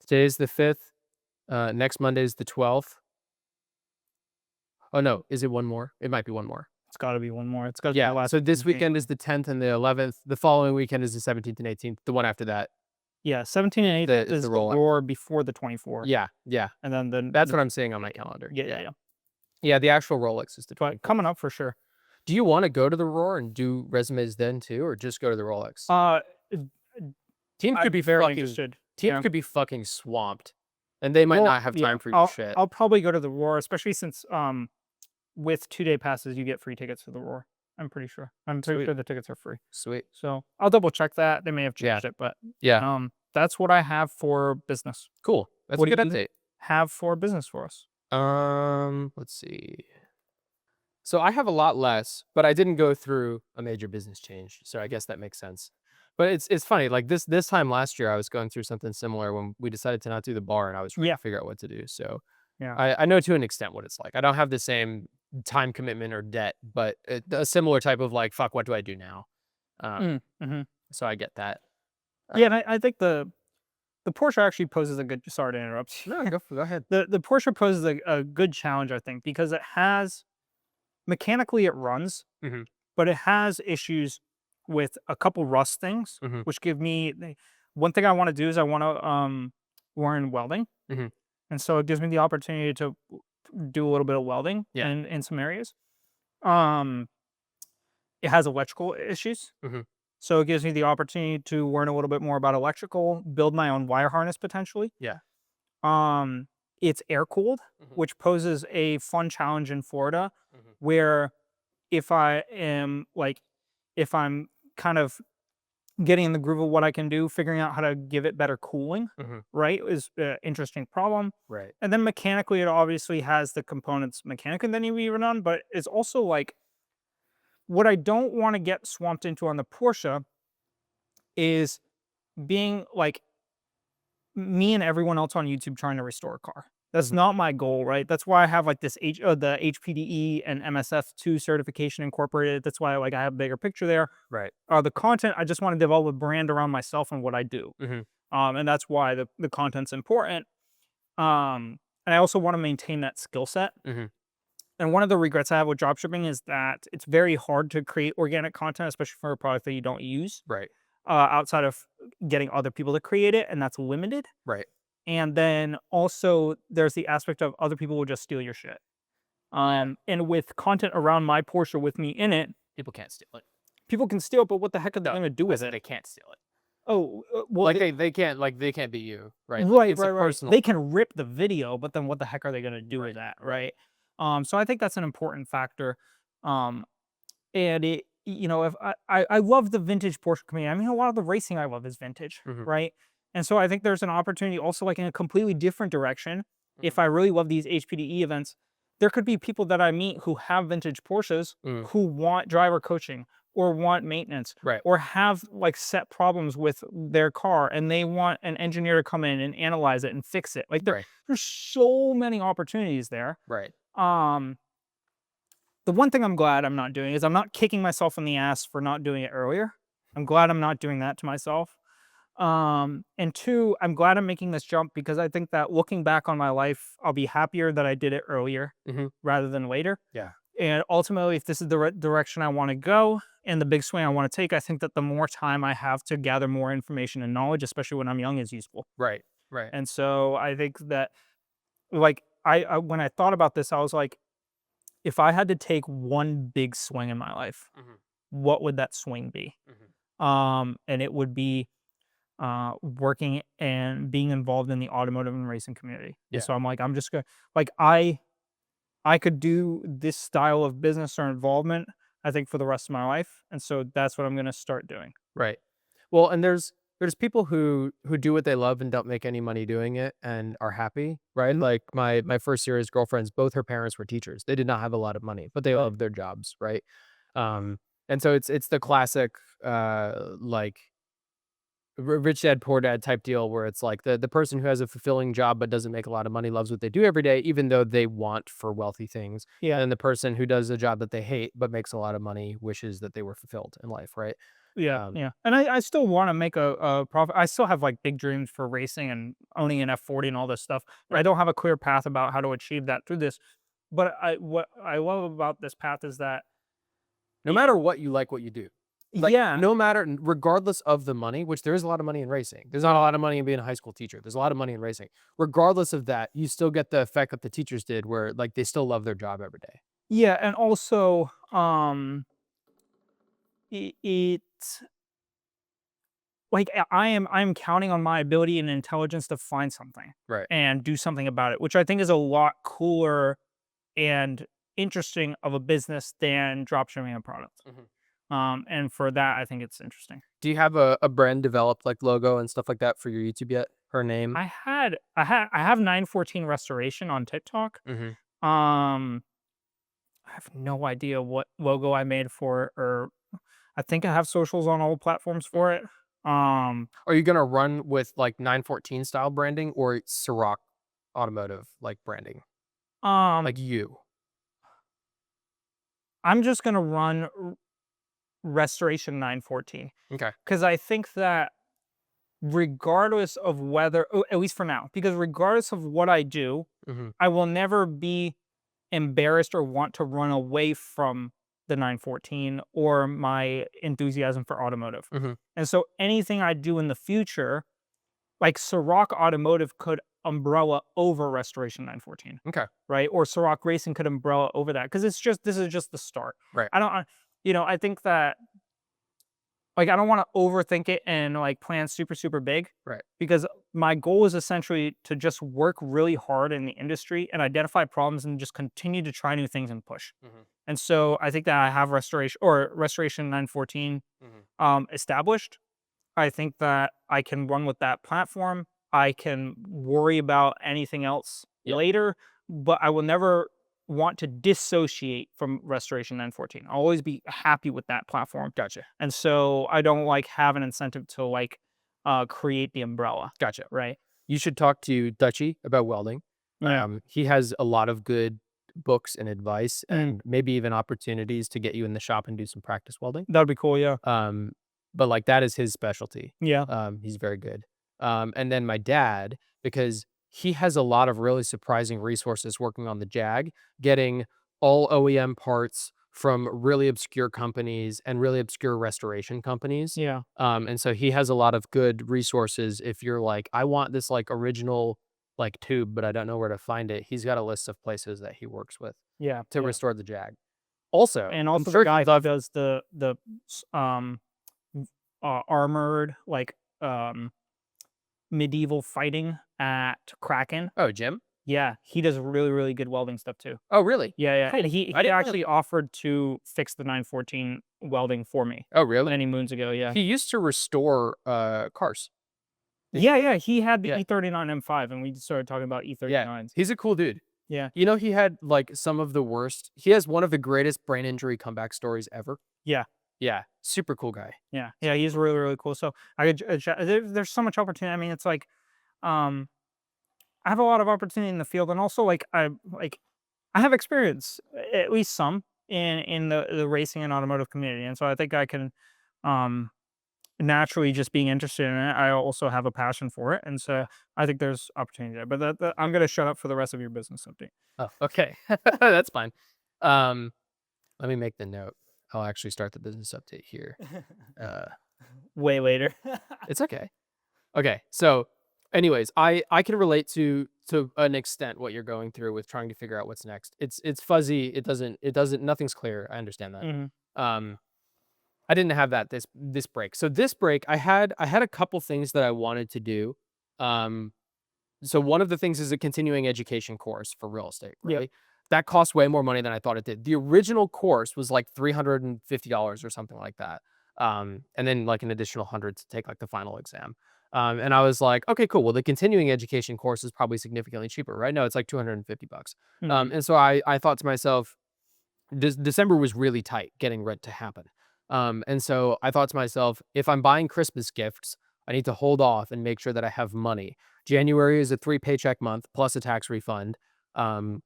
S1: today's the 5th. Next Monday is the 12th. Oh no, is it one more? It might be one more.
S2: It's gotta be one more. It's gotta be
S1: Yeah.
S2: that last
S1: So
S2: week
S1: this
S2: in
S1: weekend is
S2: January.
S1: the 10th and the 11th. The following weekend is the 17th and 18th. The one after that,
S2: Yeah, 17 and 8
S1: the
S2: is the
S1: Rolex.
S2: Roar before the 24th,
S1: Yeah. Yeah.
S2: and then
S1: That's
S2: the
S1: what I'm seeing on my calendar.
S2: yeah, yeah,
S1: Yeah.
S2: yeah.
S1: Yeah. The actual Rolex is the
S2: But
S1: 24th.
S2: coming up for sure.
S1: Do you want to go to the Roar and do resumes then too, or just go to the Rolex?
S2: Uh, uh,
S1: Teams could
S2: I'm
S1: be
S2: very
S1: fucking
S2: interested.
S1: teams
S2: Yeah.
S1: could be fucking swamped, and they might
S2: Well,
S1: not have
S2: yeah,
S1: time for your shit.
S2: I'll probably go to the Roar, especially since with 2-day passes you get free tickets to the Roar. I'm pretty sure. I'm pretty
S1: Sweet,
S2: sure the tickets are free.
S1: sweet.
S2: So I'll double check that. They may have
S1: Yeah,
S2: changed it, but
S1: yeah.
S2: that's what I have for business.
S1: Cool. That's a
S2: What
S1: good
S2: do you
S1: update.
S2: have for business for us?
S1: Let's see. So I have a lot less, but I didn't go through a major business change, so I guess that makes sense. But it's funny, like this time last year, I was going through something similar when we decided to not do the bar, and I was trying
S2: Yeah,
S1: to figure out what to do. So
S2: yeah.
S1: I know to an extent what it's like. I don't have the same time commitment or debt, but a similar type of like, fuck, what do I do now? Uh,
S2: Mhm.
S1: so I get that. Uh,
S2: Yeah, and I think the Porsche actually poses a good sorry to interrupt
S1: no,
S2: you.
S1: go ahead.
S2: The Porsche poses a good challenge, I think, because it has mechanically it runs,
S1: Hmm.
S2: but it has issues with a couple rust things,
S1: Hmm.
S2: which give me one thing I want to do is I want to learn welding,
S1: Hmm.
S2: and so it gives me the opportunity to do a little bit of welding
S1: Yeah.
S2: in some areas. Um, it has electrical issues,
S1: Hmm.
S2: so it gives me the opportunity to learn a little bit more about electrical, build my own wire harness potentially.
S1: Yeah.
S2: Um, it's air cooled,
S1: Hmm.
S2: which poses a fun challenge in Florida,
S1: Hmm.
S2: where if I am like, if I'm kind of getting in the groove of what I can do, figuring out how to give it better cooling,
S1: Hmm.
S2: right, is an interesting problem.
S1: Right.
S2: And then mechanically, it obviously has the components mechanically that need to be run, but it's also like what I don't want to get swamped into on the Porsche is being like me and everyone else on YouTube trying to restore a car. That's
S1: Hmm.
S2: not my goal, right? That's why I have like this the HPDE and MSF2 certification incorporated. That's why like I have a bigger picture there.
S1: Right.
S2: The content, I just want to develop a brand around myself and what I do.
S1: Hmm.
S2: And that's why the content's important. And I also want to maintain that skill set.
S1: Hmm.
S2: And one of the regrets I have with dropshipping is that it's very hard to create organic content, especially for a product that you don't use,
S1: Right.
S2: outside of getting other people to create it, and that's limited.
S1: Right.
S2: And then also there's the aspect of other people will just steal your shit. And with content around my Porsche with me in it,
S1: People can't steal it.
S2: people can steal it, but what the heck are they
S1: No,
S2: going to do
S1: I
S2: with
S1: said
S2: it?
S1: they can't steal it.
S2: Oh, well,
S1: Like they can't be you, right? Like,
S2: right,
S1: it's a
S2: right, right.
S1: personal.
S2: They can rip the video, but then what the heck are they going to do with
S1: Right.
S2: that,
S1: Right.
S2: right? So I think that's an important factor. Um, and it, if I love the vintage Porsche community. I mean, a lot of the racing I love is vintage,
S1: Mhm.
S2: right? And so I think there's an opportunity also like in a completely different direction. If
S1: Mhm.
S2: I really love these HPDE events, there could be people that I meet who have vintage Porsches
S1: Mm.
S2: who want driver coaching or want maintenance
S1: Right.
S2: or have like set problems with their car and they want an engineer to come in and analyze it and fix it. Like
S1: Right.
S2: there's so many opportunities there.
S1: Right.
S2: Um, the one thing I'm glad I'm not doing is I'm not kicking myself in the ass for not doing it earlier. I'm glad I'm not doing that to myself. And two, I'm glad I'm making this jump because I think that looking back on my life, I'll be happier that I did it earlier
S1: Mhm.
S2: rather than later.
S1: Yeah.
S2: And ultimately, if this is the direction I want to go and the big swing I want to take, I think that the more time I have to gather more information and knowledge, especially when I'm young, is useful.
S1: Right. Right.
S2: And so I think that, like, I when I thought about this, I was like, if I had to take one big swing in my life,
S1: Mhm.
S2: what would that swing be?
S1: Mhm.
S2: And it would be working and being involved in the automotive and racing community. And
S1: Yeah.
S2: so I'm like, I'm just gonna like I could do this style of business or involvement, I think, for the rest of my life. And so that's what I'm gonna start doing.
S1: Right. Well, and there's people who do what they love and don't make any money doing it and are happy, right? Like my first series girlfriends, both her parents were teachers. They did not have a lot of money, but they loved their jobs, right? Um, and so it's the classic like rich dad poor dad type deal where it's like the person who has a fulfilling job but doesn't make a lot of money loves what they do every day even though they want for wealthy things,
S2: Yeah.
S1: and the person who does a job that they hate but makes a lot of money wishes that they were fulfilled in life, right?
S2: Yeah,
S1: um
S2: yeah. And I still want to make a profit. I still have like big dreams for racing and owning an F40 and all this stuff. But I
S1: right.
S2: don't have a clear path about how to achieve that through this. But what I love about this path is that
S1: No matter what, you like what you do, like
S2: yeah,
S1: no matter regardless of the money, which there is a lot of money in racing. There's not a lot of money in being a high school teacher. There's a lot of money in racing. Regardless of that, you still get the effect that the teachers did where like they still love their job every day.
S2: Yeah, and also, it like, I'm counting on my ability and intelligence to find something
S1: Right.
S2: and do something about it, which I think is a lot cooler and interesting of a business than dropshipping a product.
S1: Mhm.
S2: And for that, I think it's interesting.
S1: Do you have a brand developed, like, logo and stuff like that for your YouTube yet? Or name?
S2: I have 914 restoration on TikTok.
S1: Mhm.
S2: Um, I have no idea what logo I made for it, or I think I have socials on all platforms for it. Um,
S1: Are you gonna run with, like, 914 style branding or Sorok automotive, like, branding?
S2: um,
S1: Like you?
S2: I'm just gonna run restoration 914
S1: Okay.
S2: because I think that regardless of whether, at least for now, because regardless of what I do,
S1: Mhm.
S2: I will never be embarrassed or want to run away from the 914 or my enthusiasm for automotive.
S1: Mhm.
S2: And so anything I do in the future, like Ciroc Automotive could umbrella over Restoration 914,
S1: Okay.
S2: right? Or Ciroc Racing could umbrella over that because this is just the start.
S1: Right.
S2: I don't, I think that like, I don't wanna overthink it and, like, plan super, super big
S1: Right.
S2: because my goal is essentially to just work really hard in the industry and identify problems and just continue to try new things and push.
S1: Mhm.
S2: And so I think that I have Restoration 914
S1: Mhm.
S2: established. I think that I can run with that platform. I can worry about anything else
S1: Yeah.
S2: later, but I will never want to dissociate from Restoration 914. I'll always be happy with that platform.
S1: Gotcha.
S2: And so I don't like have an incentive to create the umbrella,
S1: Gotcha.
S2: right?
S1: You should talk to Dutchy about welding.
S2: Yeah.
S1: He has a lot of good books and advice
S2: Mm,
S1: and maybe even opportunities to get you in the shop and do some practice welding.
S2: that'd be cool. Yeah.
S1: Um, but like that is his specialty.
S2: Yeah.
S1: He's very good. And then my dad, because he has a lot of really surprising resources working on the Jag, getting all OEM parts from really obscure companies and really obscure restoration companies.
S2: Yeah.
S1: And so he has a lot of good resources. If you're like, I want this like original like tube, but I don't know where to find it. He's got a list of places that he works with
S2: Yeah.
S1: to
S2: Yeah.
S1: restore the Jag. Also,
S2: And
S1: I'm
S2: also the
S1: sure
S2: guy
S1: he'd
S2: who
S1: love.
S2: does armored medieval fighting at Kraken.
S1: Oh, Jim.
S2: Yeah, he does really, really good welding stuff too.
S1: Oh, really?
S2: Yeah, yeah, and
S1: Cool. I
S2: he
S1: didn't know.
S2: actually offered to fix the 914 welding for me
S1: Oh, really?
S2: many moons ago, yeah.
S1: He used to restore, cars. He
S2: Yeah, yeah, he had the
S1: Yeah,
S2: E39 M5 and we started talking about
S1: yeah.
S2: E39s.
S1: He's a cool dude.
S2: Yeah,
S1: You know, he had, like, some of the worst he has one of the greatest brain injury comeback stories ever.
S2: yeah,
S1: Yeah, super cool guy.
S2: yeah, yeah, he's really, really cool, so I could there's so much opportunity, I mean, it's like, um, I have a lot of opportunity in the field and also, I have experience, at least some, in the racing and automotive community, and so I think I can, um naturally just being interested in it, I also have a passion for it, and so
S1: Yeah.
S2: I think there's opportunity there. But that I'm gonna shut up for the rest of your business update.
S1: Oh, okay. That's fine. Um, let me make the note. I'll actually start the business update here. Uh,
S2: Way later.
S1: it's okay. Okay, so, anyways, I can relate to an extent what you're going through with trying to figure out what's next. It's fuzzy, it doesn't nothing's clear, I understand that.
S2: Mhm.
S1: Um, I didn't have that this break. So this break, I had a couple things that I wanted to do. Um, so one of the things is a continuing education course for real estate,
S2: Yep.
S1: right? That costs way more money than I thought it did. The original course was like $350 or something like that. And then like an additional 100 to take like the final exam. And I was like, okay, cool. Well, the continuing education course is probably significantly cheaper. Right now it's like 250 bucks.
S2: Mhm.
S1: And so I thought to myself, December was really tight getting rent to happen. And so I thought to myself, if I'm buying Christmas gifts, I need to hold off and make sure that I have money. January is a 3 paycheck month plus a tax refund. Um,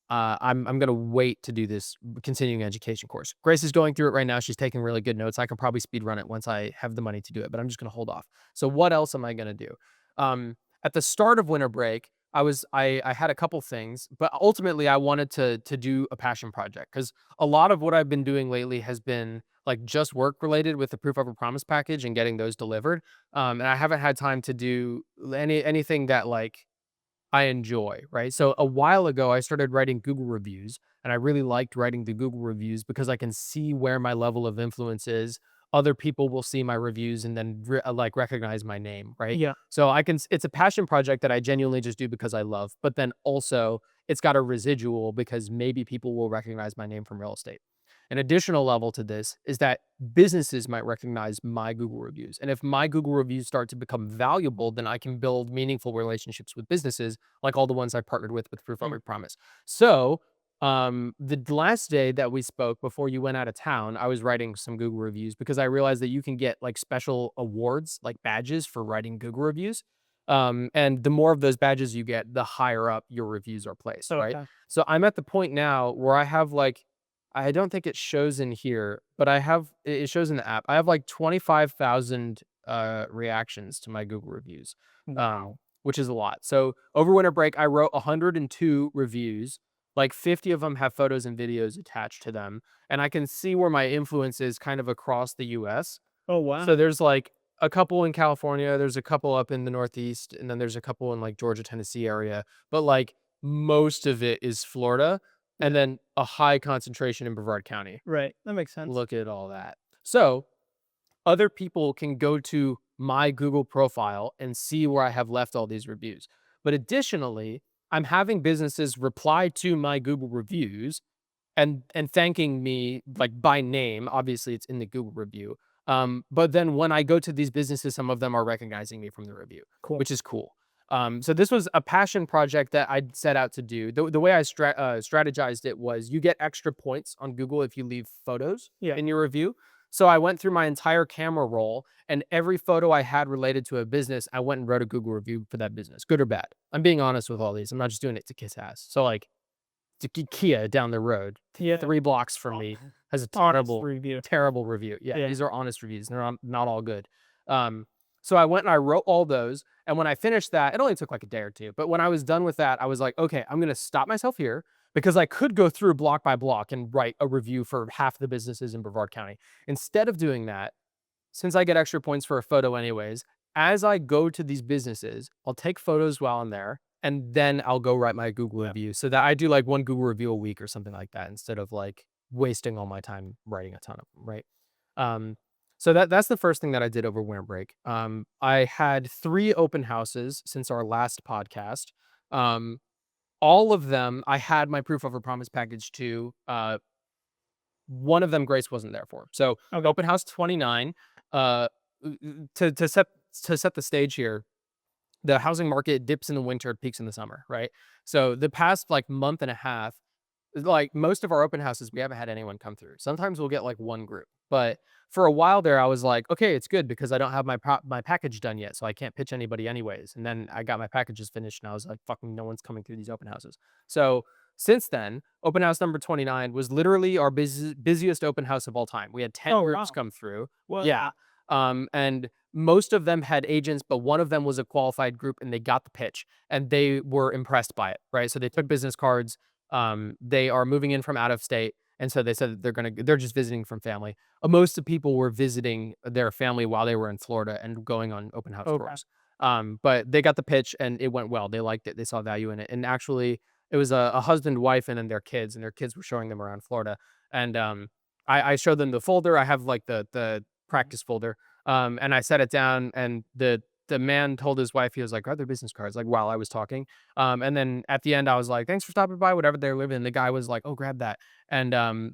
S1: I'm gonna wait to do this continuing education course. Grace is going through it right now. She's taking really good notes. I can probably speed run it once I have the money to do it, but I'm just gonna hold off. So what else am I gonna do? At the start of winter break, I had a couple things, but ultimately I wanted to do a passion project because a lot of what I've been doing lately has been like just work related with the proof of a promise package and getting those delivered. And I haven't had time to do anything that like I enjoy, right? So a while ago, I started writing Google reviews, and I really liked writing the Google reviews because I can see where my level of influence is. Other people will see my reviews and then like recognize my name, right?
S2: Yeah.
S1: So it's a passion project that I genuinely just do because I love, but then also it's got a residual because maybe people will recognize my name from real estate. An additional level to this is that businesses might recognize my Google reviews. And if my Google reviews start to become valuable, then I can build meaningful relationships with businesses like all the ones I partnered with Proof
S2: Mm.
S1: Over Promise. So, the last day that we spoke before you went out of town, I was writing some Google reviews because I realized that you can get like special awards, like badges for writing Google reviews. And the more of those badges you get, the higher up your reviews are placed, right?
S2: Okay.
S1: So I'm at the point now where I have like I don't think it shows in here, but I have it shows in the app. I have like 25,000 reactions to my Google reviews,
S2: Wow.
S1: which is a lot. So over winter break, I wrote 102 reviews. Like 50 of them have photos and videos attached to them, and I can see where my influence is kind of across the US.
S2: Oh,
S1: So
S2: wow.
S1: there's like a couple in California, there's a couple up in the Northeast, and then there's a couple in like Georgia, Tennessee area. But like most of it is Florida, and
S2: Yeah.
S1: then a high concentration in Brevard County.
S2: Right. That makes sense.
S1: Look at all that. So other people can go to my Google profile and see where I have left all these reviews. But additionally, I'm having businesses reply to my Google reviews and thanking me like by name. Obviously, it's in the Google review. But then when I go to these businesses, some of them are recognizing me from the review,
S2: Cool.
S1: which is cool. So this was a passion project that I set out to do. The way I strategized it was you get extra points on Google if you leave photos
S2: Yeah.
S1: in your review. So I went through my entire camera roll, and every photo I had related to a business, I went and wrote a Google review for that business, good or bad. I'm being honest with all these. I'm not just doing it to kiss ass. So like to Kia down the road,
S2: Yeah.
S1: 3 blocks from
S2: Oh,
S1: me, has a
S2: honest
S1: terrible,
S2: review.
S1: terrible review. Yeah,
S2: Yeah.
S1: these are honest reviews. They're not all good. So I went and I wrote all those, and when I finished that, it only took like a day or 2, but when I was done with that, I was like, "Okay, I'm gonna stop myself here," because I could go through block by block and write a review for half the businesses in Brevard County. Instead of doing that, since I get extra points for a photo anyways, as I go to these businesses, I'll take photos while I'm there, and then I'll go write my Google
S2: Yeah.
S1: review so that I do like one Google review a week or something like that instead of like wasting all my time writing a ton of them, right? Um, so that's the first thing that I did over winter break. I had 3 open houses since our last podcast. Um, all of them, I had my proof of a promise package to. One of them Grace wasn't there for. So
S2: Okay.
S1: open house 29, uh, to set the stage here, the housing market dips in the winter, peaks in the summer, right? So the past like month and a half, like most of our open houses, we haven't had anyone come through. Sometimes we'll get like one group, but for a while there, I was like, okay, it's good because I don't have my package done yet, so I can't pitch anybody anyways. And then I got my packages finished, and I was like, fucking, no one's coming through these open houses. So since then, open house number 29 was literally our busiest open house of all time. We had 10
S2: Oh,
S1: groups
S2: wow.
S1: come through.
S2: What?
S1: Yeah. And most of them had agents, but one of them was a qualified group and they got the pitch and they were impressed by it, right? So they took business cards. They are moving in from out of state. And so they said that they're just visiting from family. Most of the people were visiting their family while they were in Florida and going on open house
S2: Okay.
S1: tours. But they got the pitch and it went well. They liked it. They saw value in it. And actually, it was a husband, wife, and then their kids were showing them around Florida. And I showed them the folder. I have like the
S2: Mhm.
S1: practice folder. And I set it down, and the man told his wife, he was like, "Are there business cards?" Like while I was talking. And then at the end, I was like, "Thanks for stopping by, whatever they're living." The guy was like, "Oh, grab that." And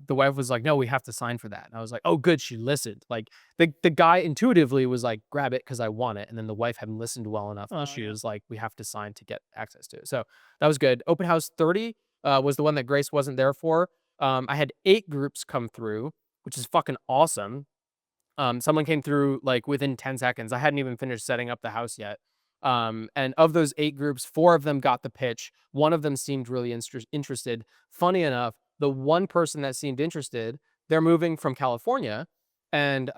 S1: the wife was like, "No, we have to sign for that." And I was like, "Oh, good." She listened. Like the guy intuitively was like, "Grab it because I want it." And then the wife hadn't listened well enough. And
S2: Oh,
S1: she
S2: yeah.
S1: was like, "We have to sign to get access to it." So that was good. Open house 30 was the one that Grace wasn't there for. I had 8 groups come through, which is fucking awesome. Someone came through like within 10 seconds. I hadn't even finished setting up the house yet. And of those 8 groups, 4 of them got the pitch. One of them seemed really interested. Funny enough, the one person that seemed interested, they're moving from California, and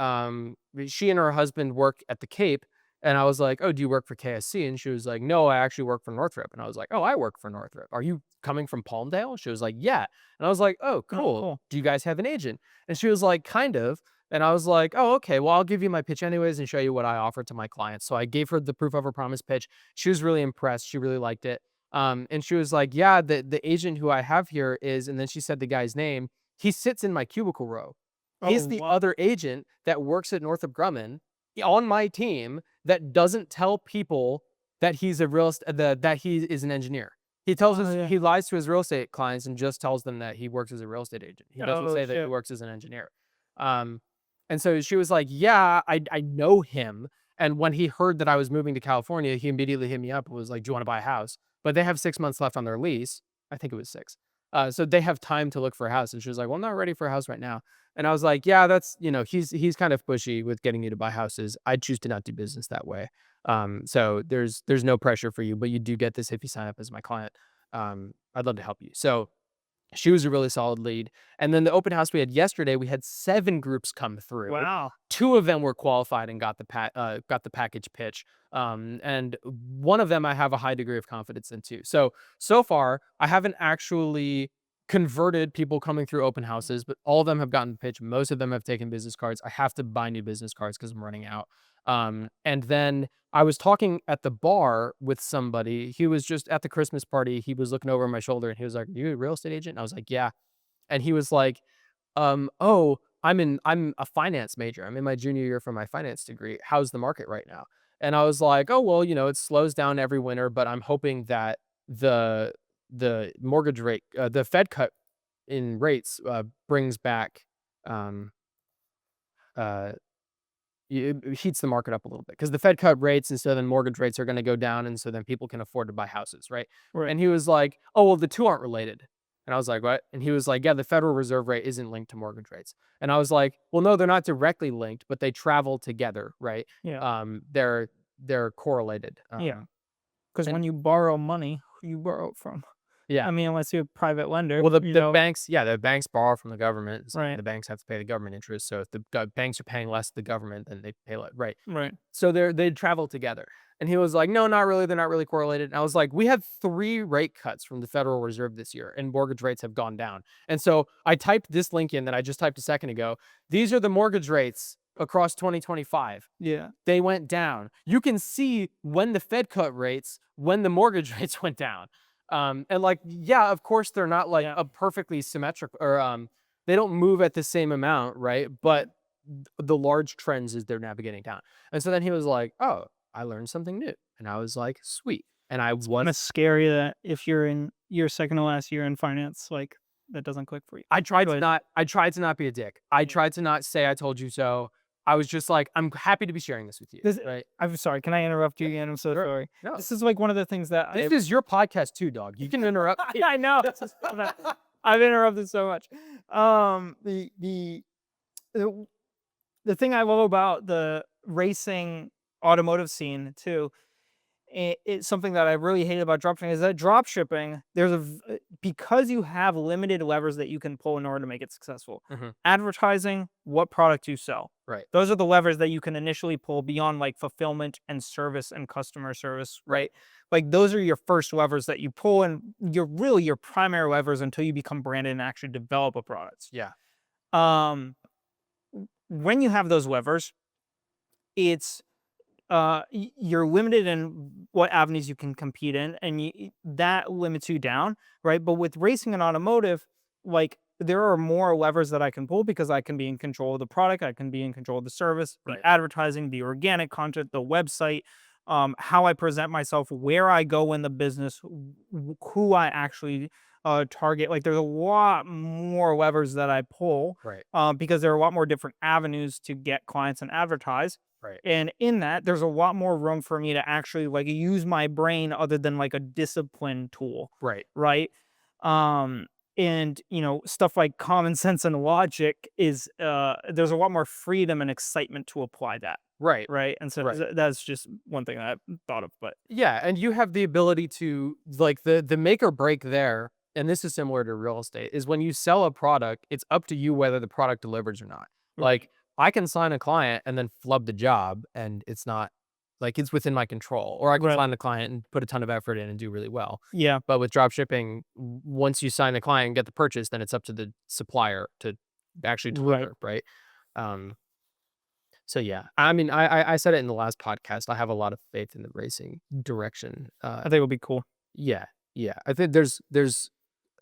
S1: she and her husband work at the Cape. And I was like, "Oh, do you work for KSC?" And she was like, "No, I actually work for Northrop." And I was like, "Oh, I work for Northrop. Are you coming from Palmdale?" She was like, "Yeah." And I was like, "Oh,
S2: Oh,
S1: cool.
S2: cool.
S1: Do you guys have an agent?" And she was like, "Kind of." And I was like, "Oh, okay. Well, I'll give you my pitch anyways and show you what I offer to my clients." So I gave her the proof of her promise pitch. She was really impressed. She really liked it. And she was like, yeah, the agent who I have here is, and then she said the guy's name. He sits in my cubicle row. He's
S2: Oh,
S1: the
S2: wow.
S1: other agent that works at Northrop Grumman on my team that doesn't tell people that he's a that he is an engineer.
S2: Oh, yeah.
S1: He lies to his real estate clients and just tells them that he works as a real estate agent. He doesn't
S2: Oh,
S1: say that he
S2: shit.
S1: works as an engineer. Um, and so she was like, "Yeah, I know him." And when he heard that I was moving to California, he immediately hit me up and was like, "Do you want to buy a house?" But they have 6 months left on their lease. I think it was 6. So they have time to look for a house. And she was like, "Well, I'm not ready for a house right now." And I was like, "Yeah, that's he's kind of pushy with getting you to buy houses. I choose to not do business that way. So there's no pressure for you, but you do get this if you sign up as my client. I'd love to help you." So she was a really solid lead. And then the open house we had yesterday, we had 7 groups come through.
S2: Wow.
S1: 2 of them were qualified and got the package pitch. And one of them I have a high degree of confidence in too. So far, I haven't actually converted people coming through open houses, but all of them have gotten the pitch. Most of them have taken business cards. I have to buy new business cards because I'm running out. And then I was talking at the bar with somebody. He was just at the Christmas party. He was looking over my shoulder and he was like, "You a real estate agent?" And I was like, "Yeah." And he was like, "Oh, I'm a finance major. I'm in my junior year for my finance degree. How's the market right now?" And I was like, "Oh, well, it slows down every winter, but I'm hoping that the mortgage rate, the Fed cut in rates, brings back, um, uh, it heats the market up a little bit because the Fed cut rates, and so then mortgage rates are going to go down, and so then people can afford to buy houses, right?"
S2: Right.
S1: And he was like, "Oh, well, the two aren't related." And I was like, "What?" And he was like, "Yeah, the Federal Reserve rate isn't linked to mortgage rates." And I was like, "Well, no, they're not directly linked, but they travel together, right?
S2: Yeah.
S1: They're correlated."
S2: Yeah. Because
S1: And
S2: when you borrow money, who you borrow it from?
S1: yeah.
S2: I mean, unless you're a private lender,
S1: Well, the banks borrow from the government, so
S2: Right.
S1: the banks have to pay the government interest. So if the banks are paying less to the government, then they pay less, right?
S2: Right.
S1: So they travel together. And he was like, "No, not really. They're not really correlated." And I was like, "We had 3 rate cuts from the Federal Reserve this year, and mortgage rates have gone down." And so I typed this link in that I just typed a second ago. These are the mortgage rates across 2025.
S2: Yeah.
S1: They went down. You can see when the Fed cut rates, when the mortgage rates went down. And like, yeah, of course they're not like
S2: Yeah.
S1: a perfectly symmetric, or they don't move at the same amount, right? But the large trends is they're navigating down. And so then he was like, "Oh, I learned something new." And I was like, "Sweet." And I
S2: Kinda
S1: was
S2: scary that if you're in your second to last year in finance, like, that doesn't click for you. But
S1: I tried to not be a dick. I
S2: yeah.
S1: tried to not say I told you so. I was just like, "I'm happy to be sharing this with you."
S2: This
S1: Right?
S2: I'm sorry, can I interrupt you
S1: Yeah.
S2: again? I'm so
S1: Sure.
S2: sorry.
S1: No.
S2: This is, like, one of the things that
S1: This
S2: I
S1: is your podcast too, dog. You can interrupt.
S2: I know. It's just that I've interrupted so much. The the thing I love about the racing automotive scene too, it's something that I really hate about dropshipping is that dropshipping, because you have limited levers that you can pull in order to make it successful.
S1: Mhm.
S2: Advertising, what product you sell.
S1: Right.
S2: Those are the levers that you can initially pull beyond like fulfillment and service and customer service,
S1: Right.
S2: right? Like those are your first levers that you pull, and you're really your primary levers until you become branded and actually develop a product.
S1: Yeah.
S2: Um, when you have those levers, it's you're limited in what avenues you can compete in, and that limits you down, right? But with racing and automotive, like there are more levers that I can pull because I can be in control of the product, I can be in control of the service, the
S1: Right.
S2: advertising, the organic content, the website, how I present myself, where I go in the business, who I actually target. Like there's a lot more levers that I pull
S1: Right.
S2: because there are a lot more different avenues to get clients and advertise,
S1: Right.
S2: and in that, there's a lot more room for me to actually like use my brain other than like a discipline tool,
S1: Right.
S2: right? Um, and stuff like common sense and logic is there's a lot more freedom and excitement to apply that,
S1: Right.
S2: right? And so
S1: Right.
S2: that's just one thing that I thought of, but
S1: Yeah, and you have the ability to like the make or break there, and this is similar to real estate, is when you sell a product, it's up to you whether the product delivers or not.
S2: right.
S1: Like I can sign a client and then flub the job and it's not like it's within my control. Or I can
S2: Right.
S1: sign a client and put a ton of effort in and do really well.
S2: Yeah.
S1: But with drop shipping, once you sign the client and get the purchase, then it's up to the supplier to actually
S2: Right.
S1: deliver, right? Um, so yeah, I mean, I said it in the last podcast. I have a lot of faith in the racing direction.
S2: I think it'll be cool.
S1: Yeah, Yeah, I think there's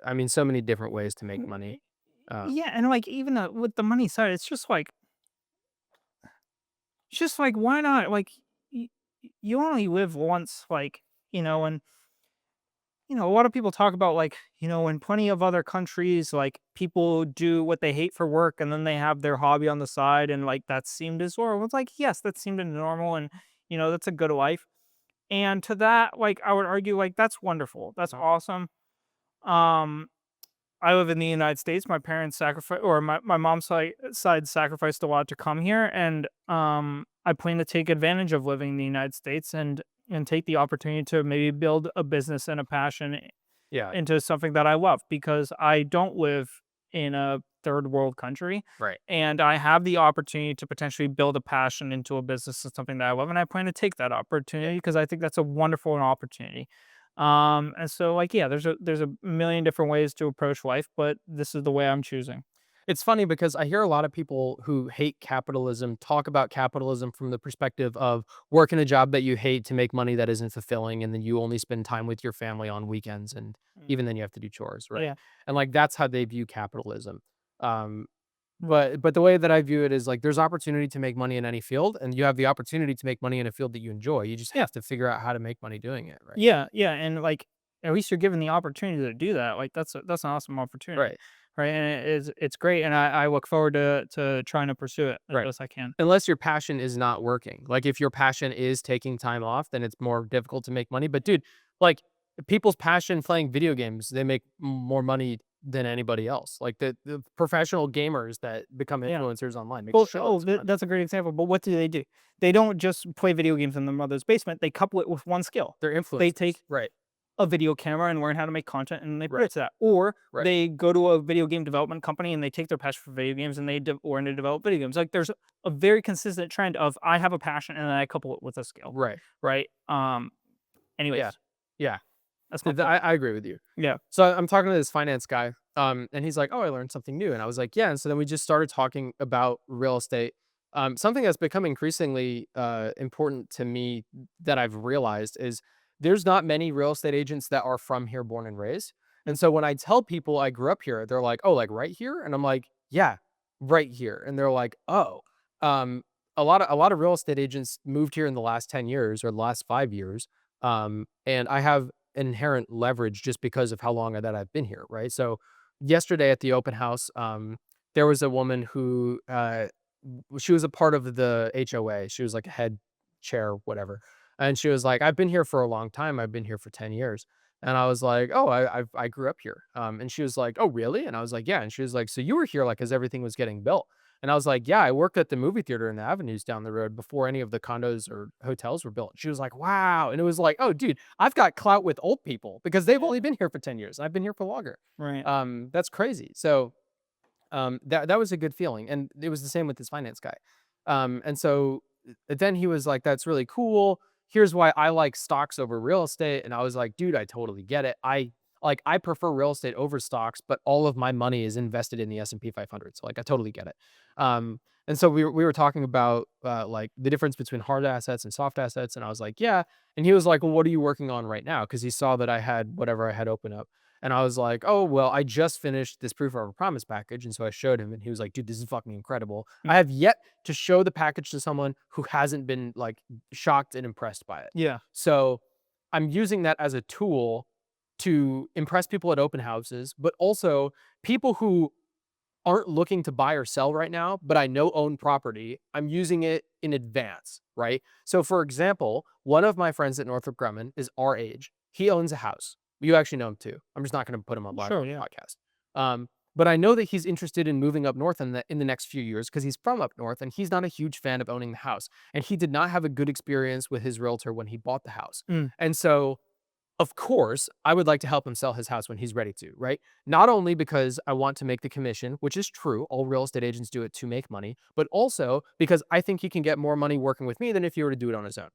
S1: I mean, so many different ways to make money. Uh,
S2: Yeah, and, like, even, with the money side, it's just like, why not? Like, y you only live once, like, and, a lot of people talk about, like, in plenty of other countries, like, people do what they hate for work, and then they have their hobby on the side, and, like, that seemed as normal. It's like, yes, that seemed normal, and, that's a good life. And to that, like, I would argue, like, that's wonderful. That's awesome. Um, I live in the United States. My parents sacrificed, or my mom's side sacrificed a lot to come here, and I plan to take advantage of living in the United States and take the opportunity to maybe build a business and a passion
S1: yeah,
S2: into something that I love, because I don't live in a third world country,
S1: right.
S2: and I have the opportunity to potentially build a passion into a business and something that I love, and I plan to take that
S1: Yeah.
S2: opportunity because I think that's a wonderful opportunity. And so, like, yeah, there's a million different ways to approach life, but this is the way I'm choosing.
S1: It's funny because I hear a lot of people who hate capitalism talk about capitalism from the perspective of working a job that you hate to make money that isn't fulfilling, and then you only spend time with your family on weekends, and
S2: Mm.
S1: even then you have to do chores, right?
S2: Yeah,
S1: And like that's how they view capitalism. Um, but the way that I view it is like there's opportunity to make money in any field, and you have the opportunity to make money in a field that you enjoy. You just
S2: yeah.
S1: have to figure out how to make money doing it, right?
S2: Yeah, yeah, and, like, at least you're given the opportunity to do that. Like, that's an awesome opportunity,
S1: Right.
S2: right? And it's great, and I look forward to trying to pursue it as
S1: Right.
S2: best I can.
S1: Unless your passion is not working. Like, if your passion is taking time off, then it's more difficult to make money. But dude, like, people's passion playing video games, they make more money than anybody else. Like, the professional gamers that become
S2: Yeah.
S1: influencers online make
S2: Well,
S1: shitloads of money.
S2: that's a great example, but what do? They don't just play video games in their mother's basement, they couple it with one skill.
S1: They're
S2: They
S1: influencers.
S2: take
S1: Right.
S2: a video camera and learn how to make content, and they put
S1: Right.
S2: it to that. Or
S1: Right.
S2: they go to a video game development company and they take their passion for video games and they learn to develop video games. Like, there's a very consistent trend of I have a passion and then I couple it with a skill,
S1: Right.
S2: right?
S1: Yeah.
S2: Anyways,
S1: Yeah.
S2: that's my point.
S1: I agree with you.
S2: Yeah.
S1: So I'm talking to this finance guy, and he's like, "Oh, I learned something new," and I was like, "Yeah." And so then we just started talking about real estate, something that's become increasingly important to me that I've realized is there's not many real estate agents that are from here, born and raised.
S2: Mm.
S1: And so when I tell people I grew up here, they're like, "Oh, like right here?" And I'm like, "Yeah, right here." And they're like, "Oh." Um, a lot of real estate agents moved here in the last 10 years or the last 5 years, and I have inherent leverage just because of how long that I've been here, right? So yesterday at the open house, there was a woman who she was a part of the HOA. She was like a head chair, whatever. And she was like, I've been here for a long time. I've been here for 10 years. And I was like, oh, I grew up here. And she was like, oh, really? And I was like, yeah. And she was like, so you were here like as everything was getting built. And I was like, yeah, I worked at the movie theater in the avenues down the road before any of the condos or hotels were built. She was like, wow. And it was like, oh, dude, I've got clout with old people because they've only been here for 10 years. I've been here for longer.
S2: Right.
S1: That's crazy. So that was a good feeling, and it was the same with this finance guy. And so then he was like, "That's really cool. Here's why I like stocks over real estate." And I was like, "Dude, I totally get it. I prefer real estate over stocks, but all of my money is invested in the S&P 500. So like, I totally get it." And so we were talking about like the difference between hard assets and soft assets, and I was like, "Yeah." And he was like, "Well, what are you working on right now?" Because he saw that I had whatever I had open up. And I was like, "Oh, well, I just finished this proof of a promise package." And so I showed him and he was like, "Dude, this is fucking incredible.
S2: Mm.
S1: I have yet to show the package to someone who hasn't been like shocked and impressed by it."
S2: Yeah.
S1: So I'm using that as a tool to impress people at open houses, but also people who aren't looking to buy or sell right now, but I know own property. I'm using it in advance, right? So for example, one of my friends at Northrop Grumman is our age. He owns a house. You actually know him too. I'm just not going to put him on live
S2: Sure.
S1: on
S2: Yeah.
S1: the podcast. But I know that he's interested in moving up north in the next few years because he's from up north and he's not a huge fan of owning the house. And he did not have a good experience with his realtor when he bought the house.
S2: Mm.
S1: And so of course, I would like to help him sell his house when he's ready to, right? Not only because I want to make the commission, which is true, all real estate agents do it to make money, but also because I think he can get more money working with me than if he were to do it on his own.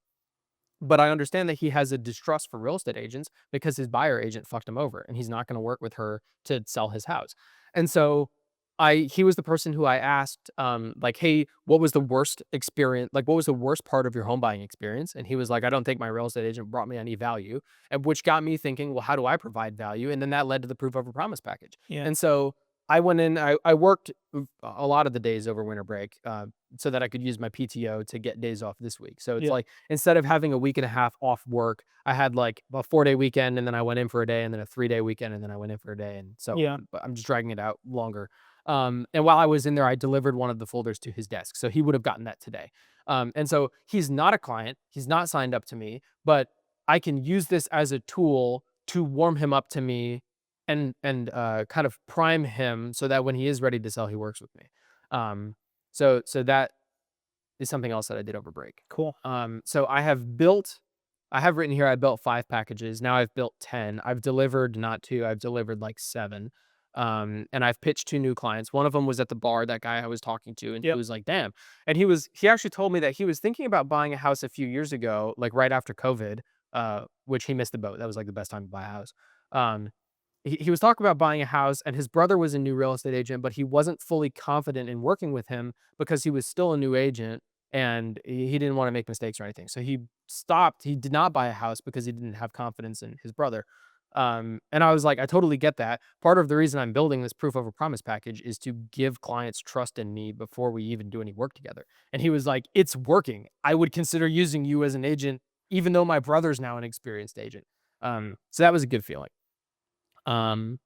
S1: But I understand that he has a distrust for real estate agents because his buyer agent fucked him over and he's not going to work with her to sell his house. And so He was the person who I asked, like, "Hey, what was the worst experience like, what was the worst part of your home buying experience?" And he was like, "I don't think my real estate agent brought me any value," and which got me thinking, "Well, how do I provide value?" And then that led to the proof of a promise package.
S2: Yeah.
S1: And so I went in, I worked a lot of the days over winter break, so that I could use my PTO to get days off this week. So it's
S2: Yeah.
S1: like, instead of having a week and a half off work, I had like a 4-day weekend, and then I went in for a day, and then a 3-day weekend, and then I went in for a day. And so
S2: Yeah.
S1: but I'm just dragging it out longer. And while I was in there, I delivered one of the folders to his desk. So he would have gotten that today. And so he's not a client. He's not signed up to me, but I can use this as a tool to warm him up to me and kind of prime him so that when he is ready to sell, he works with me. So that is something else that I did over break.
S2: Cool.
S1: So I have written here, I built 5 packages. Now I've built 10. I've delivered not 2, I've delivered like 7. And I've pitched 2 new clients. One of them was at the bar, that guy I was talking to, and he
S2: Yep.
S1: was like, "Damn." And he actually told me that he was thinking about buying a house a few years ago, like right after COVID, which he missed the boat. That was like the best time to buy a house. Um, he was talking about buying a house, and his brother was a new real estate agent, but he wasn't fully confident in working with him because he was still a new agent, and he didn't want to make mistakes or anything. So he stopped. He did not buy a house because he didn't have confidence in his brother. And I was like, I totally get that. Part of the reason I'm building this proof of a promise package is to give clients trust in me before we even do any work together. And he was like, it's working. I would consider using you as an agent, even though my brother's now an experienced agent. So that was a good feeling. Um,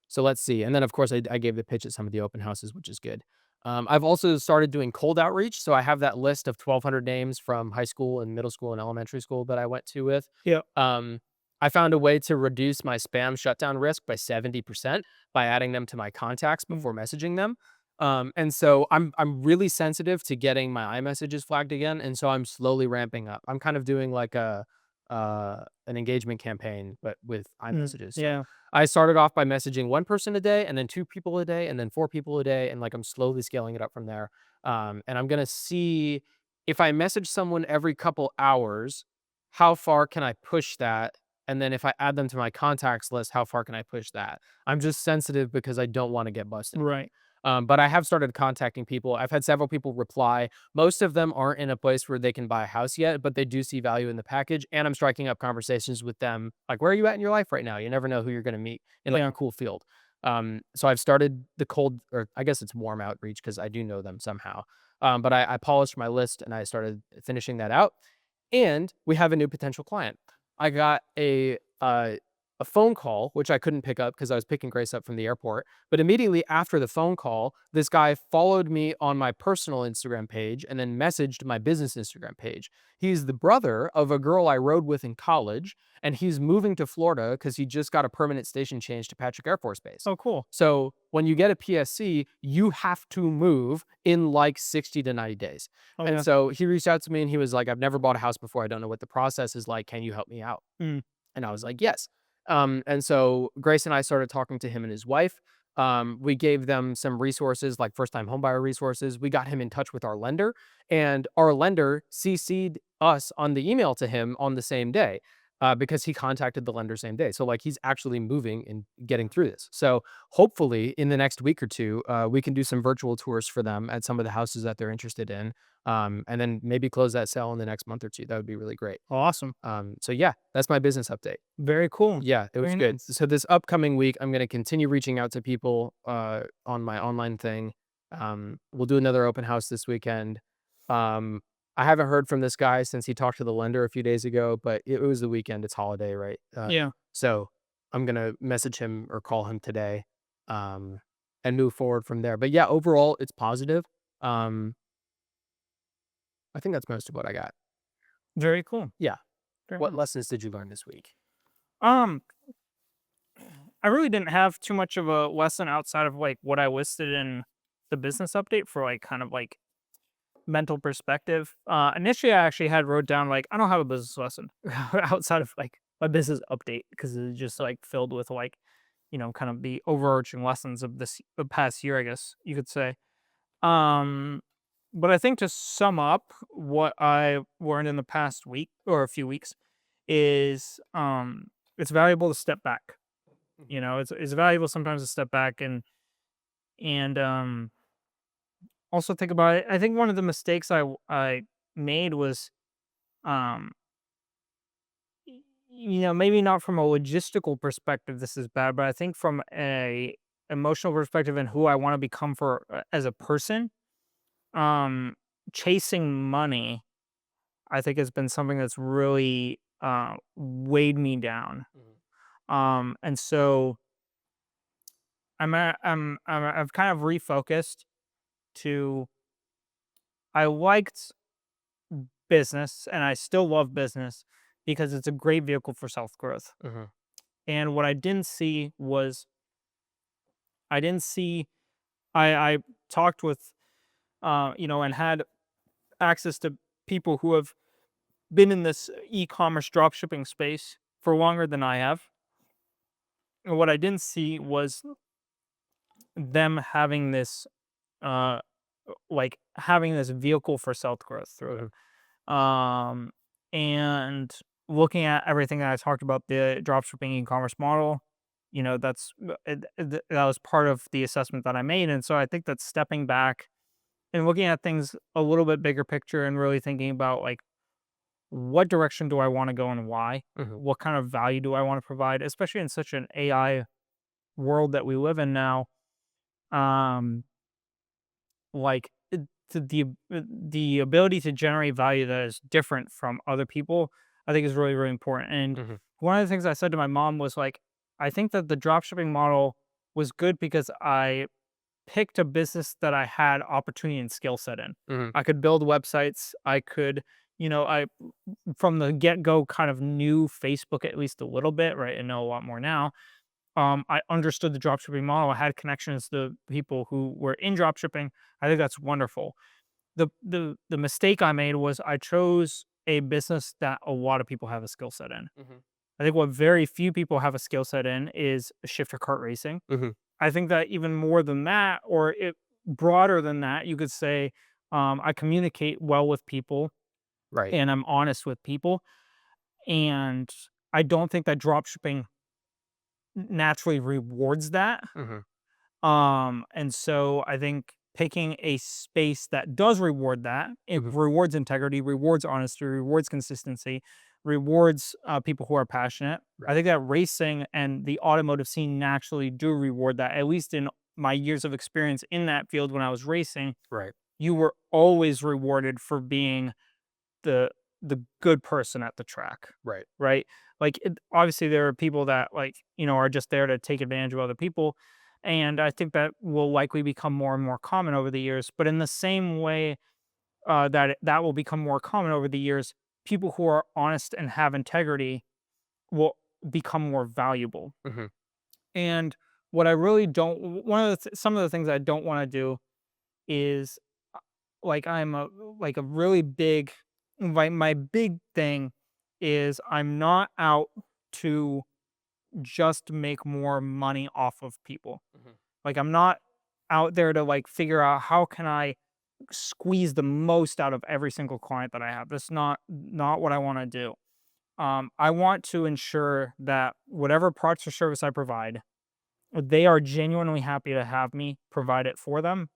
S1: so let's see. And then, of course, I gave the pitch at some of the open houses, which is good. I've also started doing cold outreach. So I have that list of 1,200 names from high school and middle school and elementary school that I went to with.
S2: Yep.
S1: I found a way to reduce my spam shutdown risk by 70% by adding them to my contacts
S2: Mm.
S1: before messaging them. And so I'm really sensitive to getting my iMessages flagged again. And so I'm slowly ramping up. I'm kind of doing like an engagement campaign, but with
S2: Mm.
S1: iMessages. So
S2: Yeah.
S1: I started off by messaging 1 person a day, and then 2 people a day, and then 4 people a day, and, like, I'm slowly scaling it up from there. And I'm gonna see if I message someone every couple hours, how far can I push that? And then if I add them to my contacts list, how far can I push that? I'm just sensitive because I don't wanna get busted.
S2: Right.
S1: But I have started contacting people. I've had several people reply. Most of them aren't in a place where they can buy a house yet, but they do see value in the package. And I'm striking up conversations with them. Like, where are you at in your life right now? You never know who you're going to meet in like a
S2: Yeah.
S1: cool field. So I've started the cold, or I guess it's warm outreach because I do know them somehow. But I polished my list and I started finishing that out. And we have a new potential client. I got a phone call, which I couldn't pick up because I was picking Grace up from the airport. But immediately after the phone call, this guy followed me on my personal Instagram page and then messaged my business Instagram page. He's the brother of a girl I rode with in college, and he's moving to Florida because he just got a permanent station change to Patrick Air Force Base.
S2: Oh, cool.
S1: So when you get a PSC, you have to move in like 60 to 90 days.
S2: Oh,
S1: And
S2: yeah.
S1: so he reached out to me and he was like, I've never bought a house before. I don't know what the process is like. Can you help me out?
S2: Mm.
S1: And I was like, yes. And so Grace and I started talking to him and his wife. We gave them some resources, like first time homebuyer resources. We got him in touch with our lender, and our lender CC'd us on the email to him on the same day, because he contacted the lender same day. So like he's actually moving and getting through this. So hopefully in the next week or two, we can do some virtual tours for them at some of the houses that they're interested in, and then maybe close that sale in the next month or two. That would be really great.
S2: Awesome.
S1: So yeah, that's my business update.
S2: Very cool.
S1: Yeah, it was
S2: Very
S1: good.
S2: nice.
S1: So this upcoming week, I'm gonna continue reaching out to people, on my online thing. We'll do another open house this weekend. Um, I haven't heard from this guy since he talked to the lender a few days ago, but it was the weekend. It's holiday, right?
S2: Yeah.
S1: So I'm gonna message him or call him today, um, and move forward from there. But yeah, overall, it's positive. Um, I think that's most of what I got.
S2: Very cool.
S1: Yeah.
S2: Very
S1: What
S2: nice.
S1: lessons did you learn this week?
S2: Um, I really didn't have too much of a lesson outside of like what I listed in the business update for like kind of like mental perspective. Initially, I actually had wrote down like I don't have a business lesson outside of like my business update because it's just like filled with like kind of the overarching lessons of this the past year, I guess you could say. Um, but I think to sum up what I learned in the past week or a few weeks is it's valuable to step back.
S1: Mhm.
S2: It's valuable sometimes to step back and And also think about it. I think one of the mistakes I made was um maybe not from a logistical perspective this is bad, but I think from a emotional perspective and who I want to become for as a person, um chasing money I think has been something that's really weighed me down.
S1: Mhm.
S2: And so I've kind of refocused to I liked business and I still love business because it's a great vehicle for self growth.
S1: Mhm.
S2: And what I didn't see was I didn't see I talked with and had access to people who have been in this e-commerce dropshipping space for longer than I have. And what I didn't see was them having this uh having this vehicle for self growth through
S1: Mhm.
S2: it. And looking at everything that I talked about, the dropshipping e-commerce model, that was part of the assessment that I made. And so I think that stepping back and looking at things a little bit bigger picture and really thinking about like what direction do I want to go and why?
S1: Mhm.
S2: What kind of value do I want to provide, especially in such an AI world that we live in now? Um, like the ability to generate value that is different from other people, I think is really, really important. And
S1: Mhm.
S2: one of the things I said to my mom was like, I think that the dropshipping model was good because I picked a business that I had opportunity and skill set in.
S1: Mhm.
S2: I could build websites. I could, I from the get go kind of knew Facebook at least a little bit, right? And know a lot more now. I understood the dropshipping model. I had connections to people who were in dropshipping. I think that's wonderful. The mistake I made was I chose a business that a lot of people have a skill set in.
S1: Mhm.
S2: I think what very few people have a skill set in is shifter cart racing.
S1: Mhm.
S2: I think that even more than that, or it broader than that, you could say I communicate well with people
S1: Right.
S2: and I'm honest with people. And I don't think that dropshipping naturally rewards that.
S1: Mhm.
S2: And so I think picking a space that does reward that, it
S1: Mhm.
S2: rewards integrity, rewards honesty, rewards consistency, rewards people who are passionate. I
S1: Right.
S2: think that racing and the automotive scene naturally do reward that. At least in my years of experience in that field when I was racing,
S1: Right.
S2: you were always rewarded for being the the good person at the track,
S1: Right.
S2: right? Like, obviously, there are people that, like, are just there to take advantage of other people, and I think that will likely become more and more common over the years, but in the same way, that will become more common over the years, people who are honest and have integrity will become more valuable,
S1: Mhm.
S2: and what I really don't one of some of the things I don't wanna do is like I'm a like a really big my big thing is I'm not out to just make more money off of people.
S1: Mhm.
S2: Like I'm not out there to like figure out how can I squeeze the most out of every single client that I have. That's not what I want to do. I want to ensure that whatever products or service I provide, they are genuinely happy to have me provide it for them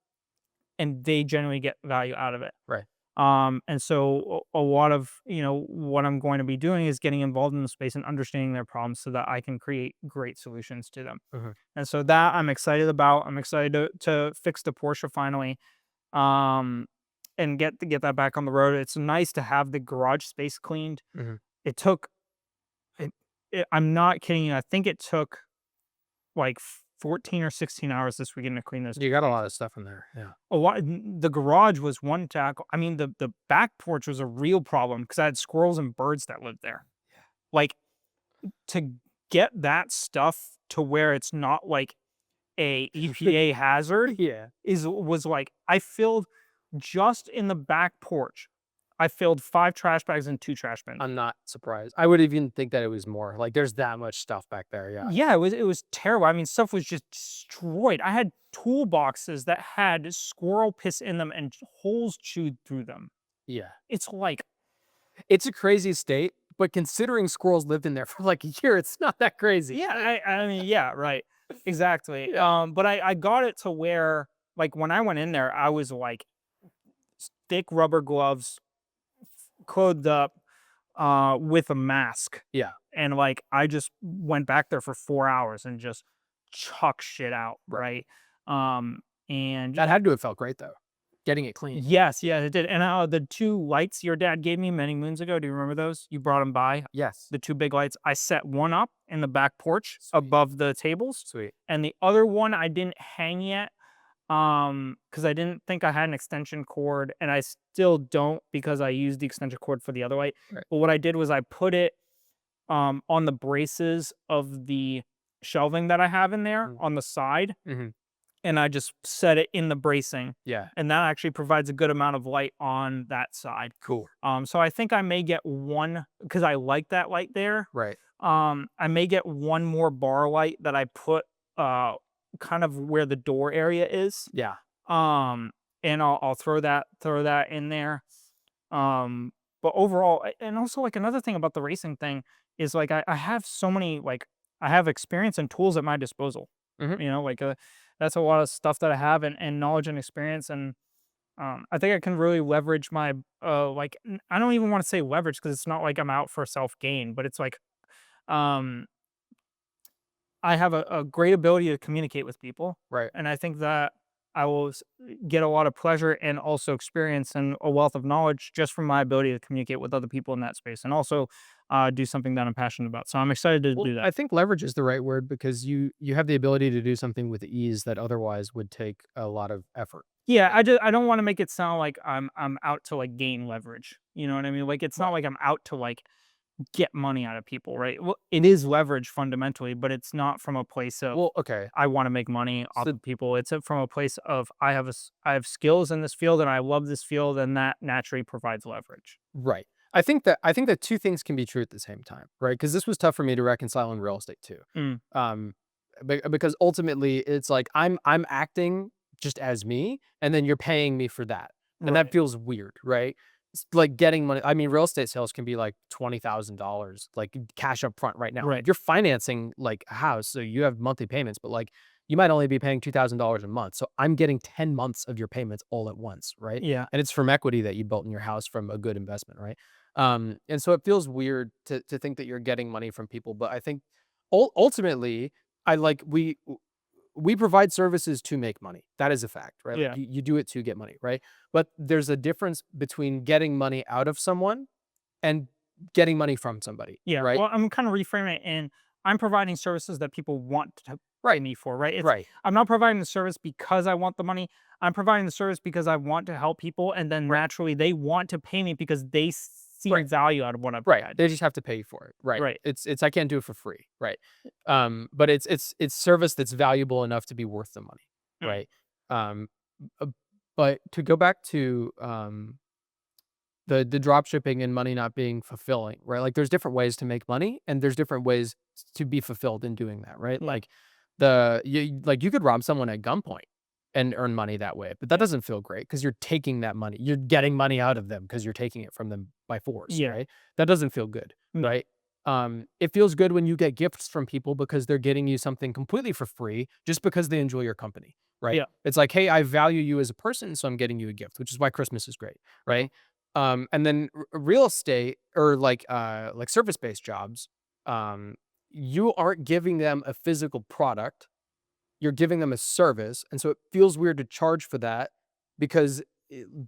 S2: and they genuinely get value out of it.
S1: Right.
S2: And so a lot of, what I'm going to be doing is getting involved in the space and understanding their problems so that I can create great solutions to them.
S1: Mhm.
S2: And so that I'm excited about. I'm excited to fix the Porsche finally. Um, and get that back on the road. It's nice to have the garage space cleaned.
S1: Mhm.
S2: It took it, I'm not kidding you. I think it took like 14 or 16 hours this weekend to clean those two
S1: You got a lot of
S2: spaces.
S1: stuff in there. Yeah.
S2: A lot the garage was one tackle. I mean, the back porch was a real problem because I had squirrels and birds that lived there. Like, to get that stuff to where it's not like a EPA hazard
S1: Yeah.
S2: was like I filled just in the back porch, I filled 5 trash bags and 2 trash bins.
S1: I'm not surprised. I would even think that it was more. Like, there's that much stuff back there. Yeah.
S2: Yeah, it was terrible. I mean, stuff was just destroyed. I had toolboxes that had squirrel piss in them and holes chewed through them.
S1: Yeah.
S2: It's like
S1: It's a crazy state, but considering squirrels lived in there for like a year, it's not that crazy.
S2: yeah, I mean, yeah, right. exactly.
S1: Yeah.
S2: But I got it to where, like, when I went in there, I was like thick rubber gloves, clothed up, with a mask.
S1: Yeah.
S2: And like I just went back there for 4 hours and just chuck shit out,
S1: Right.
S2: right? Um, and
S1: That had to have felt great though, getting it clean.
S2: yes, yeah, it did. And the two lights your dad gave me many moons ago, do you remember those? You brought them by,
S1: Yes.
S2: the two big lights. I set one up in the back porch
S1: Sweet.
S2: above the tables,
S1: Sweet.
S2: and the other one I didn't hang yet, because I didn't think I had an extension cord, and I still don't because I used the extension cord for the other light.
S1: Right.
S2: But what I did was I put it on the braces of the shelving that I have in there
S1: Mm.
S2: on the side,
S1: Mhm.
S2: and I just set it in the bracing,
S1: Yeah.
S2: and that actually provides a good amount of light on that side.
S1: Cool.
S2: So I think I may get one because I like that light there.
S1: Right.
S2: I may get one more bar light that I put uh kind of where the door area is.
S1: Yeah.
S2: Um, and I'll throw that in there. Um, but overall, and also like another thing about the racing thing is like I have so many like I have experience and tools at my disposal.
S1: Mhm.
S2: Like that's a lot of stuff that I have and knowledge and experience, and I think I can really leverage my I don't even want to say leverage because it's not like I'm out for self gain, but it's like um I have a great ability to communicate with people,
S1: Right.
S2: and I think that I will get a lot of pleasure and also experience and a wealth of knowledge just from my ability to communicate with other people in that space, and also do something that I'm passionate about. So I'm excited to
S1: Well,
S2: do that.
S1: I think leverage is the right word because you have the ability to do something with ease that otherwise would take a lot of effort.
S2: Yeah, I don't want to make it sound like I'm out to like gain leverage. You know what I mean? Like it's not
S1: Right.
S2: like I'm out to like get money out of people, right? Well, it is leverage fundamentally, but it's not from a place of
S1: Well, okay.
S2: I want to make money off
S1: So
S2: of people. It's from a place of I have skills in this field and I love this field, and that naturally provides leverage.
S1: right. I think that two things can be true at the same time, right? Because this was tough for me to reconcile in real estate too.
S2: Mm,
S1: Um, because ultimately it's like I'm acting just as me, and then you're paying me for that, and that
S2: right.
S1: feels weird, right? It's like getting money. I mean, real estate sales can be like $20,000, like cash up front right now.
S2: Right.
S1: You're financing like a house, so you have monthly payments, but like you might only be paying $2,000 a month. So I'm getting 10 months of your payments all at once, right?
S2: Yeah.
S1: And it's from equity that you built in your house from a good investment, right? And so it feels weird to think that you're getting money from people, but I think ultimately I like we provide services to make money. That is a fact, right? Like
S2: Yeah.
S1: you do it to get money, right? But there's a difference between getting money out of someone and getting money from somebody,
S2: Yeah.
S1: right?
S2: Well, I'm kind of reframing it in I'm providing services that people want to pay
S1: Right.
S2: me for, right? It's
S1: Right.
S2: I'm not providing the service because I want the money. I'm providing the service because I want to help people, and then
S1: Right.
S2: naturally they want to pay me because they see
S1: Right.
S2: value out of what I
S1: Right.
S2: provide.
S1: They just have to pay you for it. Right.
S2: Right.
S1: It's I can't do it for free. Right. But it's service that's valuable enough to be worth the money.
S2: Mm,
S1: Right. Um, uh, but to go back to the drop shipping and money not being fulfilling, right? Like there's different ways to make money and there's different ways to be fulfilled in doing that, right?
S2: yeah.
S1: Like you could rob someone at gunpoint and earn money that way, but that
S2: Yeah.
S1: doesn't feel great because you're taking that money. You're getting money out of them because you're taking it from them by force,
S2: Yeah.
S1: right? That doesn't feel good,
S2: No.
S1: right? It feels good when you get gifts from people because they're getting you something completely for free just because they enjoy your company, right?
S2: Yeah.
S1: It's like, hey, I value you as a person, so I'm getting you a gift, which is why Christmas is great, right? And then real estate or like service-based jobs, um, you aren't giving them a physical product, you're giving them a service, and so it feels weird to charge for that because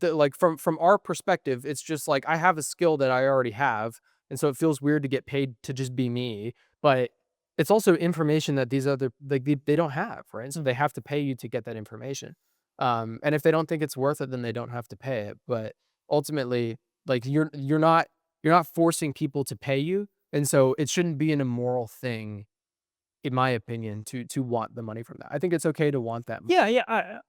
S1: like from our perspective, it's just like I have a skill that I already have, and so it feels weird to get paid to just be me. But it's also information that these other like they don't have, right? So they have to pay you to get that information. And if they don't think it's worth it, then they don't have to pay it. But ultimately, like you're not forcing people to pay you, and so it shouldn't be an immoral thing in my opinion, to want the money from that. I think it's okay to want that.
S2: Yeah, yeah.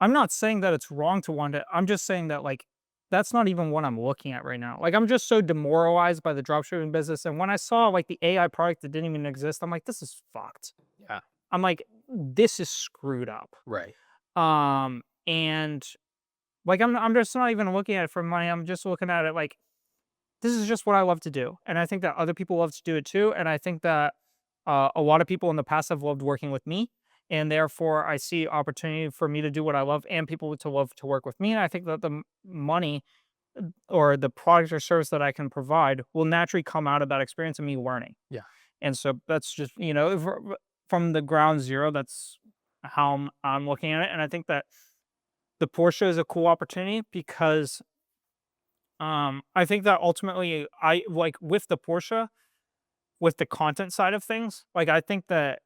S2: I'm not saying that it's wrong to want it. I'm just saying that like that's not even what I'm looking at right now. Like I'm just so demoralized by the dropshipping business. And when I saw like the AI product that didn't even exist, I'm like, this is fucked.
S1: Yeah,
S2: I'm like, this is screwed up.
S1: right.
S2: And like I'm just not even looking at it for money. I'm just looking at it like this is just what I love to do. And I think that other people love to do it too. And I think that a lot of people in the past have loved working with me. and therefore I see opportunity for me to do what I love and people to love to work with me. And I think that the money or the product or service that I can provide will naturally come out of that experience of me learning.
S1: Yeah.
S2: And so that's just, from the ground zero, that's how I'm looking at it. And I think that the Porsche is a cool opportunity because I think that ultimately I like with the Porsche, with the content side of things, like I think that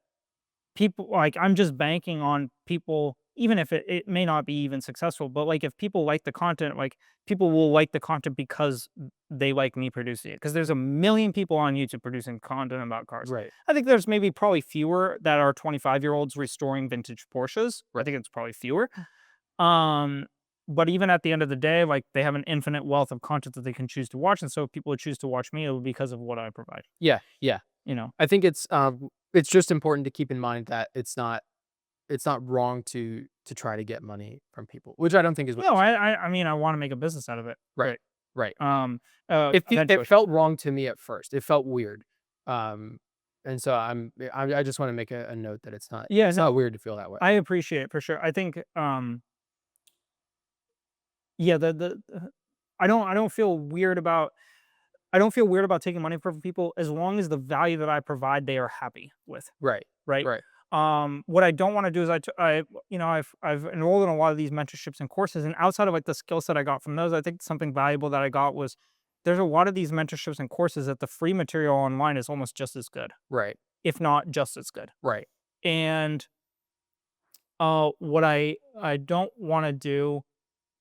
S2: people like I'm just banking on people, even if it may not be even successful, but like if people like the content, like people will like the content because they like me producing it. Because there's a million people on YouTube producing content about cars.
S1: Right.
S2: I think there's maybe probably fewer that are 25-year-olds restoring vintage Porsches. I
S1: Right.
S2: think it's probably fewer. Um, but even at the end of the day, like they have an infinite wealth of content that they can choose to watch. And so if people would choose to watch me, it would be because of what I provide,
S1: Yeah. Yeah.
S2: you know?
S1: I think it's just important to keep in mind that it's not wrong to try to get money from people, which I don't think is what
S2: No,
S1: you're saying.
S2: I mean, I want to make a business out of it.
S1: Right.
S2: Right.
S1: Right.
S2: Um,
S1: It
S2: eventually.
S1: felt wrong to me at first. It felt weird. And so I just want to make a note that
S2: Yeah,
S1: it's
S2: no,
S1: not weird to feel that way.
S2: I appreciate it for sure. I think, yeah, I don't feel weird about taking money from people as long as the value that I provide they are happy with,
S1: Right.
S2: right?
S1: Right.
S2: What I don't want to do is I've enrolled in a lot of these mentorships and courses, and outside of like the skill set I got from those, I think something valuable that I got was there's a lot of these mentorships and courses that the free material online is almost just as good,
S1: Right.
S2: if not just as good.
S1: Right.
S2: And what I don't want to do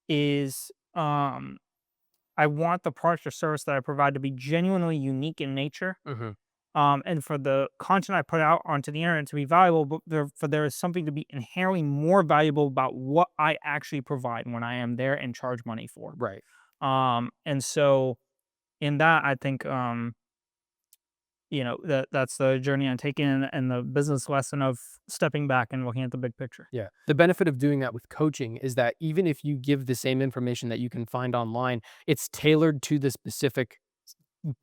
S2: is I want the product or service that I provide to be genuinely unique in nature.
S1: Mhm.
S2: And for the content I put out onto the internet to be valuable, but there is something to be inherently more valuable about what I actually provide when I am there and charge money for.
S1: Right.
S2: And so in that, I think that's the journey I'm taking and the business lesson of stepping back and looking at the big picture.
S1: Yeah. The benefit of doing that with coaching is that even if you give the same information that you can find online, it's tailored to the specific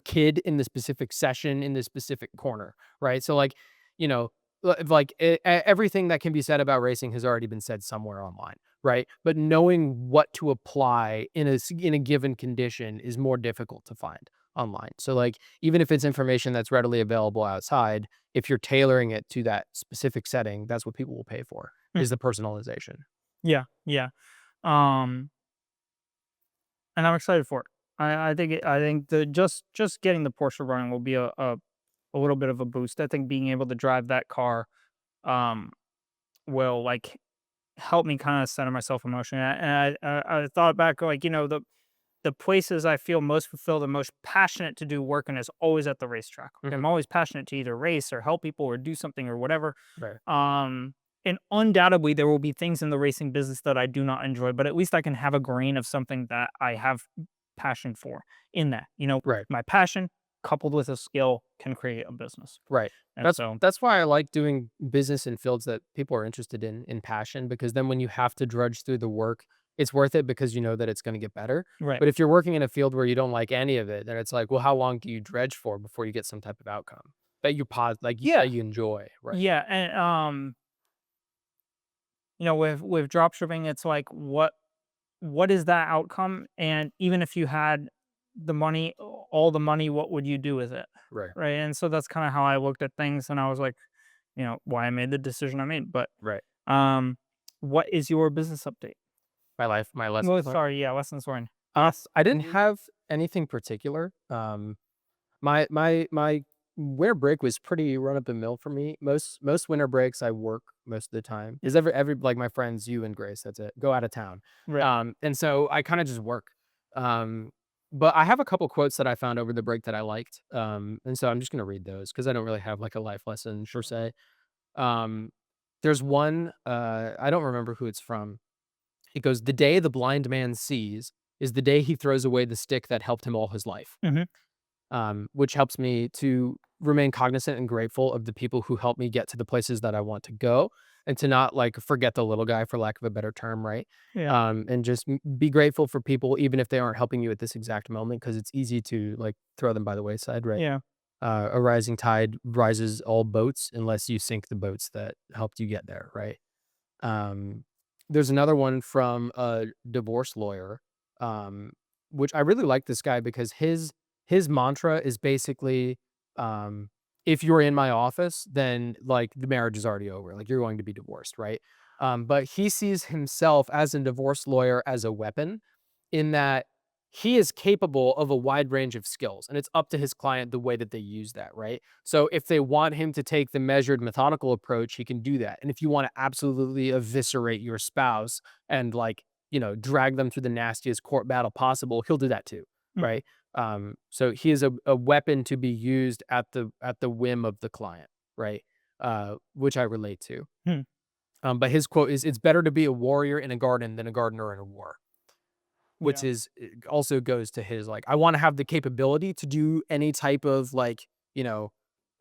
S1: kid in the specific session in the specific corner, right? So like, you know, everything that can be said about racing has already been said somewhere online, right? But knowing what to apply in a given condition is more difficult to find online. So like, even if it's information that's readily available outside, if you're tailoring it to that specific setting, that's what people will pay for,
S2: Mm.
S1: is the personalization.
S2: Yeah, yeah. Um, and I'm excited for it. I think the just getting the Porsche running will be a little bit of a boost. I think being able to drive that car um will like help me kind of center myself emotionally. I thought back like, the places I feel most fulfilled and most passionate to do work in is always at the racetrack. Like,
S1: Mhm.
S2: I'm always passionate to either race or help people or do something or whatever.
S1: Right.
S2: Um, and undoubtedly, there will be things in the racing business that I do not enjoy, but at least I can have a grain of something that I have passion for in that.
S1: Right.
S2: My passion coupled with a skill can create a business.
S1: Right.
S2: And
S1: That's
S2: so,
S1: that's why I like doing business in fields that people are interested in passion, because then when you have to drudge through the work, it's worth it because you know that it's going to get better.
S2: right.
S1: But if you're working in a field where you don't like any of it, then it's like, well, how long do you dredge for before you get some type of outcome that
S2: Yeah.
S1: that you enjoy, right?
S2: Yeah. And, with drop shipping, it's like, what is that outcome? And even if you had the money, all the money, what would you do with it?
S1: Right.
S2: Right. And so that's kind of how I looked at things. And I was like, why I made the decision I made. But
S1: Right.
S2: um, what is your business update?
S1: My lessons
S2: Well,
S1: learned.
S2: sorry. Yeah. Lessons learned.
S1: I didn't have anything particular. My winter break was pretty run up the mill for me. Most winter breaks I work most of the time. Is every like my friends, you and Grace, that's it. Go out of town.
S2: Right.
S1: And so I kind of just work. Um, but I have a couple quotes that I found over the break that I liked. And so I'm just gonna read those because I don't really have like a life lesson per se. Um, there's one, I don't remember who it's from. It goes, "The day the blind man sees is the day he throws away the stick that helped him all his life."
S2: Hmm.
S1: Which helps me to remain cognizant and grateful of the people who help me get to the places that I want to go, and to not like forget the little guy, for lack of a better term, right?
S2: Yeah.
S1: And just be grateful for people, even if they aren't helping you at this exact moment, because it's easy to like throw them by the wayside, right?
S2: Yeah.
S1: A rising tide rises all boats unless you sink the boats that helped you get there, right? Um, there's another one from a divorce lawyer, um, which I really like this guy because his mantra is basically, um, if you're in my office, then like the marriage is already over. Like you're going to be divorced, right? But he sees himself as a divorce lawyer as a weapon, in that he is capable of a wide range of skills, and it's up to his client the way that they use that, right? So if they want him to take the measured, methodical approach, he can do that. And if you want to absolutely eviscerate your spouse and like, drag them through the nastiest court battle possible, he'll do that too,
S2: Mm,
S1: right? So he is a weapon to be used at the whim of the client, right? Which I relate to.
S2: mm,
S1: But his quote is, "It's better to be a warrior in a garden than a gardener in a war." Which
S2: yeah.
S1: is also goes to his, like, I wanna have the capability to do any type of, like, you know,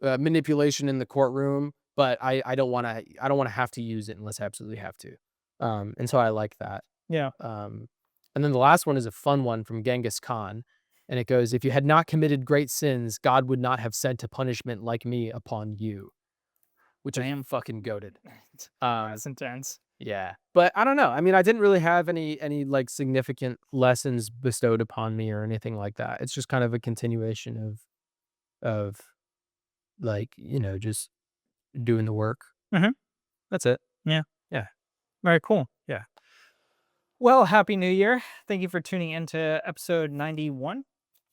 S1: manipulation in the courtroom, but I don't wanna have to use it unless I absolutely have to. And so I like that.
S2: Yeah.
S1: Um, and then the last one is a fun one from Genghis Khan, and it goes, "If you had not committed great sins, God would not have sent a punishment like me upon you," which is
S2: Damn.
S1: fucking goated. Um
S2: That's intense.
S1: yeah, but I don't know. I mean, I didn't really have any, like, significant lessons bestowed upon me or anything like that. It's just kind of a continuation of, like, just doing the work.
S2: Mhm.
S1: That's it.
S2: Yeah.
S1: Yeah,
S2: Very cool.
S1: yeah,
S2: Well, happy New Year. Thank you for tuning in to episode 91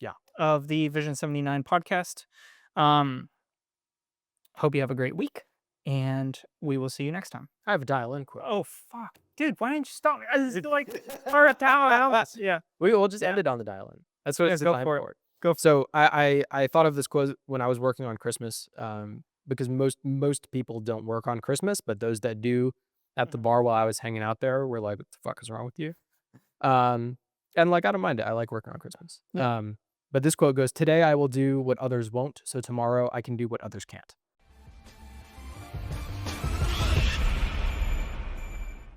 S1: yeah.
S2: of the Vision 79 podcast. Um, Hope you have a great week, and we will see you next time.
S1: I have a dial-in quote.
S2: Oh, fuck. Dude, why didn't you stop me? I just like, or a towel. Yeah.
S1: We'll just
S2: Yeah.
S1: end it on the dial-in. That's what
S2: Yeah.
S1: it's
S2: Go
S1: designed
S2: for it.
S1: for.
S2: Go.
S1: So I thought of this quote when I was working on Christmas, because most people don't work on Christmas, but those that do at the
S2: Mhm.
S1: bar while I was hanging out there were like, "What the fuck is wrong with you?" Um, and like, I don't mind it. I like working on Christmas.
S2: Yeah.
S1: But this quote goes, "Today I will do what others won't, so tomorrow I can do what others can't."